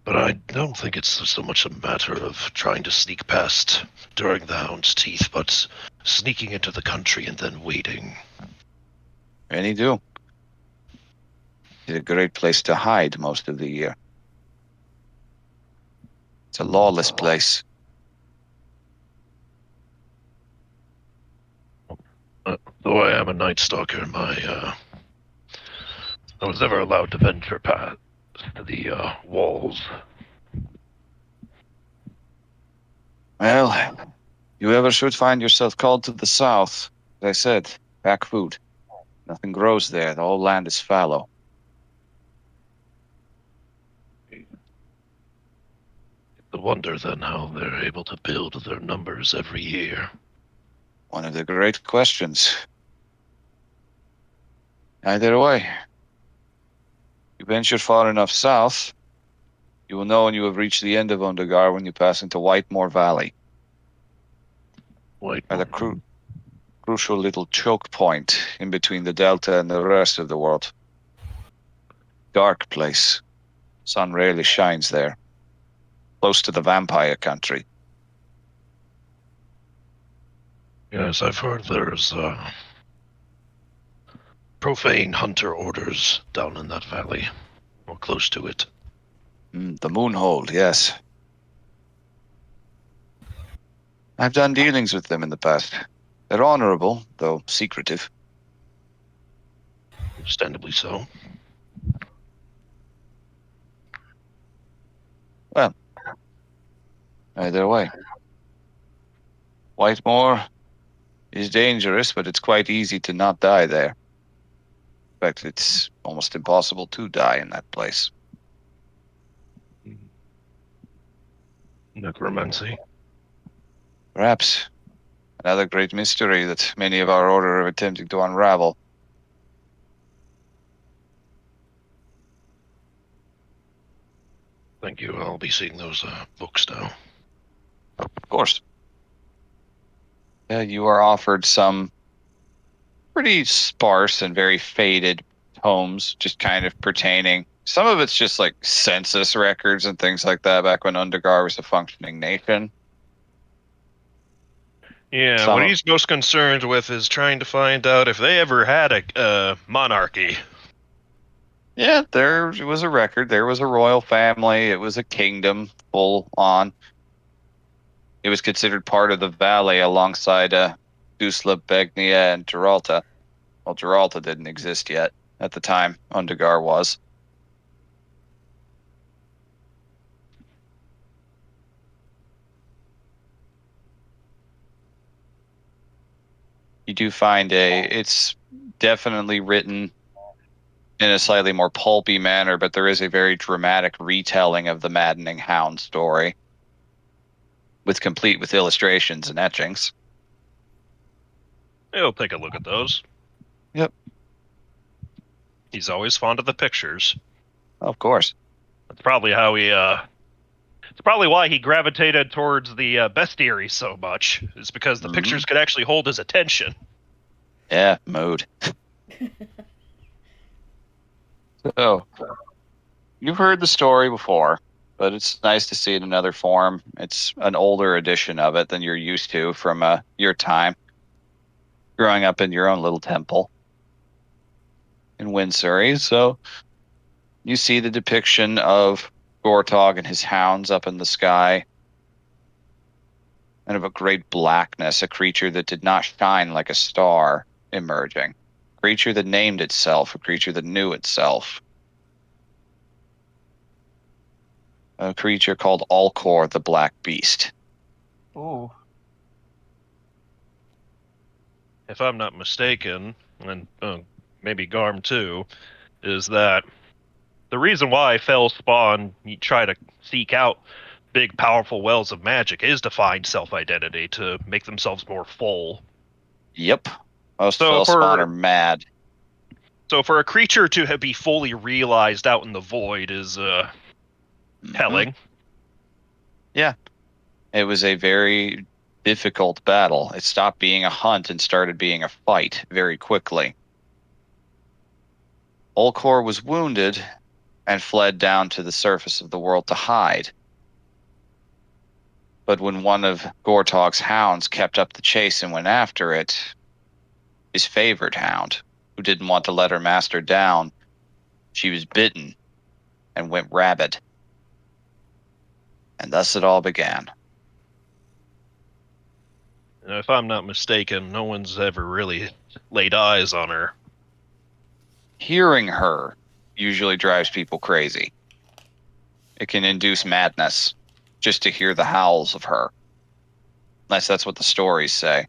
But I don't think it's so much a matter of trying to sneak past during the Hound's Teeth, but sneaking into the country and then waiting. Many do. It's a great place to hide most of the year. It's a lawless place. Though I am a Night Stalker, I was never allowed to venture past the walls. Well, you ever should find yourself called to the south. As I said, pack food. Nothing grows there. The whole land is fallow. It's a wonder then how they're able to build their numbers every year. One of the great questions. Either way, you venture far enough south, you will know when you have reached the end of Undergar when you pass into Whitemore Valley. Like, At a crucial little choke point in between the Delta and the rest of the world. Dark place. Sun rarely shines there. Close to the vampire country. yes, I've heard there's profane hunter orders down in that valley, or close to it. The Moonhold, yes. I've done dealings with them in the past. They're honorable, though secretive. Understandably so. Well, either way. Whitemore is dangerous, but it's quite easy to not die there. In fact, it's almost impossible to die in that place. Necromancy. Perhaps another great mystery that many of our order are attempting to unravel. Thank you. I'll be seeing those books now. Of course. You are offered some pretty sparse and very faded tomes, just kind of pertaining. Some of it's just like census records and things like that back when Undergar was a functioning nation. Yeah, what he's most concerned with is trying to find out if they ever had a monarchy. Yeah, there was a record. There was a royal family. It was a kingdom full on. It was considered part of the valley alongside Dusla, Begnia, and Giralta. Well, Giralta didn't exist yet at the time. Undegar was. You do find it's definitely written in a slightly more pulpy manner, but there is a very dramatic retelling of the Maddening Hound story, complete with illustrations and etchings. He'll take a look at those. Yep. He's always fond of the pictures. Of course. That's probably how he. It's probably why he gravitated towards the bestiary so much. Is because the pictures could actually hold his attention. Yeah, mood. So, you've heard the story before, but it's nice to see it in another form. It's an older edition of it than you're used to from your time growing up in your own little temple in Windsurrey. So, you see the depiction of Gortog and his hounds up in the sky, and of a great blackness, a creature that did not shine like a star emerging. A creature that named itself, a creature that knew itself. A creature called Alcor the Black Beast. Ooh. If I'm not mistaken, and maybe Garm too, is that the reason why Fell Spawn try to seek out big, powerful wells of magic is to find self-identity, to make themselves more full. Yep. Most So Fellspawn are mad. So for a creature to be fully realized out in the void is telling. Yeah. It was a very difficult battle. It stopped being a hunt and started being a fight very quickly. Olcor was wounded and fled down to the surface of the world to hide. But when one of Gortog's hounds kept up the chase and went after it, his favored hound, who didn't want to let her master down, she was bitten and went rabid. And thus it all began. And if I'm not mistaken, no one's ever really laid eyes on her. Hearing her usually drives people crazy. It can induce madness just to hear the howls of her. Unless that's what the stories say.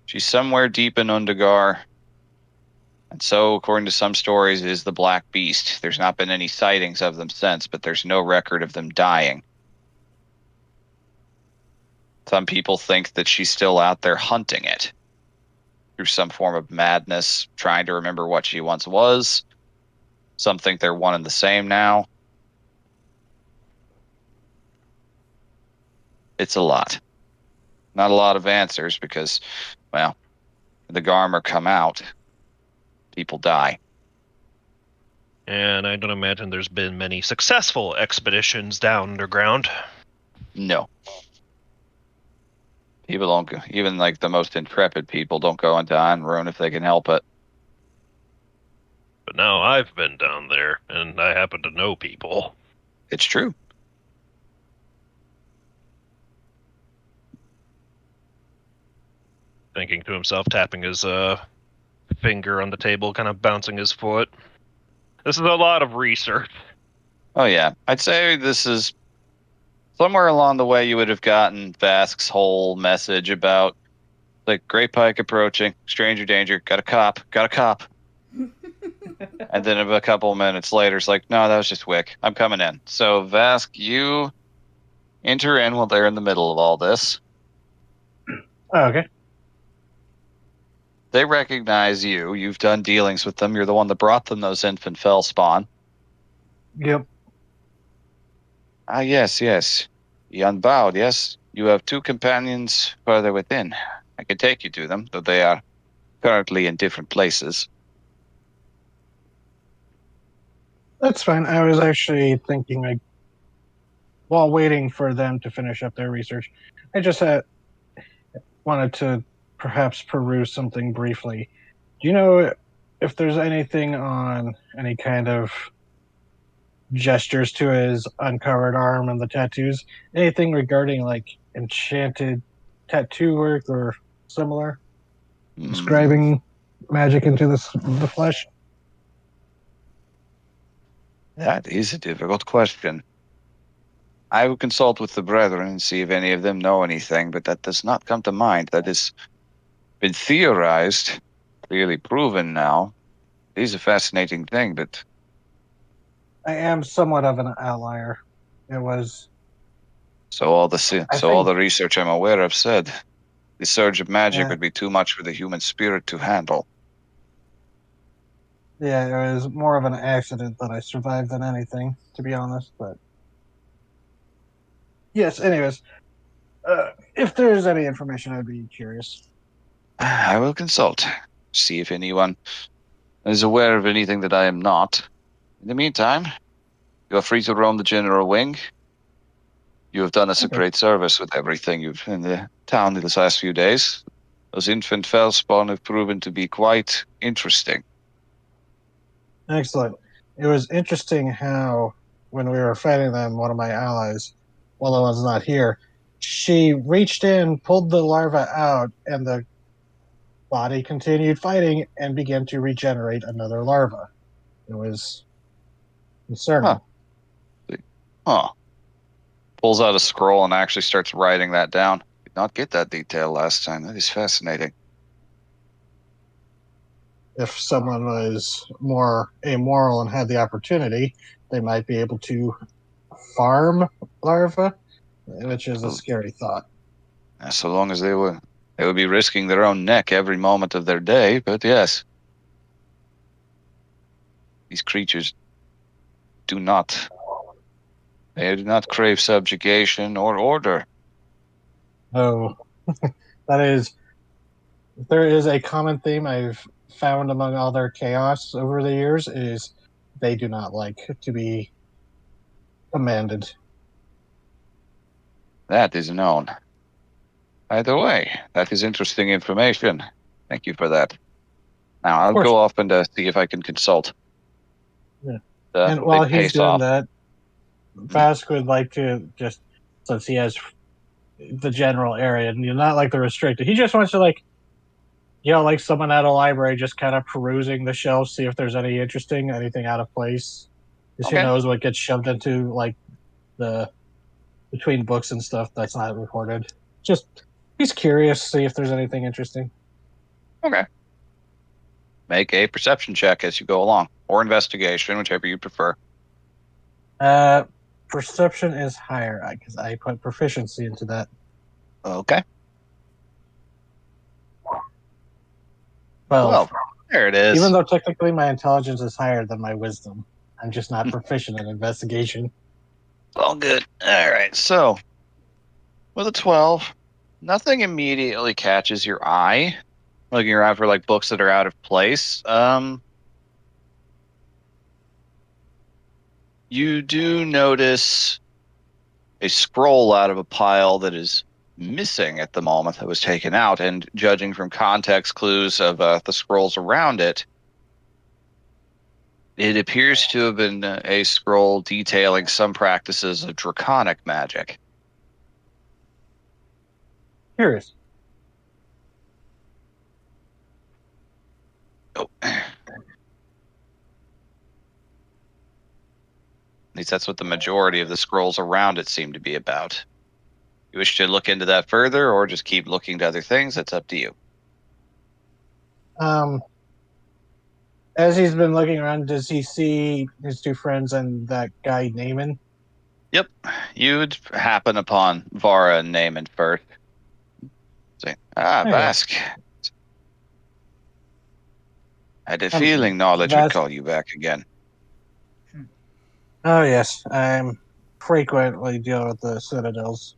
She's somewhere deep in Undegar. And so, according to some stories, is the Black Beast. There's not been any sightings of them since, but there's no record of them dying. Some people think that she's still out there hunting it through some form of madness, trying to remember what she once was. Some think they're one and the same now. It's a lot. Not a lot of answers because, well, the Garmer come out, people die. And I don't imagine there's been many successful expeditions down underground. No. People don't go, even like the most intrepid people don't go into Anrune if they can help it. But now I've been down there, and I happen to know people. It's true. Thinking to himself, tapping his finger on the table, kind of bouncing his foot. This is a lot of research. Oh yeah, I'd say this is somewhere along the way you would have gotten Vask's whole message about like Great Pike approaching, stranger danger, got a cop. And then a couple minutes later, it's like, no, that was just Wick. I'm coming in. So Vask, you enter in while they're in the middle of all this. Oh, okay. They recognize you. You've done dealings with them. You're the one that brought them those infant Fellspawn. Yep. Ah, yes. You unbowed, yes. You have 2 companions further within. I can take you to them, though they are currently in different places. That's fine. I was actually thinking, like, while waiting for them to finish up their research, I just wanted to perhaps peruse something briefly. Do you know if there's anything on any kind of gestures to his uncovered arm and the tattoos, anything regarding like enchanted tattoo work or similar, Hmm. describing magic into the flesh. That is a difficult question. I will consult with the brethren and see if any of them know anything, but that does not come to mind. That has been theorized, clearly proven now. It is a fascinating thing, but I am somewhat of an outlier. It was, so all the I so all think, the research I'm aware of said the surge of magic yeah, would be too much for the human spirit to handle. yeah, it was more of an accident that I survived than anything, to be honest. But yes, anyways, if there's any information, I'd be curious. I will consult, see if anyone is aware of anything that I am not. In the meantime, you are free to roam the general wing. You have done us a Okay. great service with everything you've in the town in the last few days. Those infant fellspawn have proven to be quite interesting. Excellent. It was interesting how, when we were fighting them, one of my allies, while I was not here, she reached in, pulled the larva out, and the body continued fighting and began to regenerate another larva. It was Huh. concerning. Huh. Pulls out a scroll and actually starts writing that down. Did not get that detail last time. That is fascinating. If someone was more amoral and had the opportunity, they might be able to farm larvae, which is a So, scary thought. so long as they would be risking their own neck every moment of their day. But yes, these creatures do not. They do not crave subjugation or order. Oh, that is, there is a common theme I've found among all their chaos over the years is they do not like to be commanded. That is known. By the way, that is interesting information. Thank you for that. Now Of I'll course. go off and see if I can consult. Yeah. And They while he's pace doing off. that, Vask would like to just, since he has the general area and not like the restricted, he just wants to like, like someone at a library just kind of perusing the shelves, see if there's anything out of place. Because who Okay. knows what gets shoved into like the between books and stuff that's not recorded. Just he's curious, see if there's anything interesting. Okay. Make a perception check as you go along, or investigation, whichever you prefer. Uh, Perception is higher because I put proficiency into that. Okay. 12. 12. There it is. Even though technically my intelligence is higher than my wisdom, I'm just not proficient in investigation. All good. All right. So, with a 12, nothing immediately catches your eye. Looking around for like books that are out of place. You do notice a scroll out of a pile that is missing at the moment that was taken out, and judging from context clues of the scrolls around it, it appears to have been a scroll detailing some practices of draconic magic. Curious. Oh. At least that's what the majority of the scrolls around it seem to be about. You wish to look into that further, or just keep looking to other things? That's up to you. As he's been looking around, does he see his two friends and that guy Naaman? Yep, you'd happen upon Vara and Naaman first. Say, Okay. Vask. I had a feeling knowledge would Vask. call you back again. Oh yes, I'm frequently dealing with the citadels.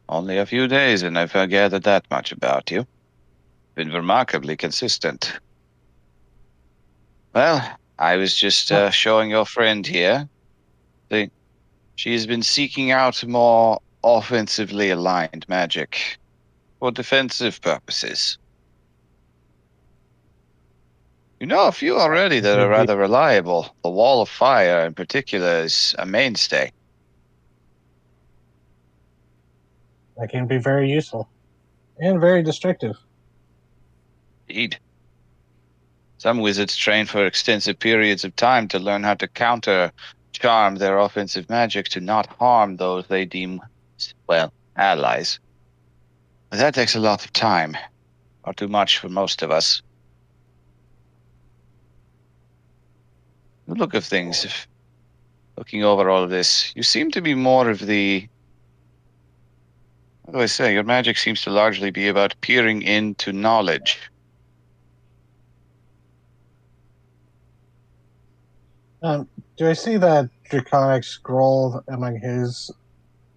Only a few days, and I've gathered that much about you. Been remarkably consistent. Well, I was just showing your friend here. She's been seeking out more offensively aligned magic for defensive purposes. You know a few already that are rather reliable. The wall of fire, in particular, is a mainstay. That can be very useful and very destructive. Indeed. Some wizards train for extensive periods of time to learn how to counter charm their offensive magic to not harm those they deem, well, allies. But that takes a lot of time, or too much for most of us. The look of things, if looking over all of this, you seem to be more of the... What do I say? Your magic seems to largely be about peering into knowledge. Do I see that draconic scroll among his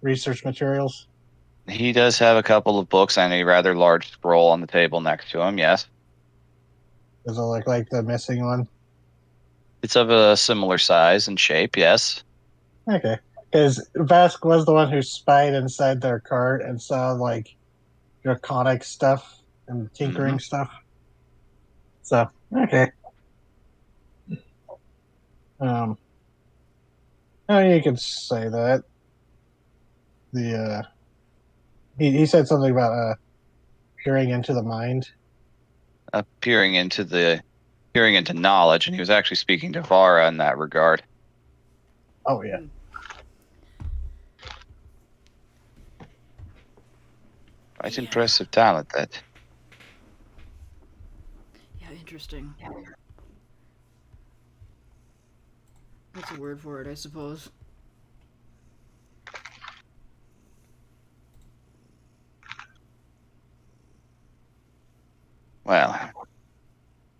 research materials? He does have a couple of books and a rather large scroll on the table next to him, yes. Does it look like the missing one? It's of a similar size and shape, yes. Okay. Because Vask was the one who spied inside their cart and saw, like, draconic stuff and tinkering stuff. So, okay. Oh, you could say that. He said something about peering into the mind. Peering into knowledge, and he was actually speaking to Vara in that regard. Oh yeah. Quite impressive talent, that. Yeah, interesting. What's a word for it, I suppose? Well,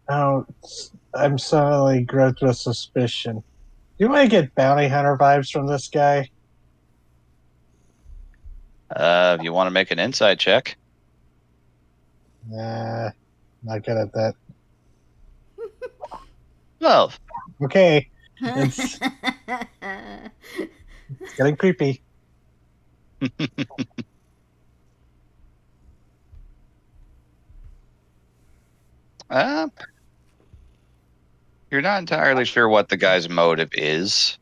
Oh, I'm suddenly gripped with suspicion. You might get bounty hunter vibes from this guy. if you want to make an insight check. Nah, not good at that. 12. Okay, it's getting creepy. You're not entirely sure what the guy's motive is.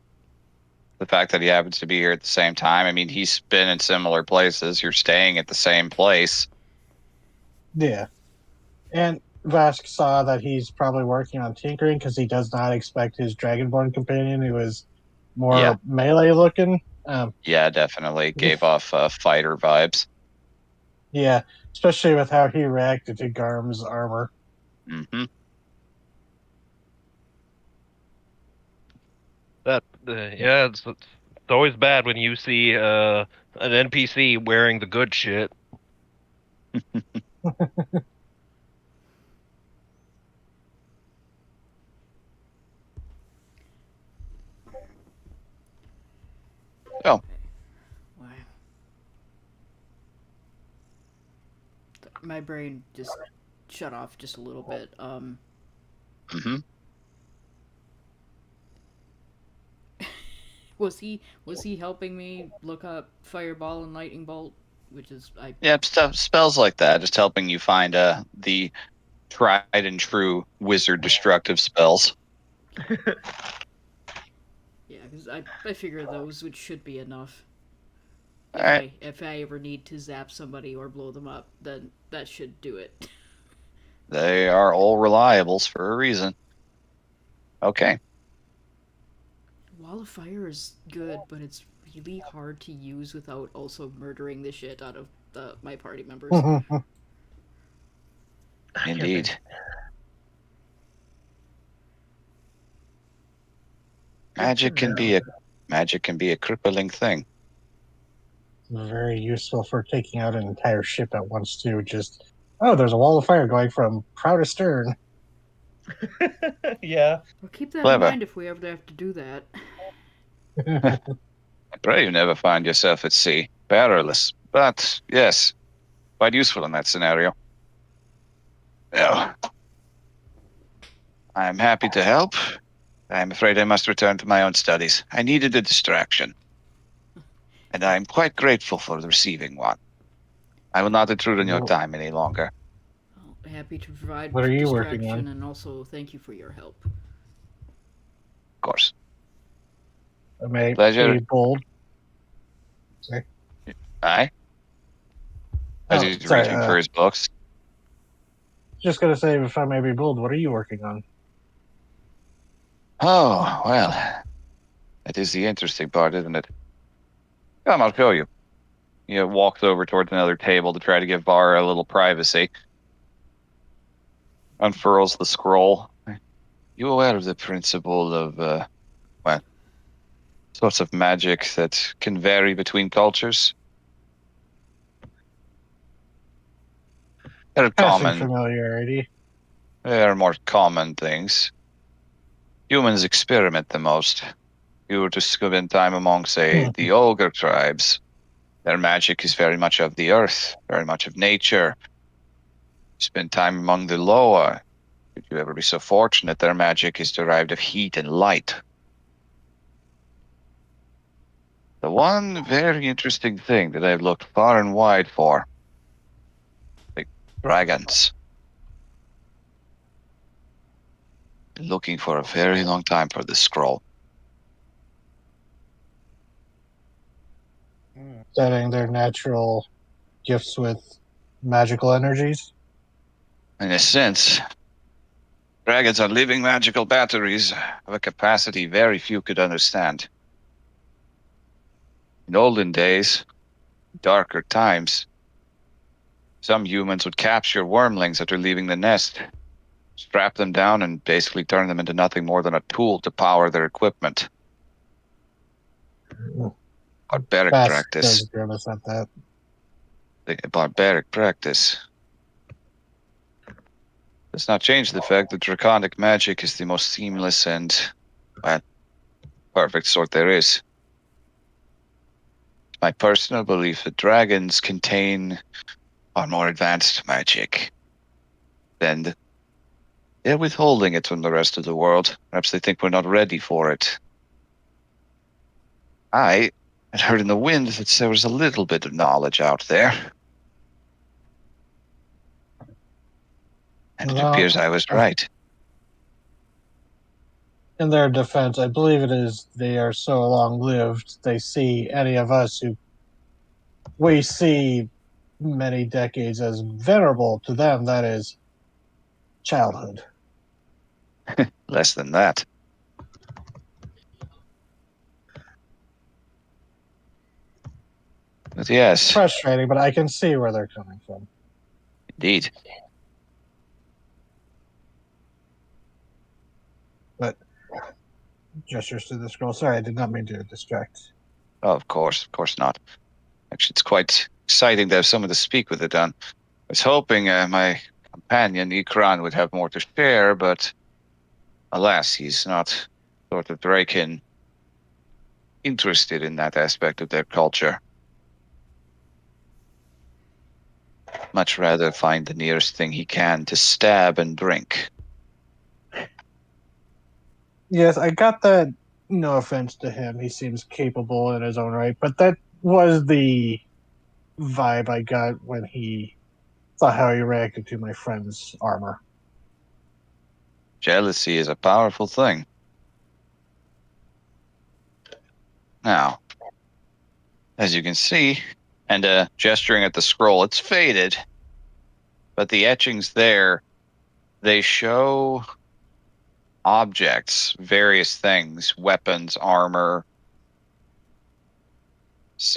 The fact that he happens to be here at the same time. I mean, he's been in similar places. You're staying at the same place. Yeah, and Vask saw that he's probably working on tinkering because he does not expect his Dragonborn companion, who is more melee looking. Yeah, definitely gave off fighter vibes. Yeah, especially with how he reacted to Garm's armor. Mm-hmm. It's always bad when you see an NPC wearing the good shit. Oh. Wow. My brain just shut off just a little bit. Mm-hmm. Was he helping me look up Fireball and Lightning Bolt, which is Yeah, spells like that, just helping you find the tried and true wizard destructive spells. Yeah, because I figure those should be enough. If I ever need to zap somebody or blow them up, then that should do it. They are all reliables for a reason. Okay. Wall of Fire is good, but it's really hard to use without also murdering the shit out of my party members. Indeed. Magic can be a crippling thing. Very useful for taking out an entire ship at once too. Just there's a wall of fire going from prow to stern. Yeah. Well, keep that Clever. in mind if we ever have to do that. I pray you never find yourself at sea, perilous. But yes, quite useful in that scenario. Well, I am happy to help. I am afraid I must return to my own studies. I needed a distraction, and I am quite grateful for receiving one. I will not intrude on your time any longer. happy to provide What are you working distraction, on? and also thank you for your help. Of course. I may Pleasure. be bold. Sorry. Aye. As Oh, he's sorry. reaching for his books. Just gonna say, if I may be bold, what are you working on? Oh, well. That is the interesting part, isn't it? Come, I'll show you. He walks over towards another table to try to give Bar a little privacy. Unfurls the scroll. You aware of the principle of, sorts of magic that can vary between cultures? They're Passing common. familiarity. They're more common things. Humans experiment the most. You were to spend time among, say, the ogre tribes. Their magic is very much of the earth, very much of nature. Spend time among the Loa. If you ever be so fortunate, their magic is derived of heat and light. The one very interesting thing that I've looked far and wide for, the dragons. Been looking for a very long time for this scroll. Setting their natural gifts with magical energies. In a sense, dragons are living magical batteries of a capacity very few could understand. In olden days, darker times, some humans would capture wormlings that are leaving the nest, strap them down, and basically turn them into nothing more than a tool to power their equipment. Barbaric Bass practice. does grimace at that. The barbaric practice. Does not change the fact that draconic magic is the most seamless and, well, perfect sort there is. It's my personal belief that dragons contain far more advanced magic. And they're withholding it from the rest of the world. Perhaps they think we're not ready for it. I had heard in the wind that there was a little bit of knowledge out there. And it Well, appears I was right. in their defense, I believe it is they are so long lived, they see any of us who we see many decades as venerable. To them, that is childhood. Less than that. But yes, Frustrating, but I can see where they're coming from. indeed. But gestures to the scroll. Sorry, I did not mean to distract. Oh, of course not. Actually, it's quite exciting to have someone to speak with it on. I was hoping my companion, Ikran, would have more to share, but alas, he's not sort of very interested in that aspect of their culture. Much rather find the nearest thing he can to stab and drink. Yes, I got that. No offense to him, he seems capable in his own right, but that was the vibe I got when he saw how he reacted to my friend's armor. Jealousy is a powerful thing. Now, as you can see, and gesturing at the scroll, it's faded, but the etchings there, they show objects, various things, weapons, armor,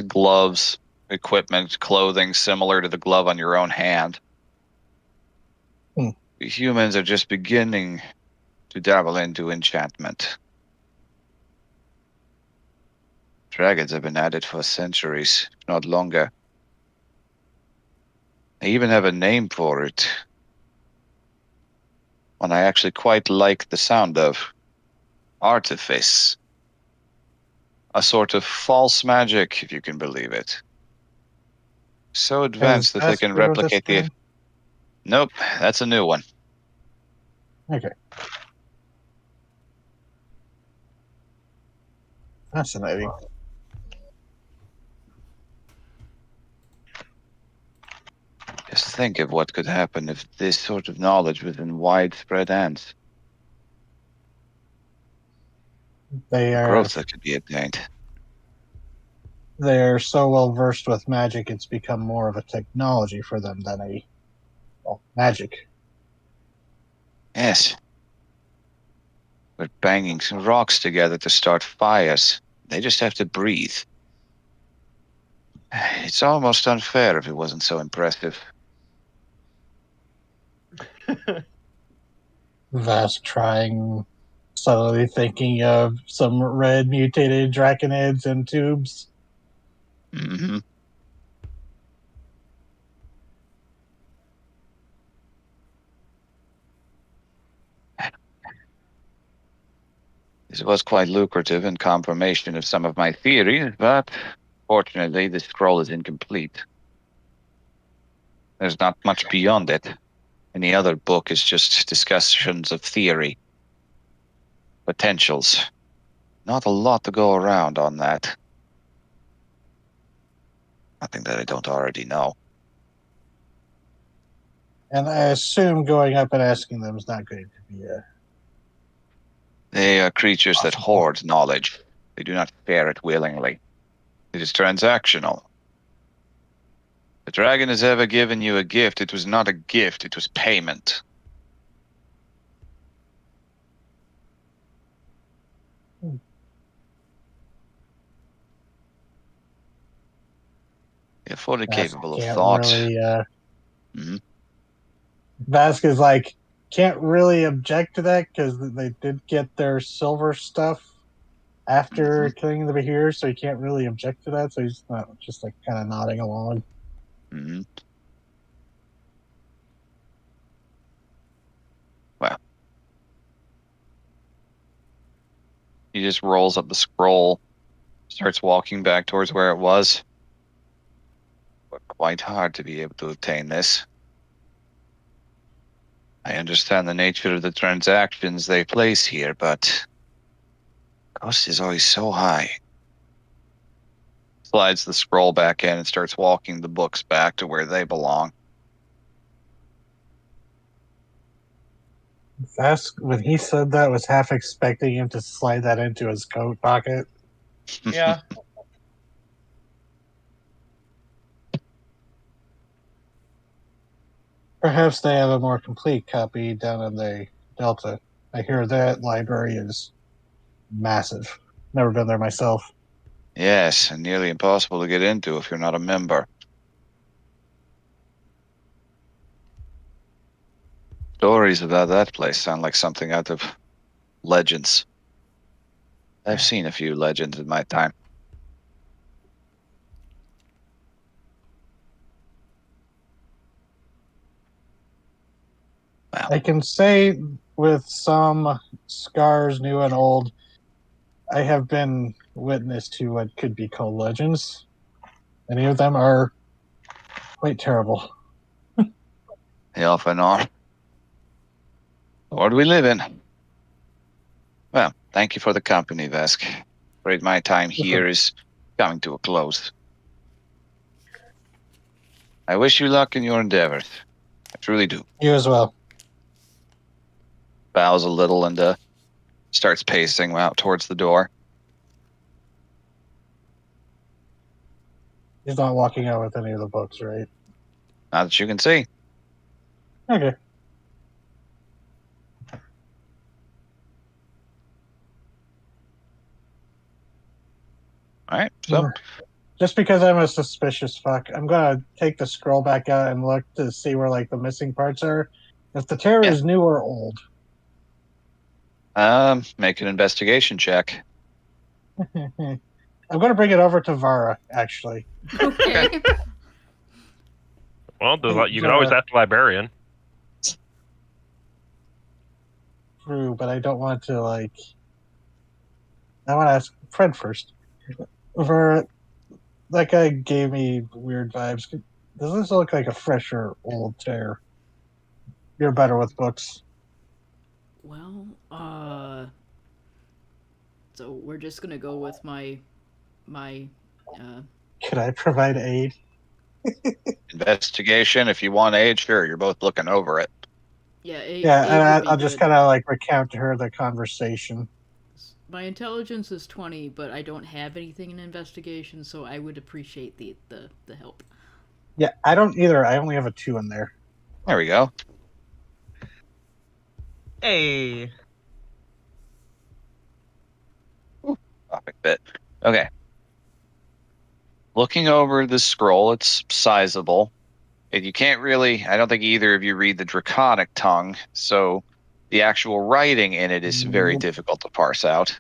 gloves, equipment, clothing similar to the glove on your own hand. The humans are just beginning to dabble into enchantment. Dragons have been at it for centuries, if not longer. They even have a name for it. One I actually quite like the sound of. Artifice. A sort of false magic, if you can believe it. So advanced that they can Heard of this replicate the... term? Nope, that's a new one. Okay. Fascinating. Just think of what could happen if this sort of knowledge was in widespread hands. They The are growth that could be attained. they're so well versed with magic, it's become more of a technology for them than magic. Yes. We're banging some rocks together to start fires. They just have to breathe. It's almost unfair if it wasn't so impressive. Vask trying, suddenly thinking of some red mutated draconids and tubes. Mm-hmm. This was quite lucrative and confirmation of some of my theories, but fortunately the scroll is incomplete. There's not much beyond it. Any other book is just discussions of theory. Potentials. Not a lot to go around on that. Nothing that I don't already know. And I assume going up and asking them is not going to be a. They are creatures that Possible. hoard knowledge. They do not share it willingly. It is transactional. The dragon has ever given you a gift. It was not a gift, it was payment. They're fully capable of Can't thought. really. Mhm. Vask is like, can't really object to that because they did get their silver stuff after killing the Bahir, so he can't really object to that. So he's not just like kind of nodding along. Mm-hmm. Well, he just rolls up the scroll, starts walking back towards where it was. But quite hard to be able to obtain this. I understand the nature of the transactions they place here, but cost is always so high. Slides the scroll back in and starts walking the books back to where they belong. Vask, when he said that, was half expecting him to slide that into his coat pocket. Yeah. Perhaps they have a more complete copy down in the Delta. I hear that library is massive. Never been there myself. Yes, and nearly impossible to get into if you're not a member. Stories about that place sound like something out of legends. I've seen a few legends in my time. Wow. I can say with some scars, new and old, I have been witness to what could be called legends. Many of them are quite terrible. They often are. The world we live in. Well, thank you for the company, Vesk. Afraid my time here is coming to a close. I wish you luck in your endeavors. I truly do. You as well. Bows a little and starts pacing out towards the door. He's not walking out with any of the books, right? Not that you can see. Okay. All right, so Just because I'm a suspicious fuck, I'm gonna take the scroll back out and look to see where like the missing parts are. If the terror is new or old. make an investigation check. I'm gonna bring it over to Vara, actually. Okay. Well, you can always ask the librarian. True, but I don't want to like. I want to ask Fred first. Vara, that guy gave me weird vibes. Does this look like a fresh or old tear? You're better with books. Well, so we're just gonna go with my Could I provide aid? Investigation, if you want aid, sure, you're both looking over it. Yeah, Yeah, eight and would be I'll just good. kind of like recount to her the conversation. My intelligence is 20, but I don't have anything in investigation, so I would appreciate the help. Yeah, I don't either. I only have a 2 in there. There we go. Hey. Topic bit. Okay. Looking over the scroll, it's sizable. And you can't really, I don't think either of you read the Draconic tongue, so the actual writing in it is very Nope. difficult to parse out.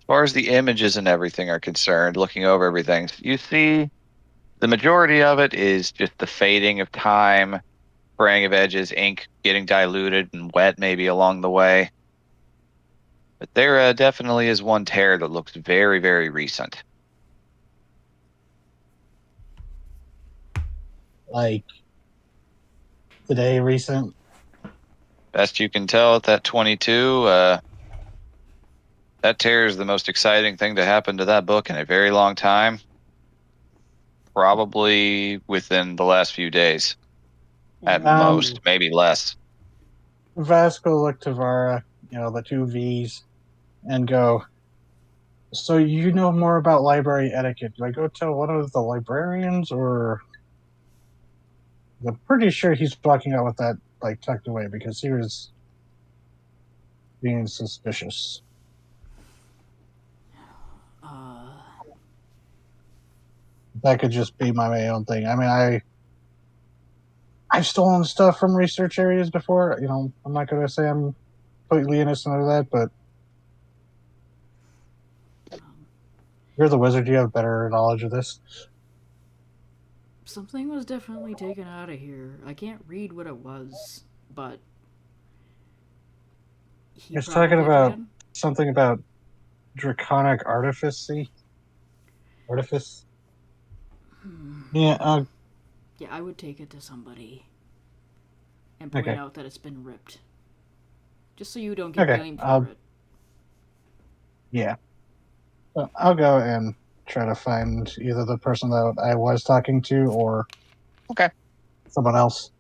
As far as the images and everything are concerned, looking over everything, you see the majority of it is just the fading of time, fraying of edges, ink getting diluted and wet maybe along the way. But there definitely is one tear that looks very, very recent. Like today, recent. Best you can tell at that 22, that tear is the most exciting thing to happen to that book in a very long time. Probably within the last few days. At most, maybe less. Vasco look to Vara, the 2 V's, and go, so you know more about library etiquette. Do I go tell one of the librarians, or... I'm pretty sure he's walking out with that, like, tucked away, because he was being suspicious. That could just be my own thing. I mean, I've stolen stuff from research areas before. I'm not going to say I'm completely innocent of that, but you're the wizard. You have better knowledge of this. Something was definitely taken out of here. I can't read what it was, but he He's talking probably about can. something about draconic artifice. Artifice? Yeah, Yeah, I would take it to somebody and point Okay. out that it's been ripped. Just so you don't get Okay, blamed for it. yeah. Well, I'll go and try to find either the person that I was talking to or Okay. someone else.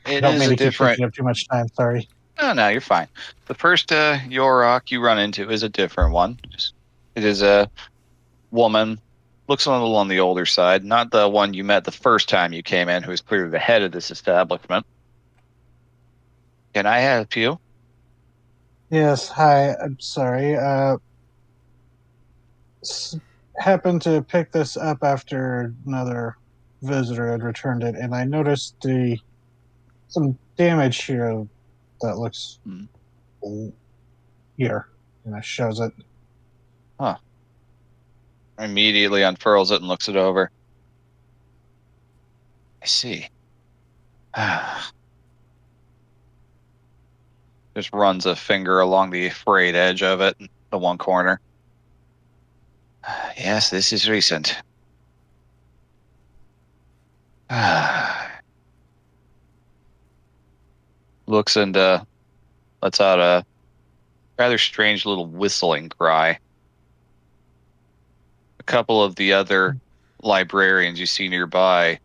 It Don't is mean a to keep different. taking up too much time. Sorry. No, you're fine. The first Yorok you run into is a different one. It is a woman. Looks a little on the older side. Not the one you met the first time you came in, who is clearly the head of this establishment. Can I help you? Yes. Hi. I'm sorry. Happened to pick this up after another visitor had returned it, and I noticed some damage here that looks here, and it shows it. Huh. Immediately unfurls it and looks it over. I see. Just runs a finger along the frayed edge of it, the one corner. Yes, this is recent. Looks and lets out a rather strange little whistling cry. A couple of the other librarians you see nearby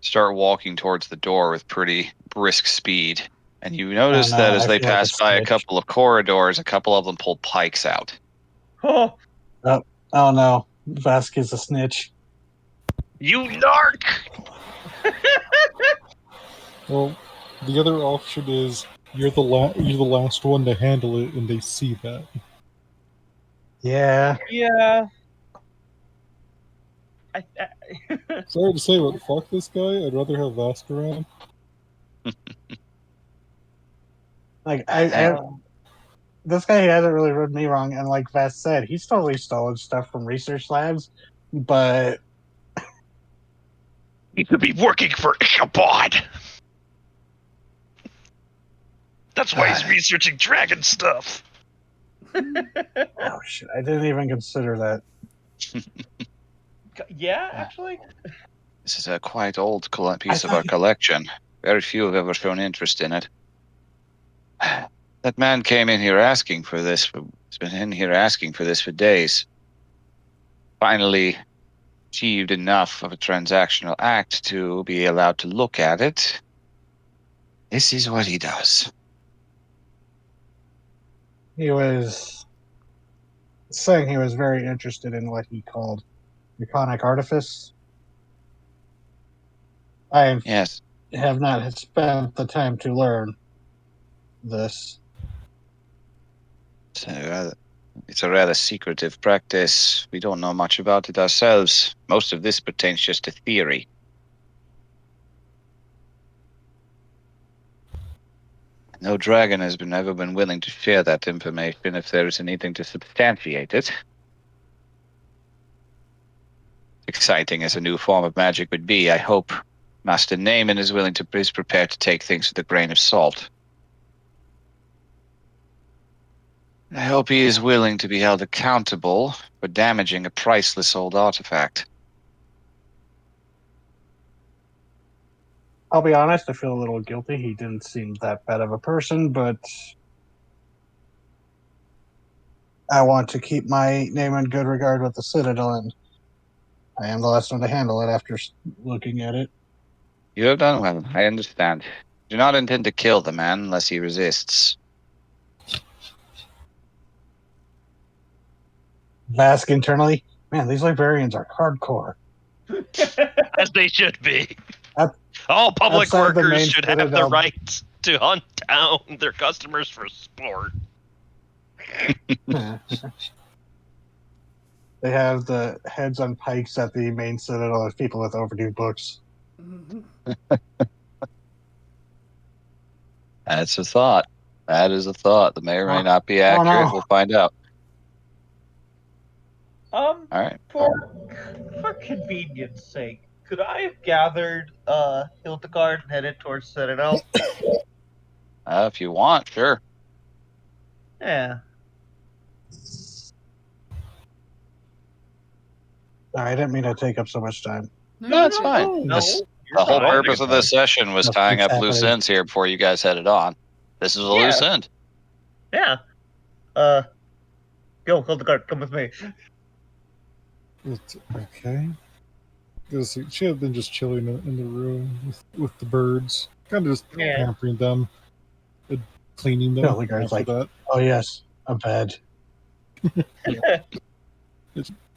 start walking towards the door with pretty brisk speed. And you notice that as I they feel like pass by a couple of corridors, a couple of them pull pikes out. Oh. Oh no. Vasquez a snitch. You narc! Well, the other option is you're the last one to handle it, and they see that. Yeah. Yeah. Sorry to say, but fuck this guy. I'd rather have Vask around. Like I this guy hasn't really rubbed me wrong, and like Vas said, he's totally stolen stuff from research labs, but He could be working for Ichabod. That's why he's researching dragon stuff. oh shit, I didn't even consider that. Yeah, actually. This is a quite old piece of thought our collection. Very few have ever shown interest in it. That man came in here asking for this. He's been in here asking for this for days. finally achieved enough of a transactional act to be allowed to look at it, this is what he does. He was saying he was very interested in what he called Draconic Artifice. I Yes. have not spent the time to learn this. It's a rather secretive practice. We don't know much about it ourselves. Most of this pertains just to theory. No dragon has ever been willing to share that information if there is anything to substantiate it. Exciting as a new form of magic would be, I hope Master Naaman is prepared to take things with a grain of salt. I hope he is willing to be held accountable for damaging a priceless old artifact. I'll be honest, I feel a little guilty. He didn't seem that bad of a person, but I want to keep my name in good regard with the Citadel, and I am the last one to handle it after looking at it. You have done well, I understand. Do not intend to kill the man unless he resists. Bask internally. Man, these librarians are hardcore. As they should be. At- All public outside the workers main should have the Citadel. right to hunt down their customers for sport. They have the heads on pikes at the main Citadel of people with overdue books. That's a thought. That is a thought. The may or may not be Oh, accurate. no. We'll find out. All right. For convenience sake, could I have gathered Hildegard and headed towards Citadel? If you want, sure. Yeah. I didn't mean to take up so much time. No, it's fine. No, This- you're The whole fine. purpose of this session was Nothing's tying up happening. loose ends here before you guys headed on. This is a Yeah. loose end. Yeah. Go, Hildegard, come with me. Okay. Because she had been just chilling in the room with the birds, kind of just Yeah. pampering them, cleaning them. No, the guy's after like- that. Oh, yes, a bed.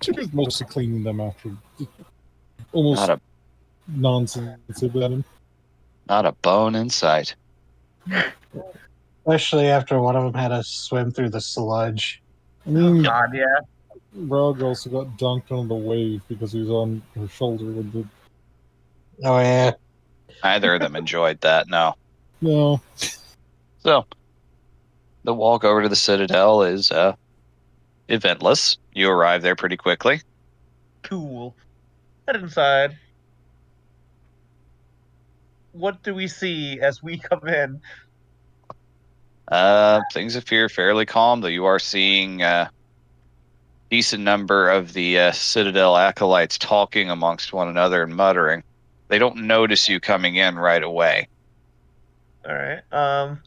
She was mostly cleaning them after. Almost Not a nonsense about him. not a bone in sight. Especially after one of them had to swim through the sludge. I mean, God, yeah. Rog also got dunked on the wave because he was on her shoulder with the. Oh, yeah. Neither of them enjoyed that. No. No. So, the walk over to the Citadel is eventless. You arrive there pretty quickly. Cool. Head inside. What do we see as we come in? Things appear fairly calm, though you are seeing a decent number of the Citadel acolytes talking amongst one another and muttering. They don't notice you coming in right away. All right. I'll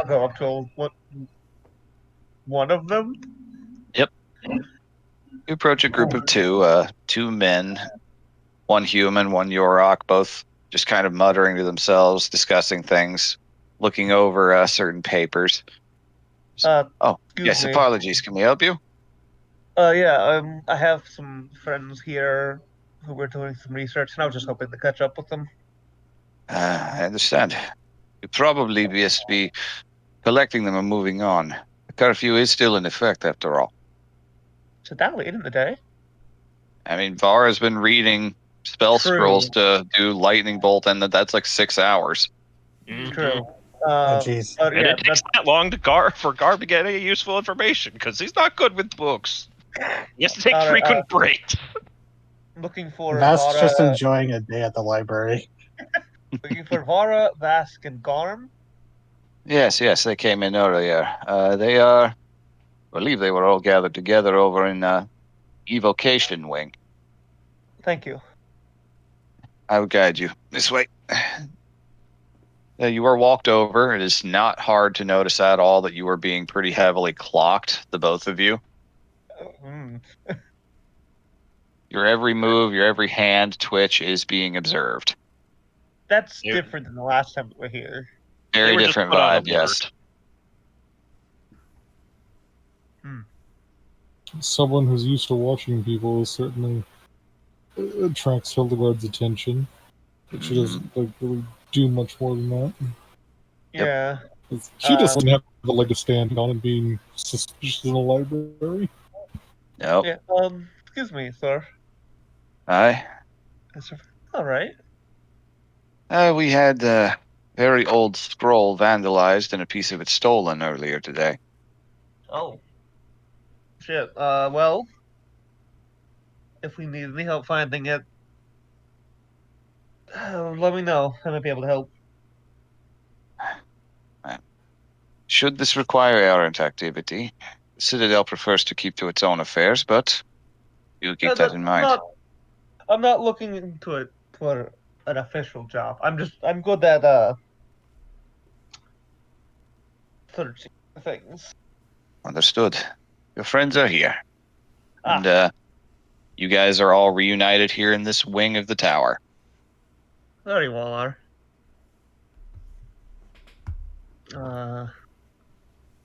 go up to one of them. You approach a group of two men, one human, one Yorok, both just kind of muttering to themselves, discussing things, looking over certain papers. Oh, Excuse yes, me. apologies. Can we help you? Yeah. I have some friends here who were doing some research, and I was just hoping to catch up with them. I understand. You probably best be collecting them and moving on. The curfew is still in effect, after all. Is it that late in the day? I mean, Vara's been reading spell True. scrolls to do lightning bolt, and that's like 6 hours. True. Oh, jeez. But And yeah, it takes that long for Garb to get any useful information because he's not good with books. He has to take Alright, frequent breaks. looking for That's Vara, just enjoying a day at the library. looking for Vara, Vask, and Garm. Yes, they came in earlier. They are, I believe they were all gathered together over in Evocation Wing. Thank you. I will guide you this way. You are walked over. It is not hard to notice at all that you are being pretty heavily clocked, the both of you. Mm. Your every move, your every hand twitch is being observed. That's You- different than the last time we were here. They Very were just different put on vibe, yes. alert. Someone who's used to watching people certainly attracts Hildegard's attention, but she doesn't like really do much more than that. Yep. Yeah. 'Cause she doesn't have a leg to stand on and being suspicious in a library. Nope. Yeah. Excuse me, sir. Aye. All right. We had the very old scroll vandalized and a piece of it stolen earlier today. Oh. Shit. Well, if we need any help finding it, let me know. I might be able to help. Should this require errant activity, the Citadel prefers to keep to its own affairs, but you keep that in mind. I'm not looking into it for an official job. I'm good at searching things. Understood. Your friends are here. Ah. And you guys are all reunited here in this wing of the tower. Very well,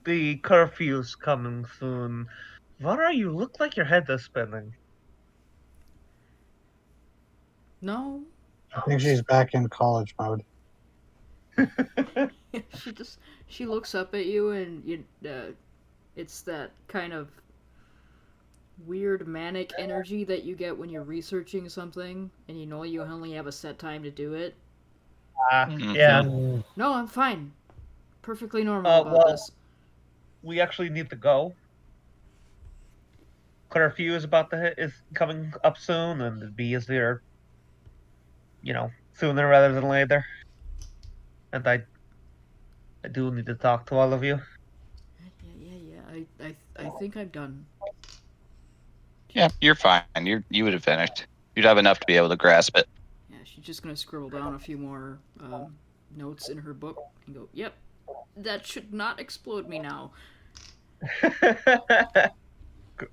the curfew's coming soon. Vara, you look like your head is spinning. No. I think she's back in college mode. She looks up at you and it's that kind of weird manic energy that you get when you're researching something and you know you only have a set time to do it. Yeah. No, I'm fine. Perfectly normal about this. We actually need to go. Curfew is coming up soon, and it'd be easier, sooner rather than later. And I do need to talk to all of you. Yeah. I think I'm done. Yeah, you're fine. You would have finished. You'd have enough to be able to grasp it. Yeah, she's just gonna scribble down a few more notes in her book and go, "Yep, that should not explode me now."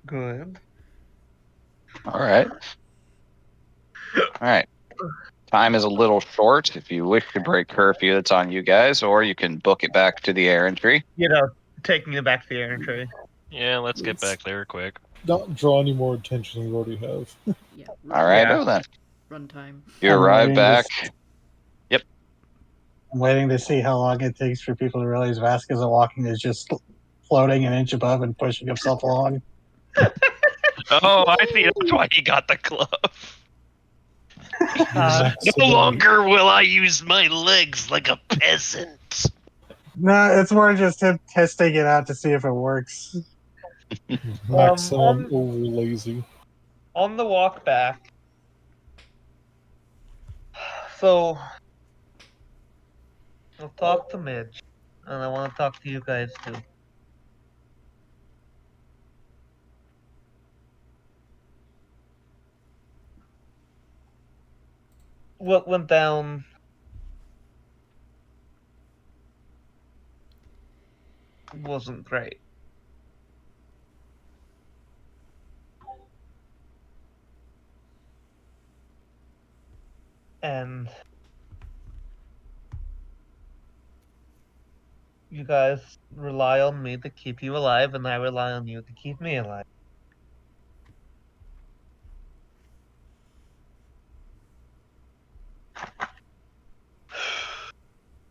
Good. All right. All right. Time is a little short. If you wish to break curfew, that's on you guys, or you can book it back to the errantry. Taking it back to the errantry. Yeah, let's get back there quick. Not draw any more attention than we already have. Yeah. All right, then. Runtime. You I'm arrive waiting back. I'm waiting to see how long it takes for people to realize Vasquez walking is just floating an inch above and pushing himself along. Oh, I see. That's why he got the glove. Max No amount- longer will I use my legs like a peasant. No, it's more just him testing it out to see if it works. Maximum over lazy. On the walk back. So, I'll talk to Midge, and I want to talk to you guys too. What went down wasn't great. And you guys rely on me to keep you alive, and I rely on you to keep me alive.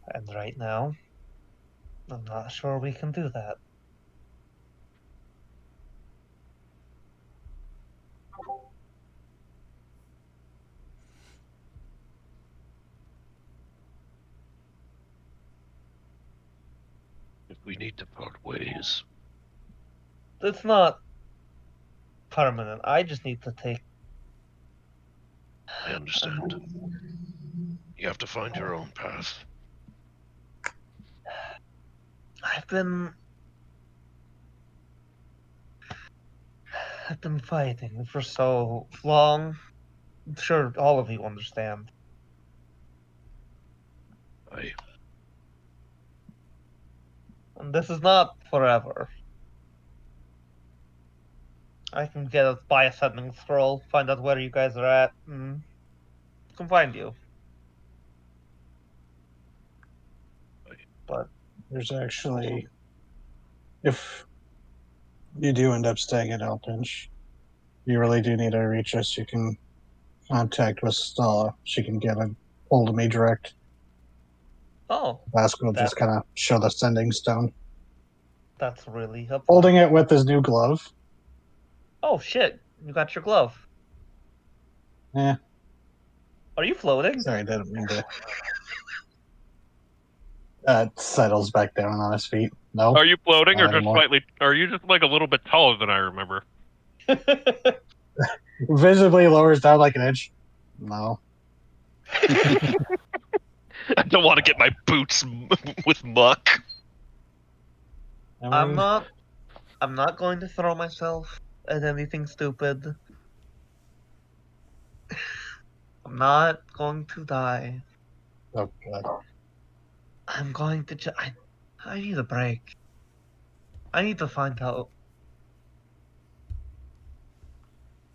And right now, I'm not sure we can do that. If we need to part ways, It's not permanent. I just need to take. I understand. You have to find your own path. I've been fighting for so long. I'm sure all of you understand. I this is not forever. I can buy a sending scroll, find out where you guys are at, and come find you. But There's actually, if you do end up staying at Elpinch, you really do need to reach us. You can contact with Stella. She can get a hold of me direct. Vasco will just kind of show the sending stone. That's really helpful. Holding it with his new glove. Oh shit! You got your glove. Yeah. Are you floating? Sorry, I didn't mean to. Settles back down on his feet. No. Are you floating, or Not just anymore. slightly? Are you just like a little bit taller than I remember? Visibly lowers down like an inch. No. I don't want to get my boots with muck. I'm not going to throw myself at anything stupid. I'm not going to die. Oh god. I'm going to I need a break. I need to find out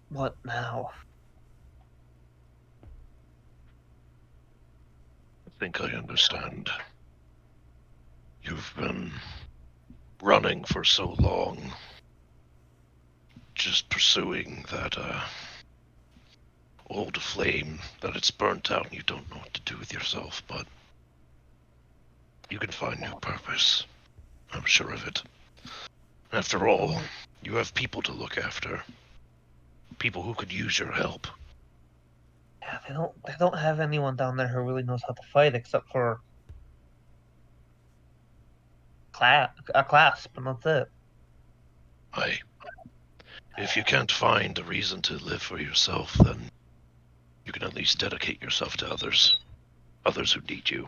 what now. I think I understand. You've been running for so long, just pursuing that old flame that it's burnt out and you don't know what to do with yourself, but you can find new purpose. I'm sure of it. After all, you have people to look after. People who could use your help. Yeah, they don't have anyone down there who really knows how to fight except for a clasp, and that's it. If you can't find a reason to live for yourself, then you can at least dedicate yourself to others who need you.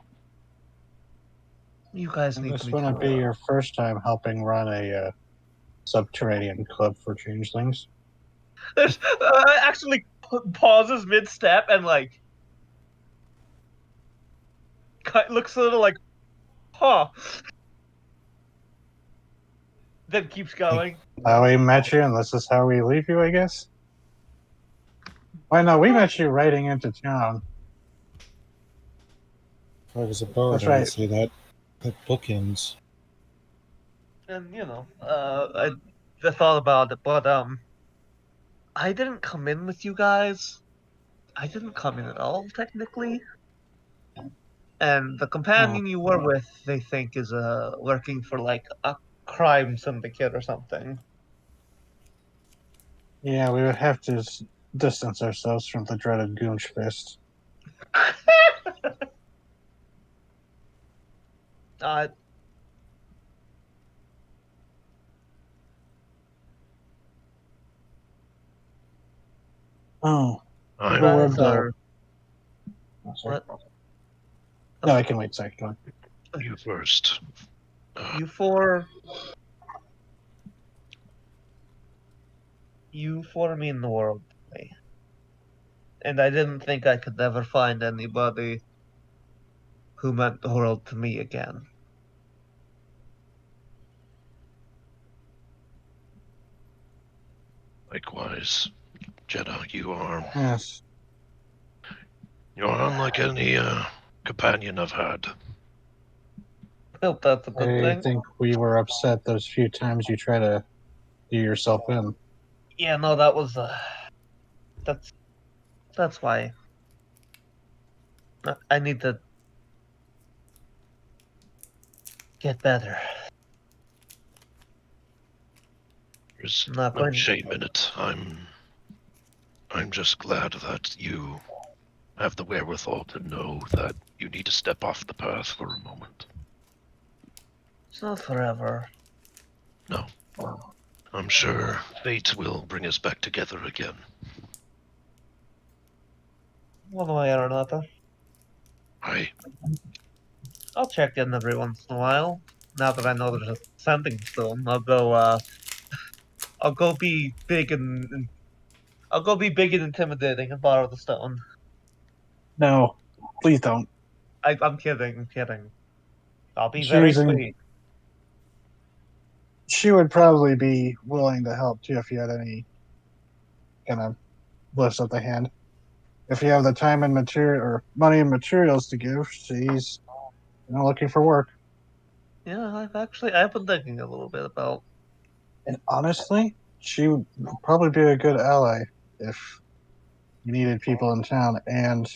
You guys need This to be wouldn't be careful. your first time helping run a subterranean club for changelings. There's actually pauses mid-step and like looks a little like, huh. Then keeps going. How we met you, and this is how we leave you, I guess? Why no, we met you riding into town. If I was a bard, That's I right. would say that bookends. And I thought about it, but I didn't come in with you guys. I didn't come in at all, technically. And the companion you were with, they think is working for like a crime syndicate or something. Yeah, we would have to distance ourselves from the dreaded Goonch Fist. uh, Oh, I'm who were guys the... are Oh, sorry. what? No, I can wait a second. Go on. you first. You four mean the world to me. And I didn't think I could ever find anybody who meant the world to me again. Likewise, Jeddah, you are Yes. you're unlike any companion I've had. Hope that's a good I thing. think we were upset those few times you try to do yourself in. Yeah, no, that was that's why. I need to get better. There's Not no going- shame in it. I'm just glad that you have the wherewithal to know that you need to step off the path for a moment. It's not forever. No. I'm sure fate will bring us back together again. One way or another. I'll check in every once in a while. Now that I know there's a sending stone, I'll go be big and intimidating and borrow the stone. No, please don't. I'm kidding. I'll be She's very using- sweet. she would probably be willing to help too if you had any kind of lifts at the hand. If you have the time and material or money and materials to give, she's looking for work. Yeah, I've been thinking a little bit about. And honestly, she would probably be a good ally if you needed people in town. And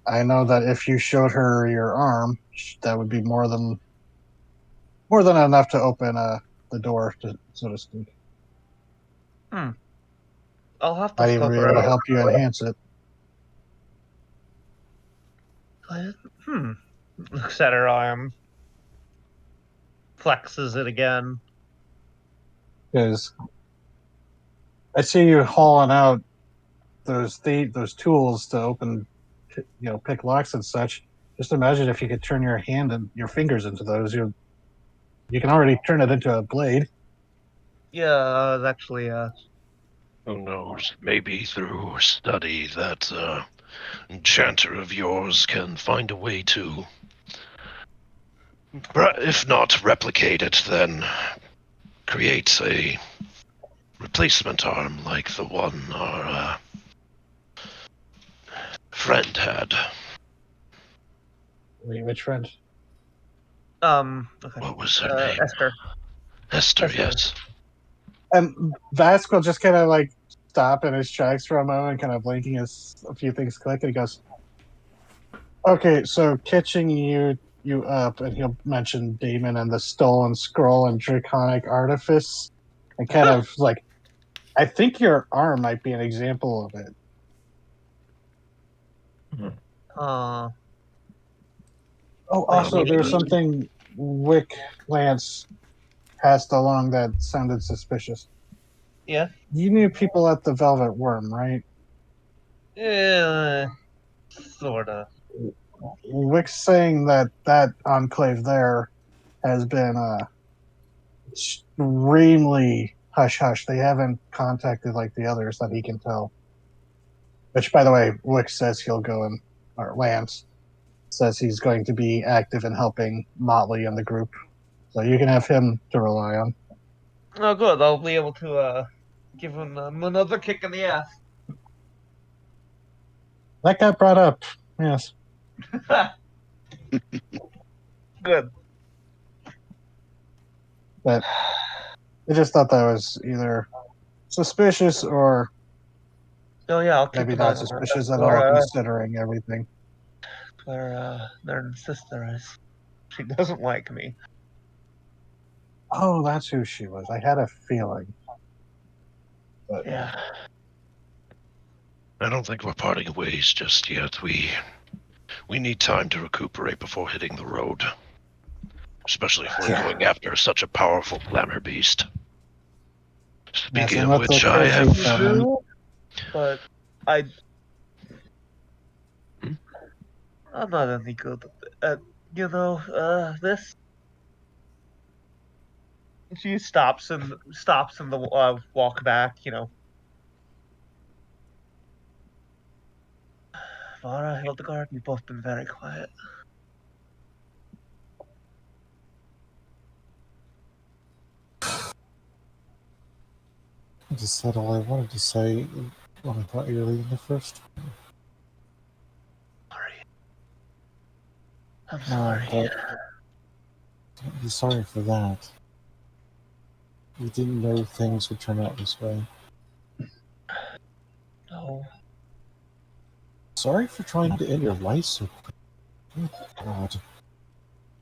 I know that if you showed her your arm, that would be more than enough to open the door, so to speak. I'll have to Might even scope be her able to out. help you enhance it. Looks at her arm, flexes it again. Because I see you hauling out those tools to open, pick locks and such. Just imagine if you could turn your hand and your fingers into those. You can already turn it into a blade. Yeah, I was actually Who knows? Maybe through study that enchanter of yours can find a way to, if not replicate it, then create a replacement arm like the one our friend had. Wait, which friend? okay. What was her name? Esther. Esther, yes. And Vask will just kind of like stop in his tracks for a moment, kind of blinking as a few things click, and he goes, "Okay, so catching you up," and he'll mention Damon and the stolen scroll and draconic artifice, and kind of like, I think your arm might be an example of it. Uh, Oh, also, Maybe. there's something Wick Lance passed along that sounded suspicious. Yeah. You knew people at the Velvet Worm, right? Yeah. Sorta. Wick's saying that enclave there has been extremely hush hush. They haven't contacted like the others that he can tell. Which, by the way, Wick says he'll go and, or Lance says he's going to be active in helping Motley and the group. So you can have him to rely on. Oh, good. I'll be able to give him another kick in the ass. That got brought up, yes. Good. But I just thought that was either suspicious or Oh yeah, I'll keep maybe an eye not on her. suspicious That's at all, considering everything. where their sister is. She doesn't like me. Oh, that's who she was. I had a feeling. But Yeah. I don't think we're parting ways just yet. We need time to recuperate before hitting the road. Especially if we're Yeah. going after such a powerful glamour beast. Speaking Messing of with the which, I curfew have... family. But I'm not any good at this. She stops in the walk back. Vara, Hildegard, you've both been very quiet. I just said all I wanted to say when I thought you were leaving the first. Sorry. I'm No, sorry. but don't be sorry for that. You didn't know things would turn out this way. No. Sorry for trying to end your life so quick. Good God.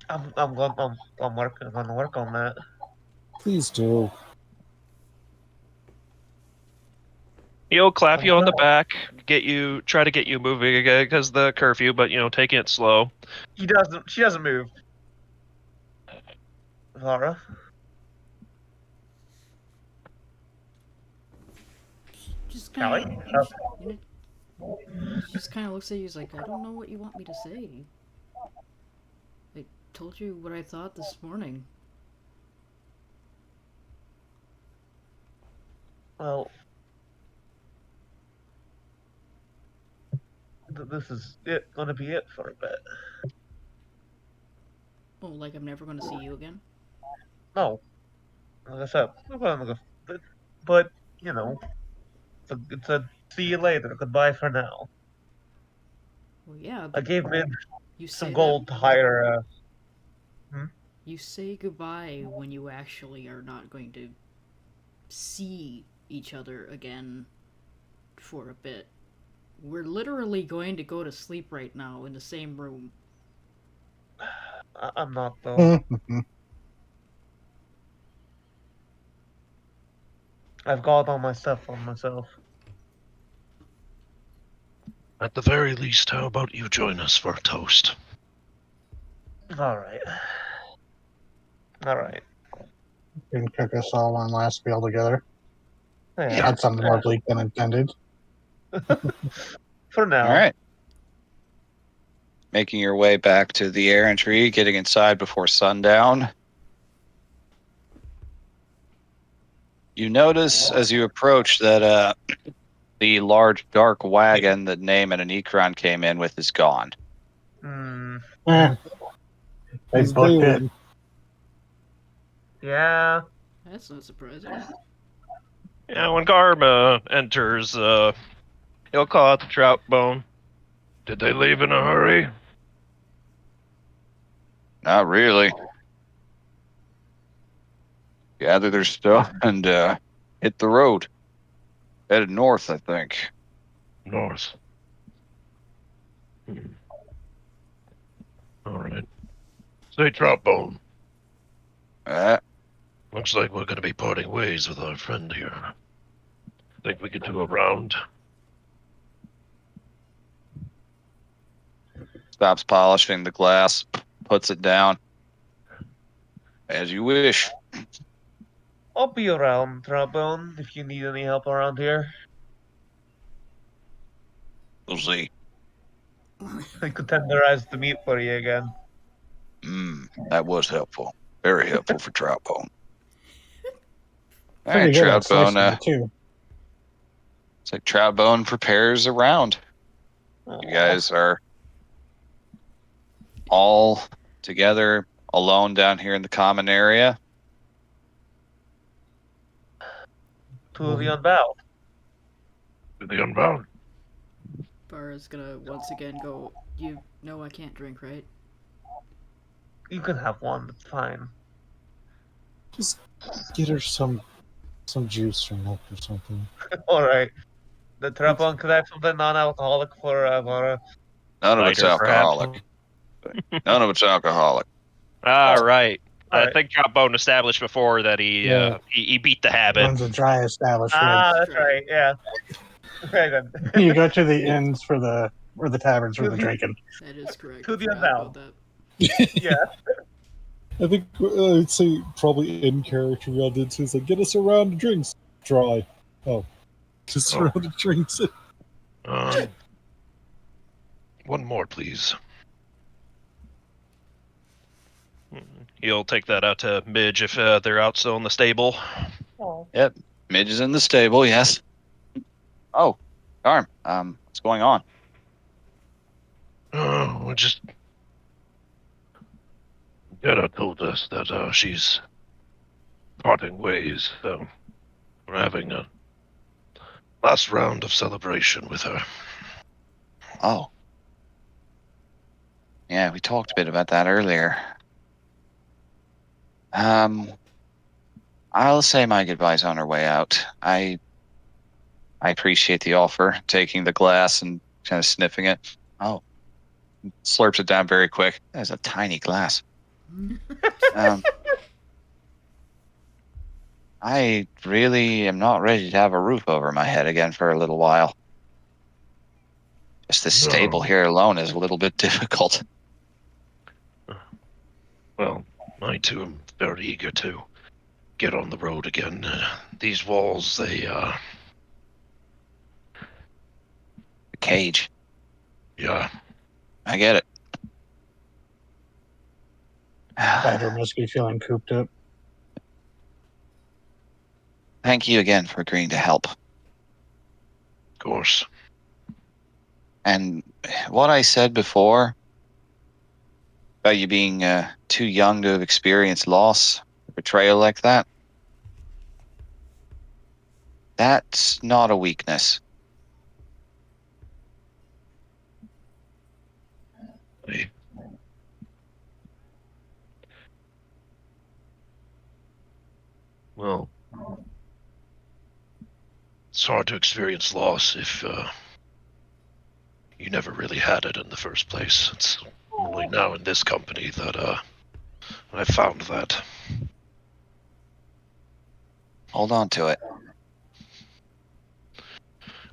I'm gonna work on that. Please do. He'll clap you on the back, try to get you moving again because the curfew, but taking it slow. She doesn't move. Vara. Just Callie? kind of, just kind of looks at you. He's like, I don't know what you want me to say. I told you what I thought this morning. Well, this is gonna be it for a bit. Oh, like I'm never going to see you again? No. Like I said, but you know, it's a see you later, goodbye for now. Well, yeah, I but gave Mid you some say gold that to hire. you say goodbye when you actually are not going to see each other again for a bit. We're literally going to go to sleep right now in the same room. I'm not though. I've got all my stuff on myself. At the very least, how about you join us for a toast? All right. All right. Can cook us all one last meal together. Yeah. That sounds more bleak than intended. For now. All right. Making your way back to the air entry, getting inside before sundown. You notice as you approach that the large dark wagon that Name and Anikron came in with is gone. Hmm. They He's booked it. bailing. Yeah. That's not surprising. Yeah, when Garma enters, he'll call out the trout bone. Did they leave in a hurry? Not really. Gather their stuff and hit the road. Headed north, I think. North. All right. Say, Troutbone. Uh, Looks like we're going to be parting ways with our friend here. Think we could do a round? stops polishing the glass, puts it down. As you wish. I'll be around, Trombone, if you need any help around here. We'll see. I could tenderize the meat for you again. That was helpful. Very helpful for Troutbone. All Pretty right, good at slicing Troutbone. it too. It's like Troutbone prepares a round. Aw. You guys are all together, alone down here in the common area. To the Unbound. To the Unbound. Bara's gonna once again go, you know I can't drink, right? You can have one, that's fine. Just get her some juice or milk or something. Alright. The Trombone, could I have something non-alcoholic for Vara? None of it's Cider, perhaps. alcoholic. None of it's alcoholic. Ah, Oh, right. I alright. think Troutbone established before that Yeah. he beat the habit. Runs a dry establishment. Ah, that's right, yeah. Right then. You go to the inns for the or the taverns for the drinking. That is correct. To I the forgot Unbound. about that. Yeah. I think I'd say probably in character we all did too. It's like, get us a round of drinks. Dry. Oh. Just a Oh. round of drinks. One more, please. He'll take that out to Midge if they're out still in the stable. Oh. Midge is in the stable, yes. Oh, Garm, what's going on? We're just. Gerda told us that she's parting ways, so we're having a last round of celebration with her. Oh. Yeah, we talked a bit about that earlier. I'll say my goodbyes on our way out. I appreciate the offer, taking the glass and kind of sniffing it. Oh. Slurps it down very quick. That's a tiny glass. I really am not ready to have a roof over my head again for a little while. Just the stable No. here alone is a little bit difficult. Well, I too am very eager to get on the road again. These walls, they, The cage. yeah. I get it. Badger must be feeling cooped up. Thank you again for agreeing to help. Of course. And what I said before about you being too young to have experienced loss, betrayal like that, That's not a weakness. I- Well, it's hard to experience loss if you never really had it in the first place. It's only now in this company that I found that. Hold on to it.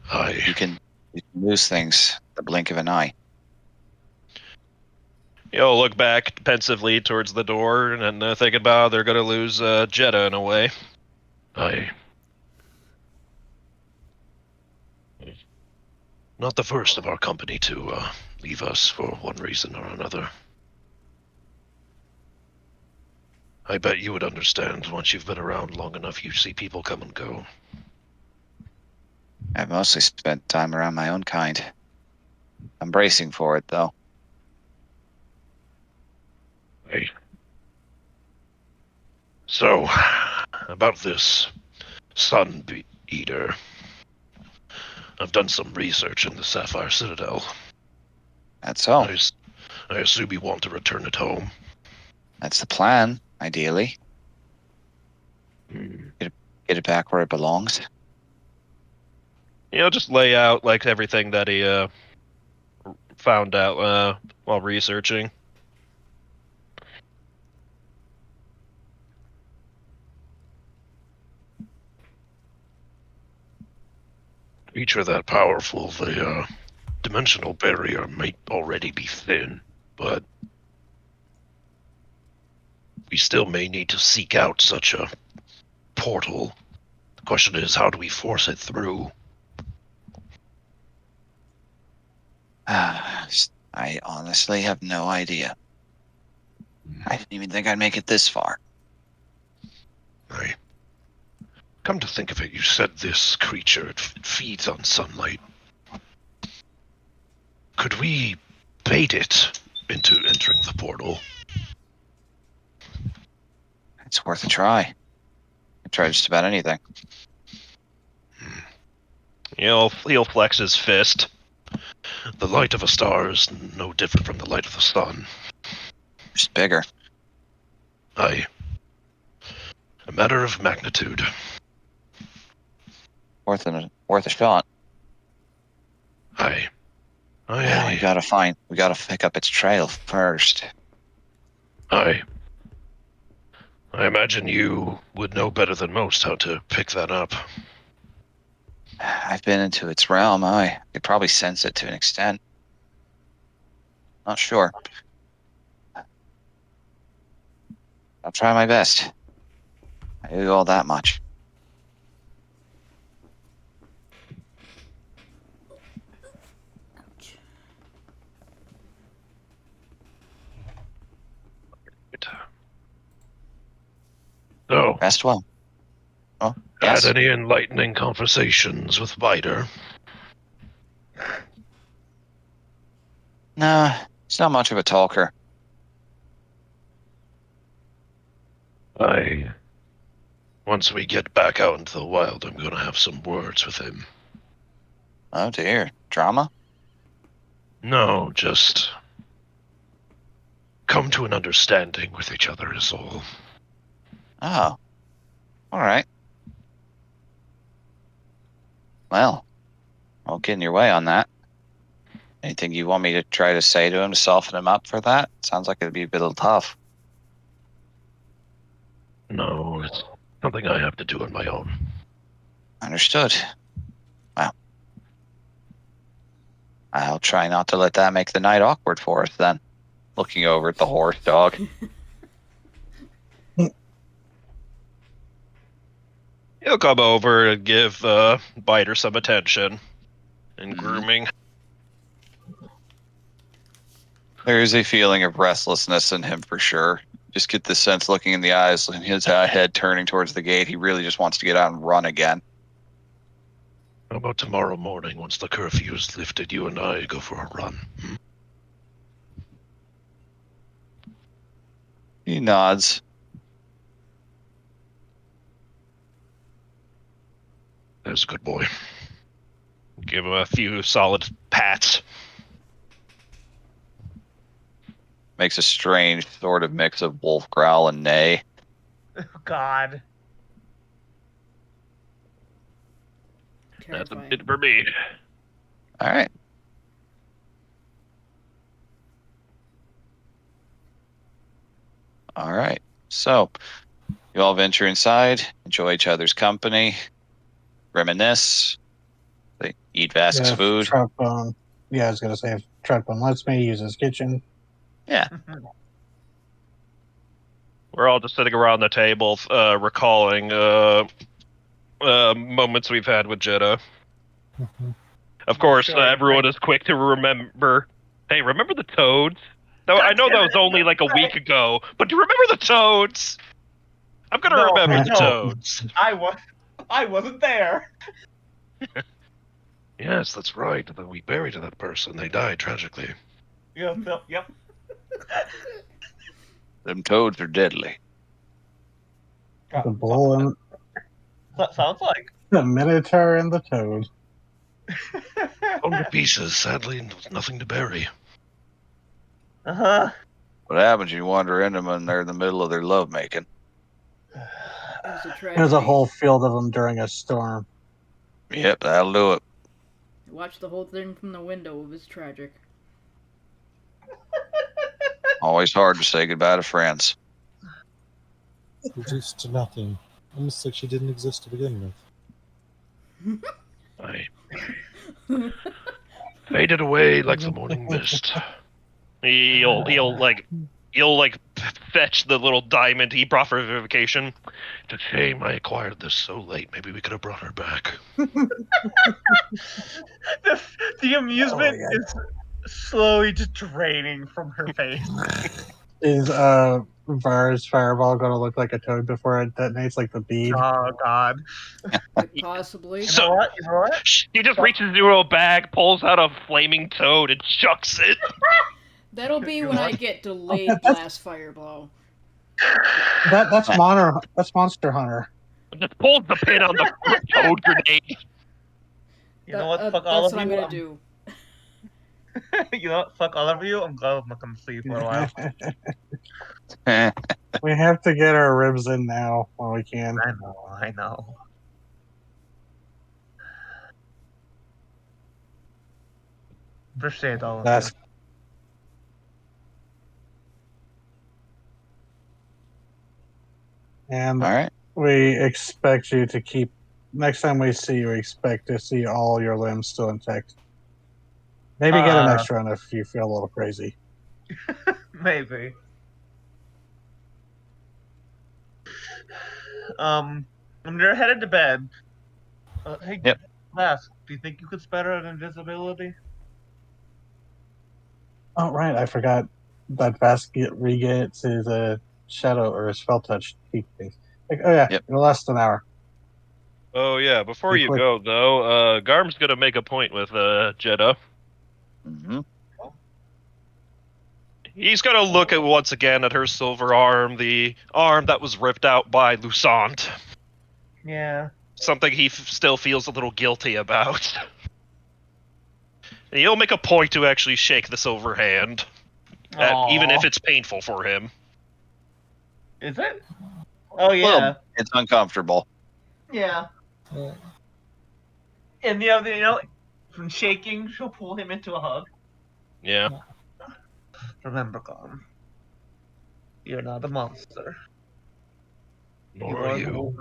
You I can lose things the blink of an eye. You'll look back pensively towards the door and think about how they're going to lose Jeddah in a way. I not the first of our company to leave us for one reason or another. I bet you would understand once you've been around long enough. You see people come and go. I've mostly spent time around my own kind. I'm bracing for it, though. Hey. So, about this sun eater. I've done some research in the Sapphire Citadel. That's all. I assume you want to return it home. That's the plan, ideally. Hmm. Get it back where it belongs. Just lay out like everything that he found out while researching. Creature that powerful, the dimensional barrier might already be thin, but we still may need to seek out such a portal. The question is, how do we force it through? I honestly have no idea. I didn't even think I'd make it this far. Come to think of it, you said this creature, it feeds on sunlight. Could we bait it into entering the portal? It's worth a try. I try just about anything. He'll flex his fist. The light of a star is no different from the light of the sun. Just bigger. Aye. A matter of magnitude. Worth a shot. Aye. Well, we gotta pick up its trail first. Aye. I imagine you would know better than most how to pick that up. I've been into its realm. I could probably sense it to an extent. Not sure. I'll try my best. I do all that much. So, Rest well. Oh, had yes. any enlightening conversations with Vider? Nah, he's not much of a talker. Once we get back out into the wild, I'm gonna have some words with him. Oh dear. Drama? No, just come to an understanding with each other is all. Oh. Alright. Well, I'll get in your way on that. Anything you want me to try to say to him to soften him up for that? Sounds like it'd be a bit tough. No, it's something I have to do on my own. Understood. Well, I'll try not to let that make the night awkward for us then. Looking over at the horse dog. He'll come over and give Biter some attention and grooming. There is a feeling of restlessness in him for sure. Just get the sense looking in the eyes and his head turning towards the gate. He really just wants to get out and run again. How about tomorrow morning, once the curfew is lifted, you and I go for a run? He nods. There's a good boy. Give him a few solid pats. Makes a strange sort of mix of wolf growl and neigh. Oh, God. That's a Terrifying. bit for me. All right. All right. So, you all venture inside, enjoy each other's company, reminisce, they eat Vask's If food. Troutbone, yeah, I was gonna say if Troutbone lets me use his kitchen. Yeah. We're all just sitting around the table, recalling moments we've had with Jeddah. Mhm. Of course, Sure, everyone right. is quick to remember. Hey, remember the toads? No, I know that was only like a week ago, but do you remember the toads? I'm gonna No, remember I the don't. toads. I wasn't there. Yes, that's right. But we buried that person. They died tragically. Yep. Them toads are deadly. The bull and That sounds like. the Minotaur and the Toad. Torn to pieces. Sadly, nothing to bury. Uh-huh. What happens? You wander into them and they're in the middle of their lovemaking. It was a tragedy. There's a whole field of them during a storm. Yep, that'll do it. Watch the whole thing from the window. It was tragic. Always hard to say goodbye to friends. Reduced to nothing. Almost like she didn't exist to begin with. I faded away like the morning mist. He'll fetch the little diamond he brought for vivification. It's a shame I acquired this so late. Maybe we could have brought her back. The amusement Oh, yeah. is slowly just draining from her face. Is Var's fireball gonna look like a toad before it detonates, like the bead? Oh, God. Like, possibly. You So- know what? You know what? He just reaches into a bag, pulls out a flaming toad, and chucks it. That'll be You when know I what? get delayed blast fireball. That's Monster Hunter. Just pulls the pin on the toad grenade. You know what? Fuck That's all of what I'm you. gonna do. You know what? Fuck all of you. I'm glad I'm not gonna sleep for a while. We have to get our ribs in now while we can. I know. Appreciate all of That's and All right. we expect you to keep. Next time we see you, we expect to see all your limbs still intact. Maybe get an extra one if you feel a little crazy. you. Maybe. When you're headed to bed, hey, Yep. Mask, do you think you could spare an invisibility? Oh right, I forgot that Basket regets his shadow or his spell touch things. Like, oh yeah, Yep. it'll last an hour. Oh yeah, before Be you quick. go though, Garm's gonna make a point with Jeddah. Mm-hmm. He's gonna look at once again at her silver arm, the arm that was ripped out by Lusant. Yeah. Something he still feels a little guilty about. And he'll make a point to actually shake the silver hand, even if it's painful for him. Is it? Oh yeah. Well, it's uncomfortable. Yeah. Yeah. And you know, from shaking, she'll pull him into a hug. Yeah. Remember, Garm, you're not a monster. Nor are the you. wolf.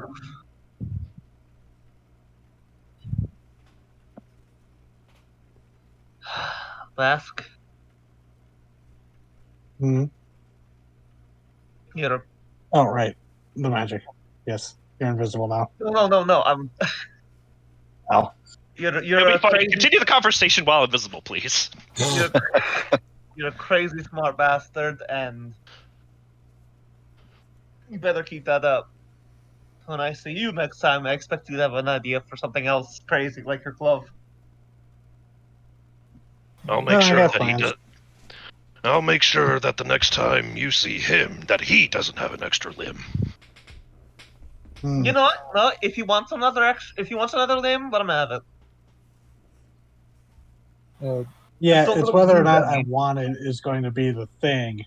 Bask, Hmm. you're Oh right, the magic. Yes, you're invisible now. no. Oh. You're It'll be a fun. crazy. Continue the conversation while invisible, please. You're a crazy smart bastard, and you better keep that up. When I see you next time, I expect you to have an idea for something else crazy like your glove. I'll No, make I sure got that he plans. does. I'll make sure that the next time you see him, that he doesn't have an extra limb. You know what? No, if he wants another limb, let him have it. Yeah, Still it's gonna whether or do not that. I want it is going to be the thing.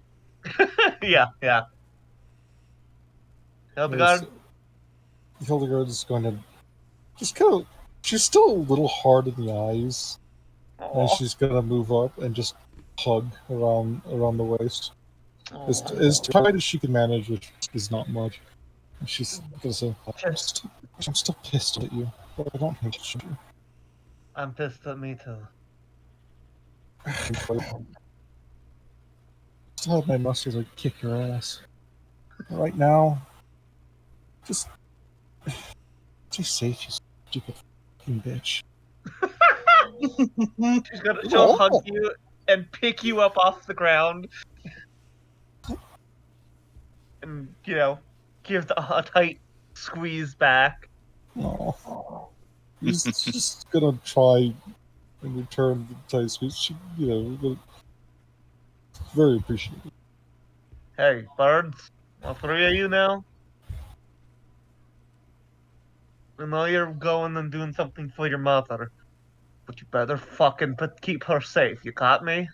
Yeah. Hildegard? Hildegard is going to just kind of. She's still a little hard in the eyes, and Aw. she's going to move up and just hug around the waist. Aw. As tight as she can manage, which is not much. And she's going to say, I'm still pissed at you, but I don't hate you. I'm pissed at me too. Still have my muscles like kick your ass. But right now, just stay safe, you stupid fucking bitch. She'll hug you and pick you up off the ground. And, give a tight squeeze back. Oh. He's just gonna try and return the tight squeeze. She, but very appreciative. Hey, birds. All three of you now? I know you're going and doing something for your mother, but you better fucking keep her safe. You got me?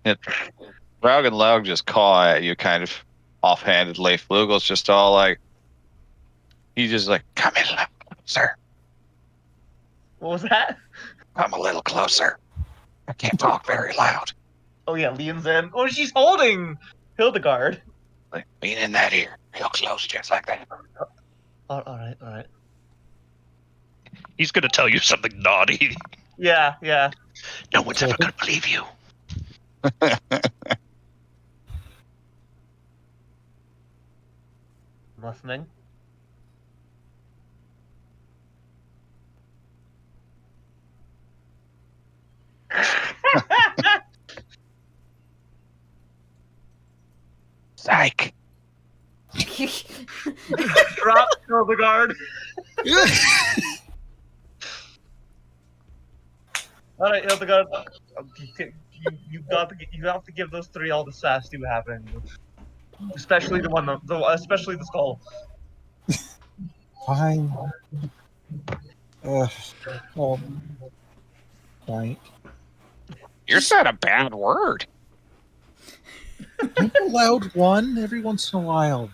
Raug and Laug just caw at you kind of offhandedly. Flugel's just all like, he's just like, come in a little closer. What was that? Come a little closer. I can't talk very loud. Oh yeah, leans in. Oh, she's holding Hildegard. Like, lean in that ear, real close, just like that. All right. He's gonna tell you something naughty. Yeah. No one's ever gonna believe you. Listening. Psych. Drop Hildegard. All right, Hildegard. You have to give those three all the sass you have in you. Especially especially the skull. Fine. Oh, right. You said a bad word. I'm allowed one every once in a while.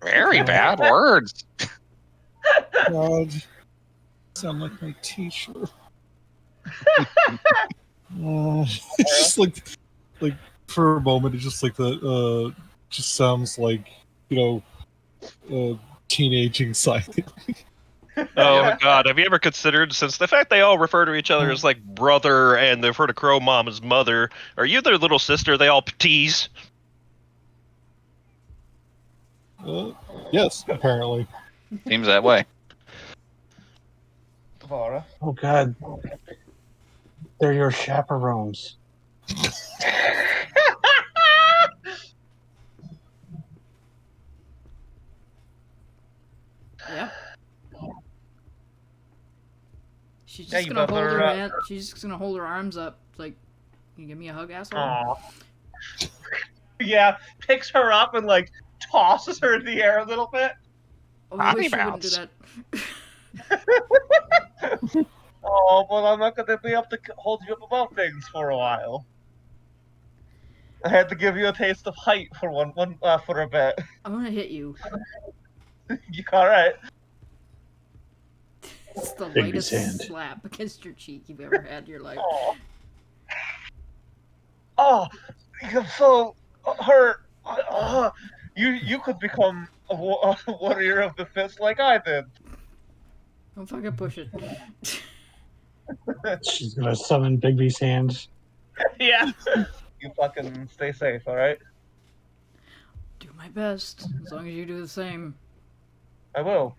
Very bad words. God, sound like my teacher. It's just like for a moment, it's just like just sounds like teenage anxiety. Oh my god, have you ever considered, since the fact they all refer to each other as like brother and they've heard of Crow Mom as mother, are you their little sister they all tease? Yes, apparently. Seems that way. Vara. Oh god. They're your chaperones. Yeah. She's Yeah, just you gonna both hold are, her hand. She's just gonna hold her arms up, like, "Can you give me a hug, asshole?" Aw. Yeah, picks her up and like tosses her in the air a little bit. Oh, I wish Potty you wouldn't do mouths. that. Oh, well, I'm not gonna be able to hold you up above things for a while. I had to give you a taste of height for for a bit. I'm gonna hit you. You all right? It's the Big lightest sand. slap against your cheek you've ever had in your life. Oh, you're so hurt. You could become a warrior of the fist like I did. Don't fucking push it. She's gonna summon Bigby's hands. Yeah. You fucking stay safe, all right? Do my best, as long as you do the same. I will.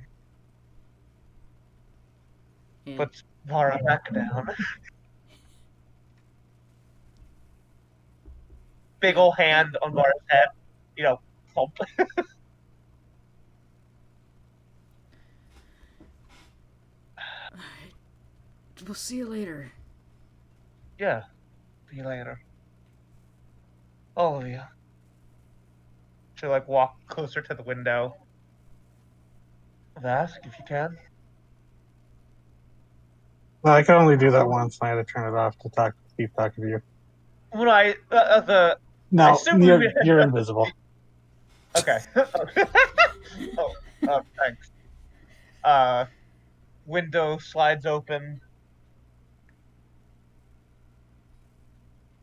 Yeah. Put Vara back down. Big ol' hand on Vara's head. Thump. Alright. We'll see you later. Yeah. See you later. All of you. She'll like walk closer to the window. Ask if you can. Well, I can only do that once, and I had to turn it off to keep talking to you. When I I No, assume you're invisible. Okay. Thanks. Window slides open.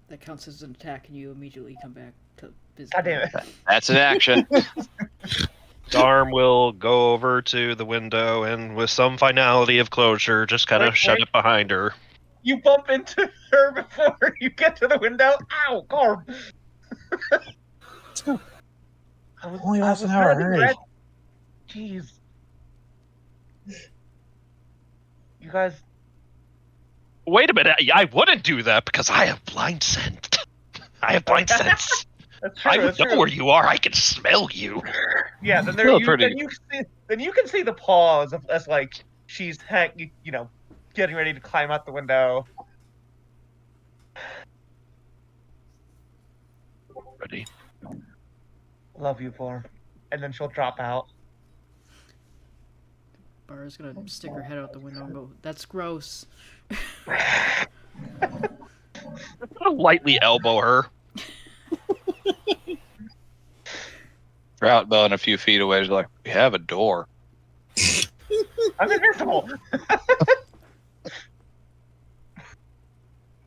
That counts as an attack, and you immediately come back to God damn visibility. it. That's an action. Darm will go over to the window and, with some finality of closure, just kind of Wait, shut wait. it behind her. You bump into her before you get to the window. Ow, Garb. Let's go. I Only was last an hour. Hurry. ready. Jeez. You guys. Wait a minute, I wouldn't do that because I have blind scent. I have blind sense. That's true. I would That's know true. where you are. I can smell you. Yeah. Then Still pretty- you can see the paws as like she's getting ready to climb out the window. Ready? Love you, Form. And then she'll drop out. Bara's gonna stick her head out the window and go, "That's gross." I'll lightly elbow her. Trout a few feet away is like, we have a door. I'm invisible.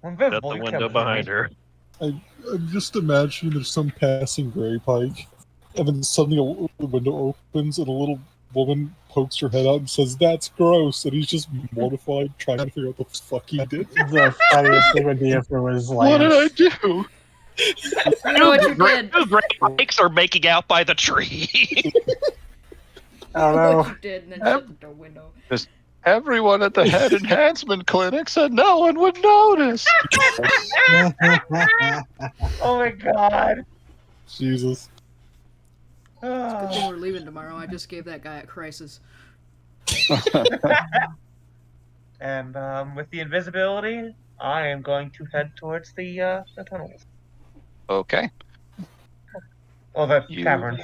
I'm Shut invisible. the You window can't behind see me. her. I'm just imagining there's some passing gray pike, and then suddenly the window opens and a little woman pokes her head out and says, "That's gross," and he's just mortified, trying to figure out what the fuck he did. The funniest thing would be if there was What did I Lance. do? You know what you did. Two great pikes are making out by the tree. Oh What no. you did, and then shut the door window. Everyone at the head enhancement clinic said no one would notice. Oh my god. Jesus. Good thing we're leaving tomorrow. I just gave that guy a crisis. And with the invisibility, I am going to head towards the tunnels. Okay. Oh, the You- cavern.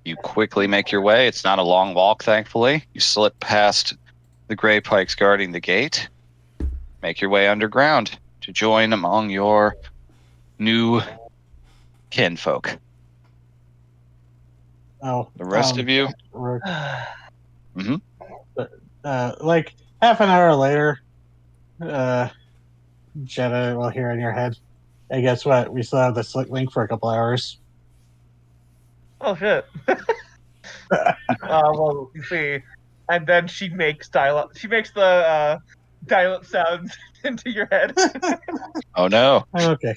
You quickly make your way. It's not a long walk, thankfully. You slip past the gray pikes guarding the gate. Make your way underground to join among your new kinfolk. Oh, The rest of you, Rook. Mhm. Like half an hour later, Jenna will hear in your head, "Hey, guess what? We still have the slick link for a couple hours." Oh shit. Well, you see, and then she makes dial-up. She makes the dial-up sounds into your head. oh no. Okay.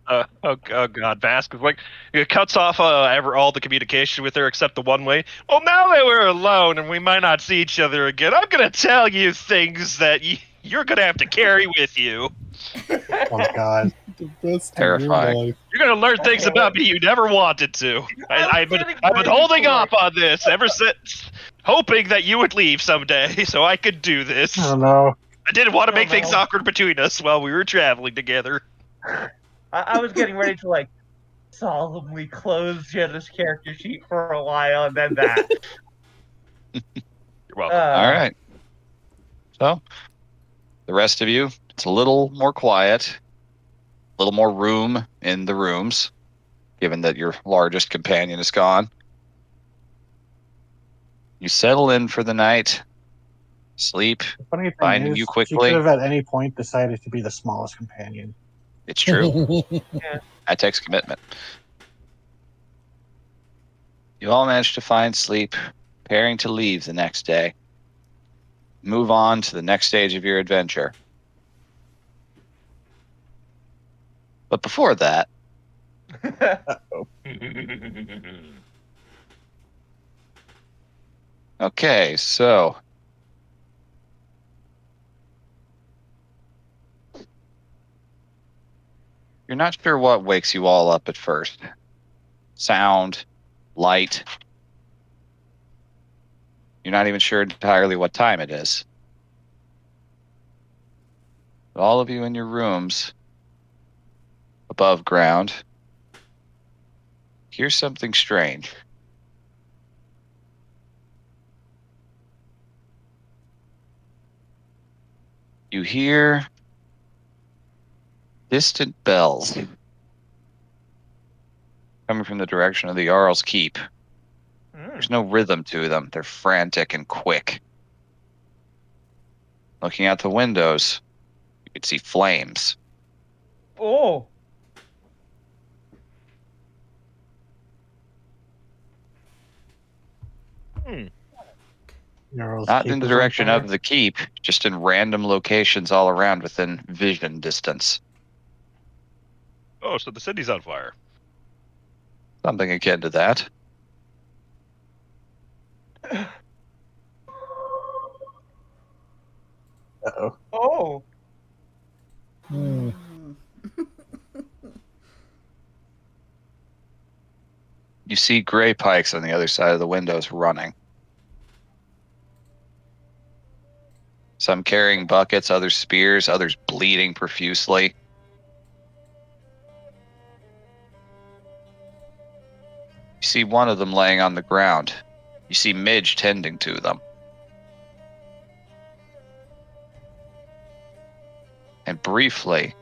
Oh God, Vask is like, it cuts off all the communication with her except the one way. Well, now that we're alone and we might not see each other again, I'm gonna tell you things that you're gonna have to carry with you. Oh God. The best Terrifying. in your life. You're gonna learn things about me you never wanted to. I've been holding off on this ever since, hoping that you would leave someday so I could do this. Oh no. I didn't want to make Oh, things no. awkward between us while we were traveling together. I was getting ready to like solemnly close Jenna's character sheet for a while, and then that. You're welcome. All right. So, the rest of you, it's a little more quiet, a little more room in the rooms, given that your largest companion is gone. You settle in for the night, sleep. The funny thing Finding is, you she quickly. could have at any point decided to be the smallest companion. It's true. That takes commitment. You all manage to find sleep, preparing to leave the next day. Move on to the next stage of your adventure. But before that, okay, so you're not sure what wakes you all up at first. Sound, light. You're not even sure entirely what time it is. But all of you in your rooms above ground here's something strange. You hear distant bells coming from the direction of the Jarl's Keep. There's no rhythm to them. They're frantic and quick. Looking out the windows, you could see flames. Oh. Jarl's Not Keep in the is on direction fire. of the keep, just in random locations all around within vision distance. Oh, so the city's on fire. Something akin to that. Uh-oh. Oh. Hmm. You see gray pikes on the other side of the windows running. Some carrying buckets, others spears, others bleeding profusely. You see one of them laying on the ground. You see Midge tending to them. And briefly,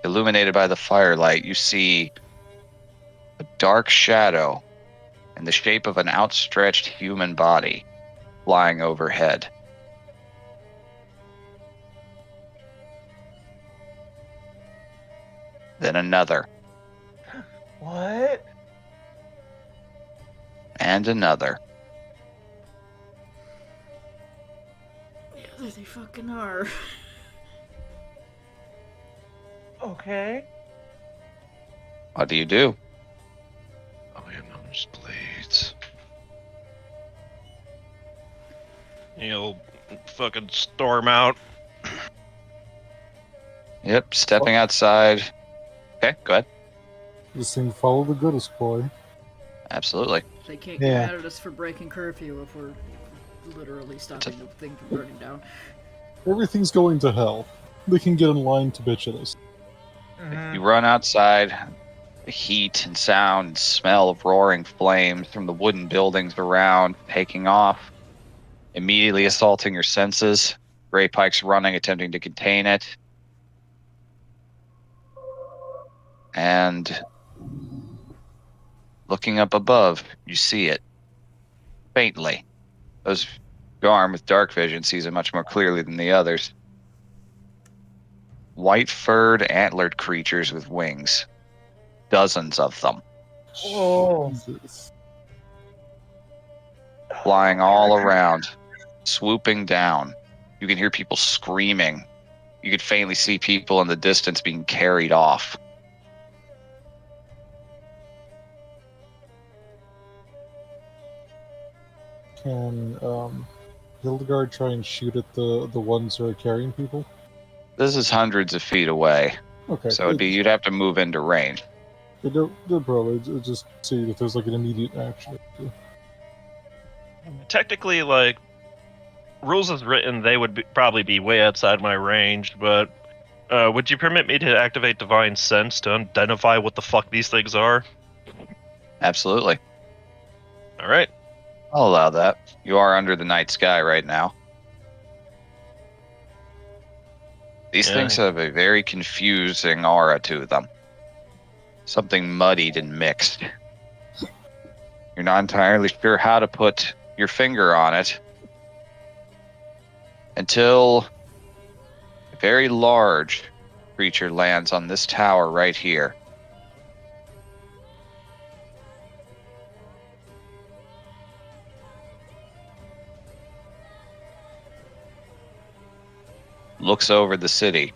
illuminated by the firelight, you see a dark shadow in the shape of an outstretched human body flying overhead. Then another, What? and another. Yeah, there they fucking are. Okay. What do you do? Iron those blades. You'll fucking storm out. Yep, stepping outside. Okay, go ahead. Just seem to follow the goodest boy. Absolutely. They can't Yeah. get mad at us for breaking curfew if we're literally stopping the thing from burning down. Everything's going to hell. They can get in line to bitch at us. You run outside. The heat and sound and smell of roaring flames from the wooden buildings around taking off, immediately assaulting your senses. Gray Pike's running, attempting to contain it. And looking up above, you see it. Faintly. Those Garm with dark vision sees it much more clearly than the others. White-furred, antlered creatures with wings. Dozens of them. Oh. Jesus. Flying all around, swooping down. You can hear people screaming. You could faintly see people in the distance being carried off. Can Hildegard try and shoot at the ones who are carrying people? This is hundreds of feet away, Okay. so you'd have to move into range. They're probably just see if there's like an immediate action. Technically, like, rules as written, they would probably be way outside my range, but would you permit me to activate Divine Sense to identify what the fuck these things are? Absolutely. Alright. I'll allow that. You are under the night sky right now. These things have a very confusing aura to them. Something muddied and mixed. You're not entirely sure how to put your finger on it until a very large creature lands on this tower right here. Looks over the city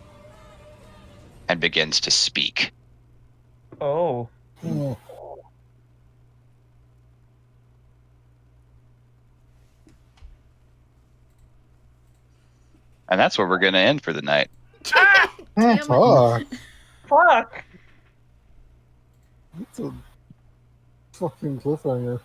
and begins to speak. Oh. Oh, And that's where we're going to end for the night. Damn it. fuck! Fuck. That's a fucking cliffhanger.